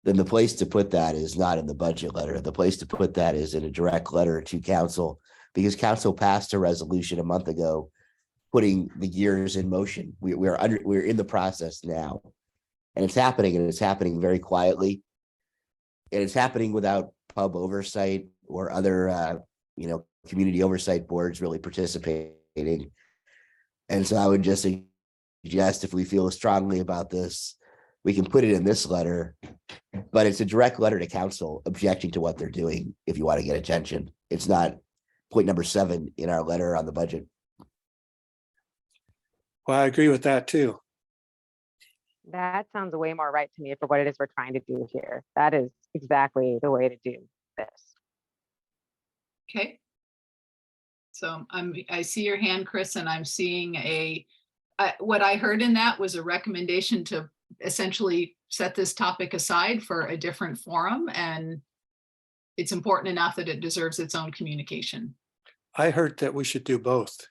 then the place to put that is not in the budget letter. The place to put that is in a direct letter to council, because council passed a resolution a month ago, putting the gears in motion. We're in the process now, and it's happening very quietly, and it's happening without pub oversight or other community oversight boards really participating. And so I would just suggest, if we feel strongly about this, we can put it in this letter, but it's a direct letter to council objecting to what they're doing. If you want to get attention, it's not point number 7 in our letter on the budget. Well, I agree with that too. That sounds way more right to me for what it is we're trying to do here. That is exactly the way to do this. Okay. So I see your hand, Chris, and I'm seeing what I heard in that was a recommendation to essentially set this topic aside for a different forum, and it's important enough that it deserves its own communication. I heard that we should do both.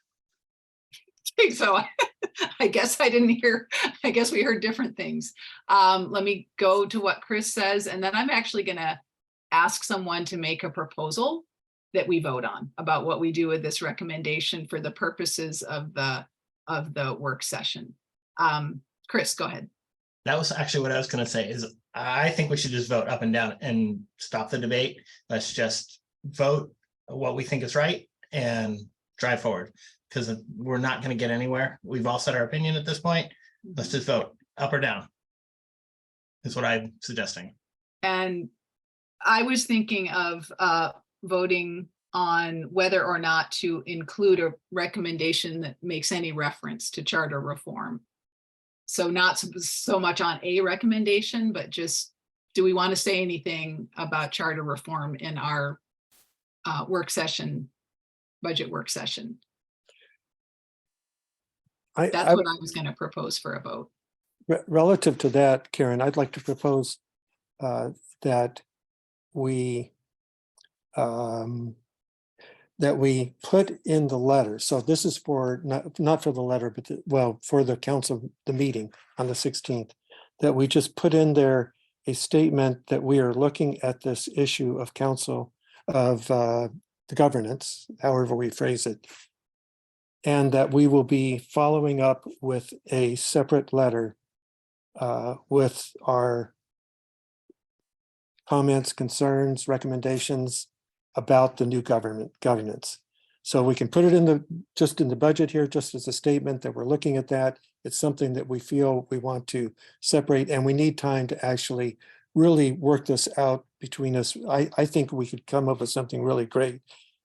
So I guess I guess we heard different things. Let me go to what Chris says, and then I'm actually going to ask someone to make a proposal that we vote on about what we do with this recommendation for the purposes of the work session. Chris, go ahead. That was actually what I was going to say. Is I think we should just vote up and down and stop the debate. Let's just vote what we think is right and drive forward, because we're not going to get anywhere. We've all said our opinion at this point. Let's just vote up or down. Is what I'm suggesting. And I was thinking of voting on whether or not to include a recommendation that makes any reference to charter reform. So not so much on a recommendation, but just, do we want to say anything about charter reform in our work session, budget work session? That's what I was going to propose for a vote. Relative to that, Karen, I'd like to propose that we put in the letter. So this is for not for the letter, but for the council, the meeting on the 16th, that we just put in there a statement that we are looking at this issue of council of the governance, however we phrase it, and that we will be following up with a separate letter with our comments, concerns, recommendations about the new governance. So we can put it just in the budget here, just as a statement that we're looking at that. It's something that we feel we want to separate, and we need time to actually really work this out between us. I think we could come up with something really great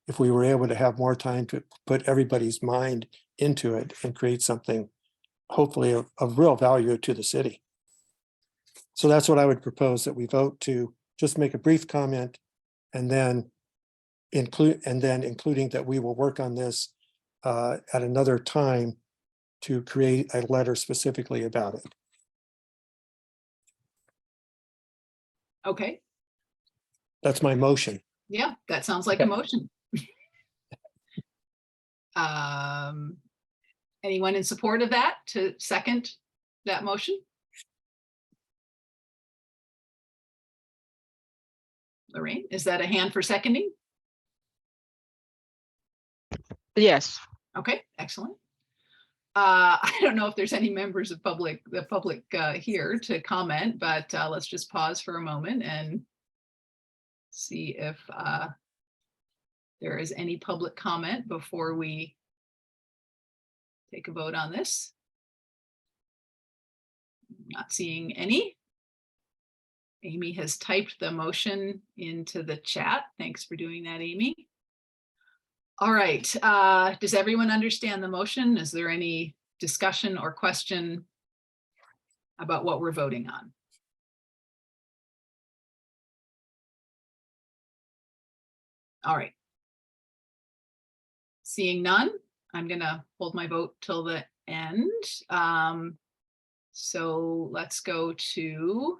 if we were able to have more time to put everybody's mind into it and create something hopefully of real value to the city. So that's what I would propose, that we vote to just make a brief comment and then including that we will work on this at another time to create a letter specifically about it. Okay. That's my motion. Yeah, that sounds like a motion. Anyone in support of that to second that motion? Lorraine, is that a hand for seconding? Yes. Okay, excellent. I don't know if there's any members of the public here to comment, but let's just pause for a moment and see if there is any public comment before we take a vote on this. Not seeing any. Amy has typed the motion into the chat. Thanks for doing that, Amy. All right, does everyone understand the motion? Is there any discussion or question about what we're voting on? All right. Seeing none, I'm gonna hold my vote till the end. So let's go to,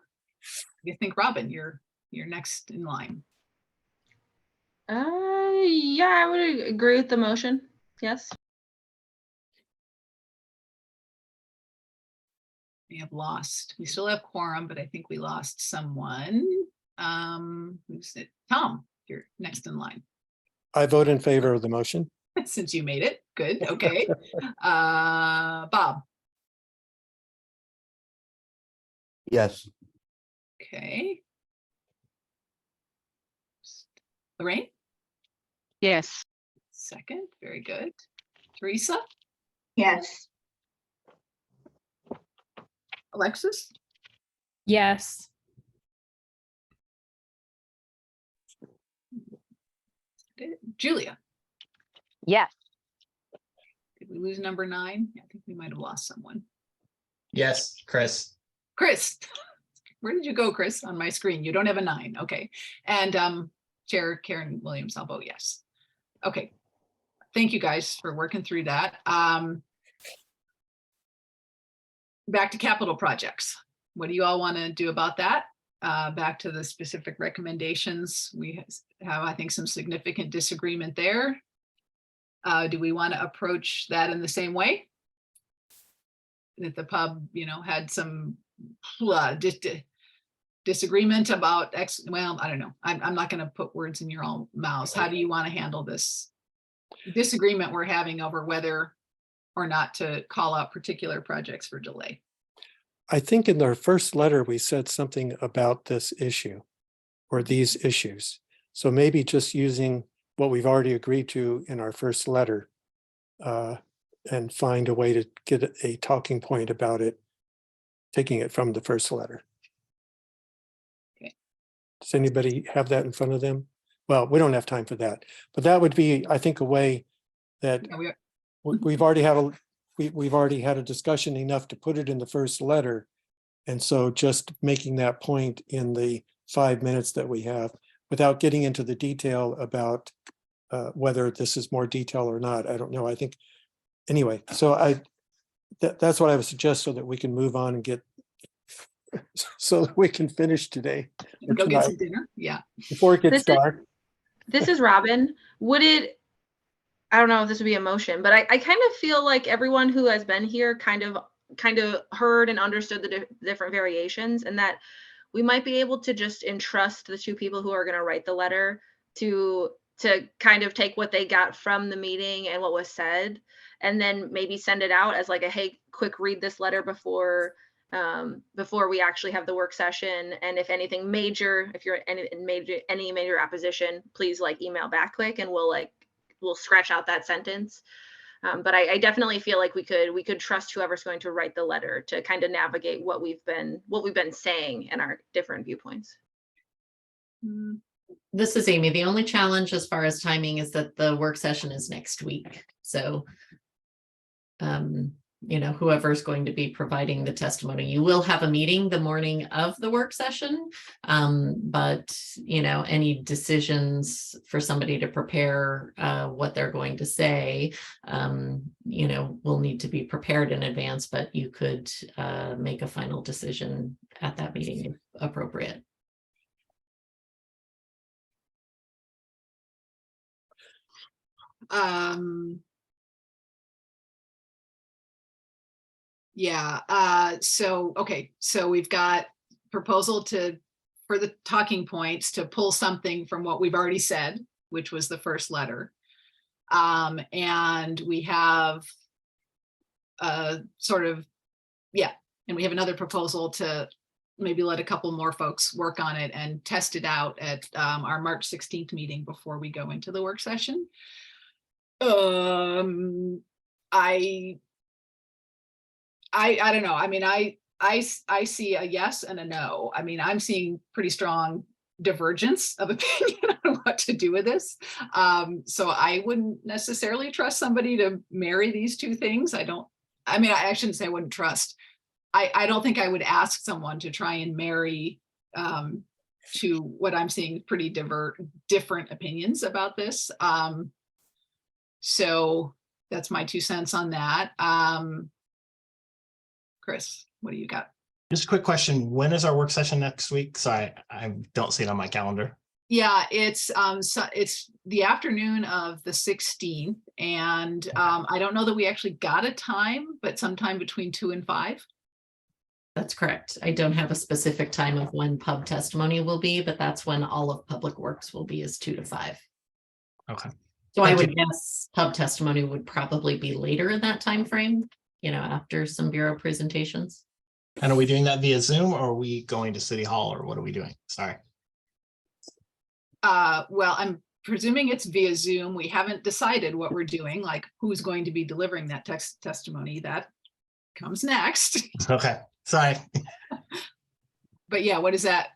I think, Robin, you're next in line. Yeah, I would agree with the motion. Yes. We have lost, we still have quorum, but I think we lost someone. Who's it? Tom, you're next in line. I vote in favor of the motion. Since you made it, good, okay. Bob. Yes. Okay. Lorraine? Yes. Second, very good. Teresa? Yes. Alexis? Yes. Julia? Yes. Did we lose number 9? I think we might have lost someone. Yes, Chris. Chris, where did you go, Chris? On my screen, you don't have a 9. Okay. And Chair Karen Williams, I'll vote yes. Okay. Thank you guys for working through that. Back to capital projects. What do you all want to do about that? Back to the specific recommendations. We have, I think, some significant disagreement there. Do we want to approach that in the same way? That the pub, had some disagreement about well, I don't know. I'm not going to put words in your own mouths. How do you want to handle this disagreement we're having over whether or not to call out particular projects for delay? I think in our first letter, we said something about this issue or these issues. So maybe just using what we've already agreed to in our first letter and find a way to get a talking point about it, taking it from the first letter. Okay. Does anybody have that in front of them? Well, we don't have time for that, but that would be, I think, a way that Yeah, we've already had a discussion enough to put it in the first letter. And so just making that point in the 5 minutes that we have without getting into the detail about whether this is more detail or not. I don't know. I think anyway, so that's what I would suggest so that we can move on and get so that we can finish today or go get some tonight dinner. Yeah. before it gets dark. This is Robin. I don't know if this would be a motion, but I kind of feel like everyone who has been here kind of heard and understood the different variations, and that we might be able to just entrust the 2 people who are going to write the letter to kind of take what they got from the meeting and what was said, and then maybe send it out as like a, hey, quick read this letter before we actually have the work session. And if anything major, if you're any major opposition, please email back quick and we'll scratch out that sentence. But I definitely feel like we could trust whoever's going to write the letter to kind of navigate what we've been saying in our different viewpoints. This is Amy. The only challenge as far as timing is that the work session is next week. So, whoever's going to be providing the testimony, you will have a meeting the morning of the work session. But, any decisions for somebody to prepare what they're going to say, will need to be prepared in advance, but you could make a final decision at that meeting if appropriate. Yeah. So we've got proposal to for the talking points to pull something from what we've already said, which was the first letter. And we have sort of, yeah, and we have another proposal to maybe let a couple more folks work on it and test it out at our March 16th meeting before we go into the work session. I don't know. I mean, I see a yes and a no. I mean, I'm seeing pretty strong divergence of opinion on what to do with this. So I wouldn't necessarily trust somebody to marry these two things. I shouldn't say I wouldn't trust. I don't think I would ask someone to try and marry to what I'm seeing pretty different opinions about this. So that's my 2 cents on that. Chris, what do you got? Just a quick question. When is our work session next week? So I don't see it on my calendar. Yeah, it's the afternoon of the 16th, and I don't know that we actually got a time, but sometime between 2 and 5. That's correct. I don't have a specific time of when pub testimony will be, but that's when all of Public Works will be, is 2 to 5. Okay. So I would guess pub testimony would probably be later in that time frame, after some bureau presentations. And are we doing that via Zoom, or are we going to City Hall, or what are we doing? Sorry. Well, I'm presuming it's via Zoom. We haven't decided what we're doing, like who's going to be delivering that testimony. That comes next. Okay, sorry. But yeah, what is that?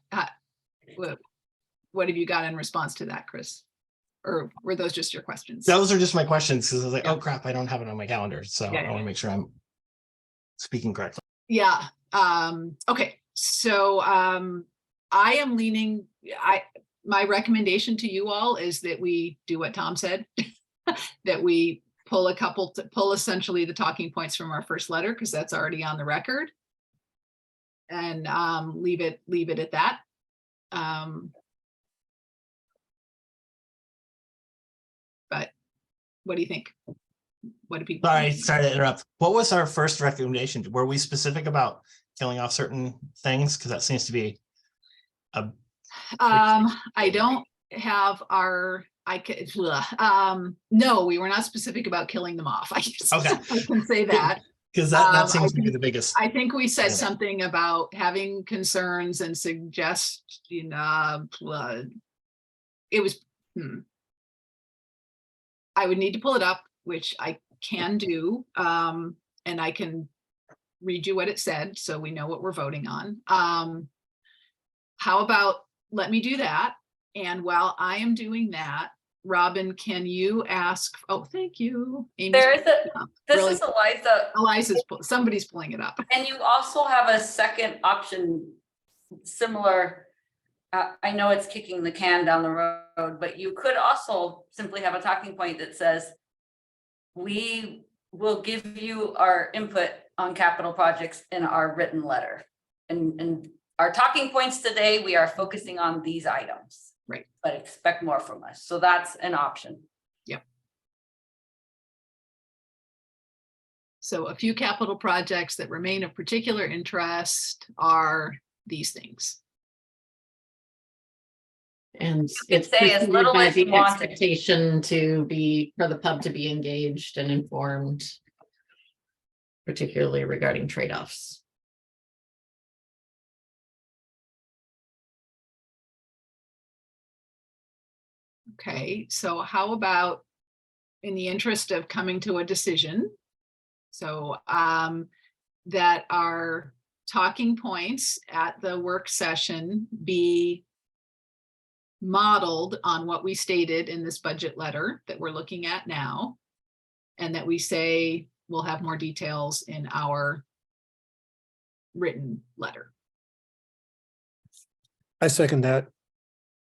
What have you got in response to that, Chris? Or were those just your questions? Those are just my questions, because I was like, Yeah. oh crap, I don't have it on my calendar. So Yeah, I want to make sure I'm speaking correctly. Yeah. Okay. So I am leaning, my recommendation to you all is that we do what Tom said, that we pull essentially the talking points from our first letter, because that's already on the record, and leave it at that. But what do you think? What do people Sorry think? to interrupt. What was our first recommendation? Were we specific about killing off certain things? Because that seems to be a. I don't have our, no, we were not specific about killing them off. I can say that. Because that seems to be the biggest. I think we said something about having concerns and suggest, it was, I would need to pull it up, which I can do, and I can read you what it said so we know what we're voting on. How about, let me do that. And while I am doing that, Robin, can you ask, oh, thank you. Amy's There is really, is Eliza. Eliza's, somebody's pulling it up. And you also have a second option, similar. I know it's kicking the can down the road, but you could also simply have a talking point that says, we will give you our input on capital projects in our written letter. And our talking points today, we are focusing on these items. Right. But expect more from us. So that's an option. Yep. So a few capital projects that remain of particular interest are these things. And could it's say as preceded little by as you the want. expectation to be, for the pub to be engaged and informed, particularly regarding trade-offs. Okay, so how about, in the interest of coming to a decision, so that our talking points at the work session be modeled on what we stated in this budget letter that we're looking at now, and that we say we'll have more details in our written letter. I second that.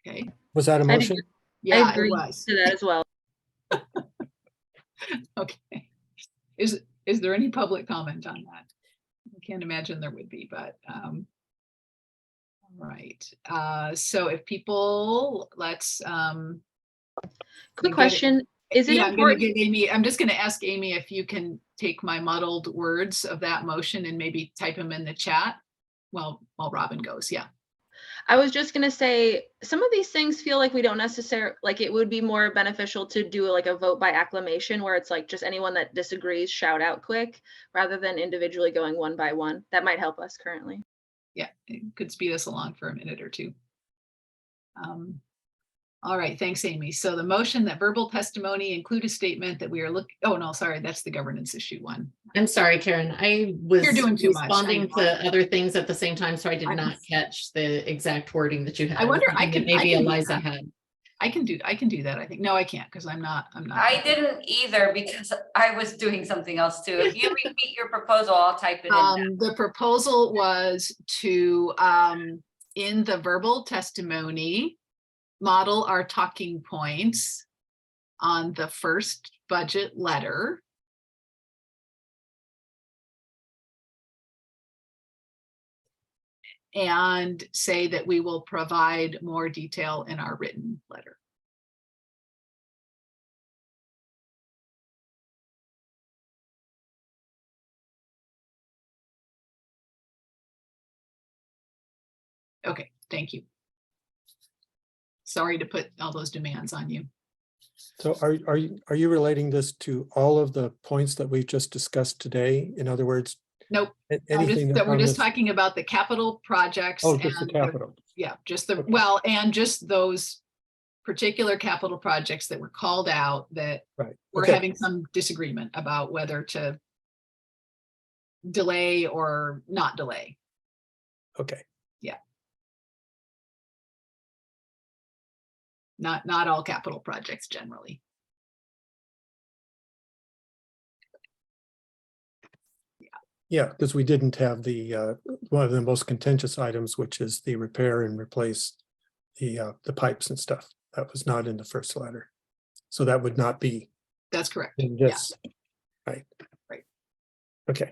Okay. Was that a motion? Yeah, I agree it was. to that as well. Okay. Is there any public comment on that? I can't imagine there would be, but right. So if people, let's Quick question. Is it I'm going to important? give Amy, I'm just going to ask Amy if you can take my muddled words of that motion and maybe type them in the chat while Robin goes. Yeah. I was just gonna say, some of these things feel like we don't necessarily, like it would be more beneficial to do like a vote by acclamation where it's like just anyone that disagrees, shout out quick, rather than individually going one by one. That might help us currently. Yeah, it could speed us along for a minute or two. All right, thanks, Amy. So the motion that verbal testimony include a statement that we are looking, oh no, sorry, that's the governance issue one. I'm sorry, Karen. I was You're doing too much. responding to other things at the same time, so I did not catch the exact wording that you had. I wonder, was thinking that maybe Eliza had. I can do that. I think. No, I can't because I'm not. I didn't either because I was doing something else too. If you repeat your proposal, I'll type it in now. The proposal was to, in the verbal testimony, model our talking points on the first budget letter. And say that we will provide more detail in our written letter. Okay, thank you. Sorry to put all those demands on you. So are you relating this to all of the points that we've just discussed today? In other words, nope. Anything We're just talking about the capital projects. Oh, just the capital. Yeah, just the, well, and just those particular capital projects that were called out that we're having some disagreement about whether to delay or not delay. Okay. Yeah. Not all capital projects generally. Yeah, because we didn't have the one of the most contentious items, which is the repair and replace the pipes and stuff. That was not in the first letter. So that would not be. That's correct. In this. Yeah. Right. Right. Okay.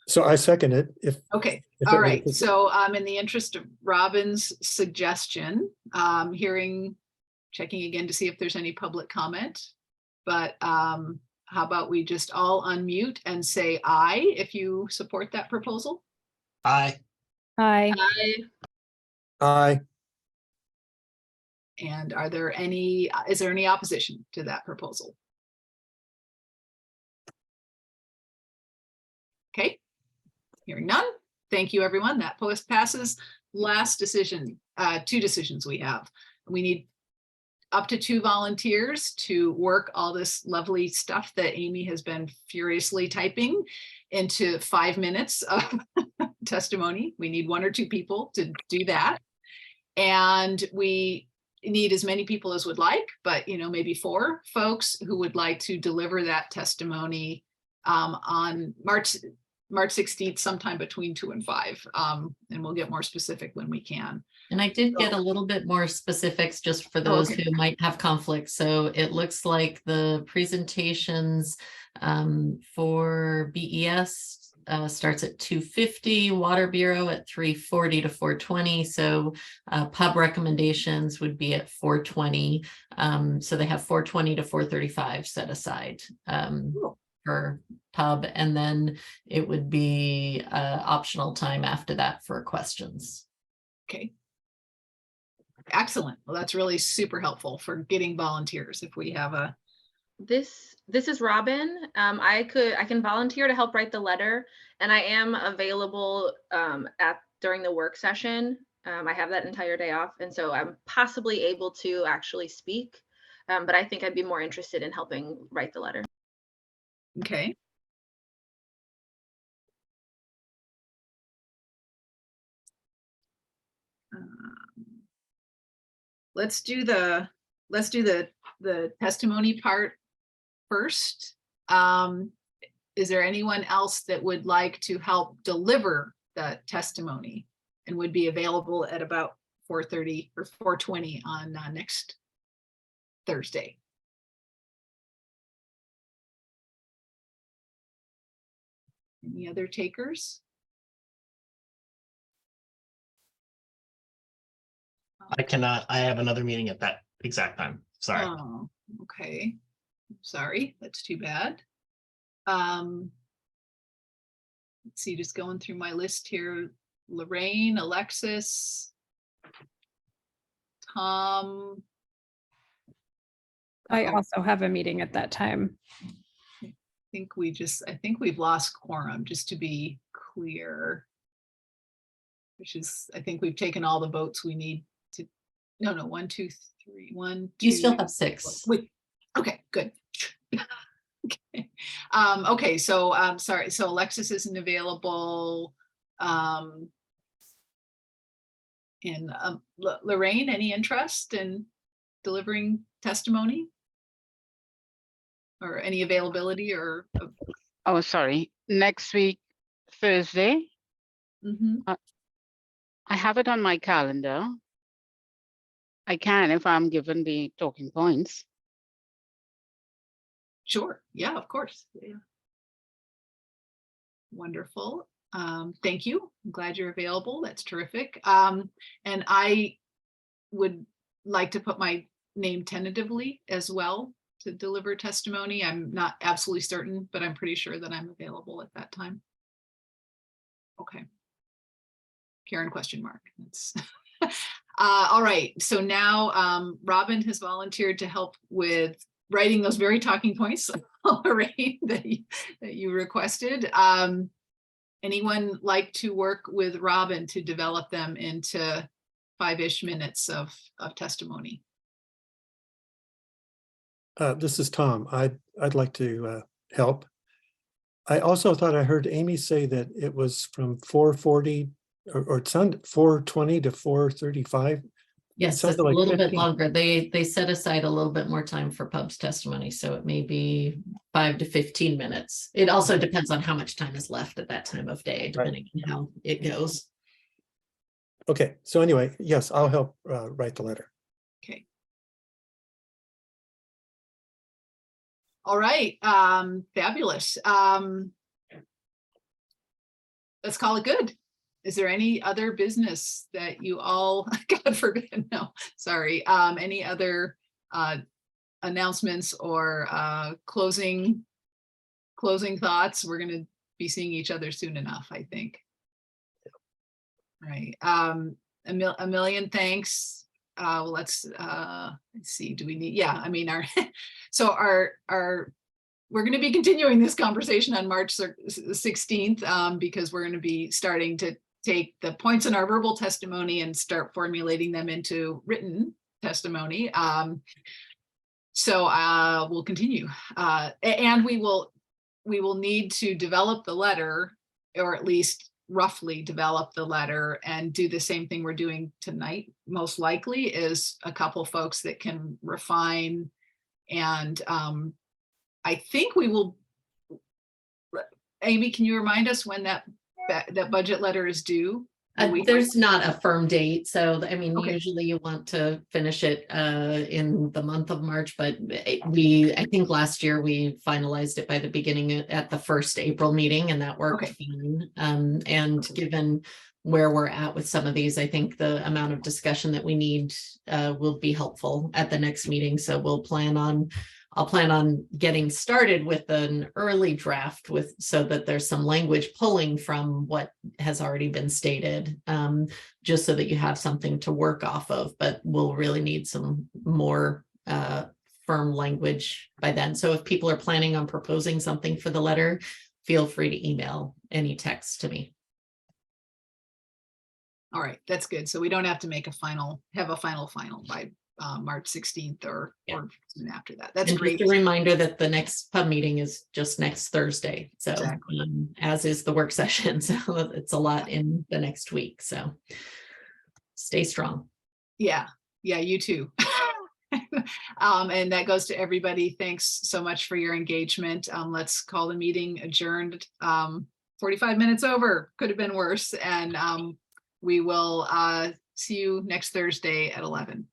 So I second it. Okay. All right. So in the interest of Robin's suggestion, checking again to see if there's any public comment, but how about we just all unmute and say aye if you support that proposal? Aye. Aye. Aye. Aye. And is there any opposition to that proposal? Okay, hearing none. Thank you, everyone. That post passes. Last decision, two decisions we have. We need up to 2 volunteers to work all this lovely stuff that Amy has been furiously typing into 5 minutes of testimony. We need 1 or 2 people to do that. And we need as many people as would like, but maybe 4 folks who would like to deliver that testimony on March 16th, sometime between 2 and 5. And we'll get more specific when we can. And I did get a little bit more specifics just for those who might have conflicts. So it looks like the presentations for BES starts at 2:50, Water Bureau at 3:40 to 4:20. So pub recommendations would be at 4:20. So they have 4:20 to 4:35 set aside for pub, and then it would be optional time after that for questions. Okay. Excellent. Well, that's really super helpful for getting volunteers. If we have a This is Robin. I can volunteer to help write the letter, and I am available during the work session. I have that entire day off, and so I'm possibly able to actually speak, but I think I'd be more interested in helping write the letter. Okay. Let's do the testimony part first. Is there anyone else that would like to help deliver the testimony and would be available at about 4:30 or 4:20 on next Thursday? Any other takers? I cannot. I have another meeting at that exact time. Sorry. Oh, okay. Sorry, that's too bad. Let's see, just going through my list here. Lorraine, Alexis, Tom. I also have a meeting at that time. I think we've lost quorum, just to be clear. Which is, I think we've taken all the votes we need to, no, 1, 2, 3, 1, 2. You still have 6. Wait, okay, good. Okay. Okay, so sorry, so Alexis isn't available. And Lorraine, any interest in delivering testimony? Or any availability or? Oh, sorry, next week, Thursday. I have it on my calendar. I can if I'm given the talking points. Sure, yeah, of course. Yeah. Wonderful. Thank you. I'm glad you're available. That's terrific. And I would like to put my name tentatively as well to deliver testimony. I'm not absolutely certain, but I'm pretty sure that I'm available at that time. Okay. Karen question mark. That's all right. So now Robin has volunteered to help with writing those very talking points, Lorraine, that you requested. Anyone like to work with Robin to develop them into 5-ish minutes of testimony? This is Tom. I'd like to help. I also thought I heard Amy say that it was from 4:40 or it sounded 4:20 to 4:35. Yes, it's a little bit longer. They set aside a little bit more time for Pub's testimony, so it may be 5 to 15 minutes. It also depends on how much time is left at that time of day, depending on how it goes. Okay, so anyway, yes, I'll help write the letter. Okay. All right, fabulous. Let's call it good. Is there any other business that you all, God forbid, no, sorry, any other announcements or closing thoughts? We're going to be seeing each other soon enough, I think. Right. A million thanks. Let's see, do we need, yeah, I mean, we're going to be continuing this conversation on March 16th because we're going to be starting to take the points in our verbal testimony and start formulating them into written testimony. So we'll continue and we will need to develop the letter, or at least roughly develop the letter, and do the same thing we're doing tonight. Most likely is a couple folks that can refine, and I think we will. Amy, can you remind us when that budget letter is due? There's not a firm date, so I mean, Okay. usually you want to finish it in the month of March, but I think last year we finalized it by the beginning at the first April meeting, and that worked fine. And given where we're at with some of these, I think the amount of discussion that we need will be helpful at the next meeting. So I'll plan on getting started with an early draft so that there's some language pulling from what has already been stated, just so that you have something to work off of, but we'll really need some more firm language by then. So if people are planning on proposing something for the letter, feel free to email any text to me. All right, that's good. So we don't have to make have a final by March 16th or soon after that. That's great. Just a reminder that the next pub meeting is just next Thursday. So as is the work session. So it's a lot in the next week. So stay strong. Yeah, you too. And that goes to everybody. Thanks so much for your engagement. Let's call the meeting adjourned. 45 minutes over, could have been worse. And we will see you next Thursday at 11.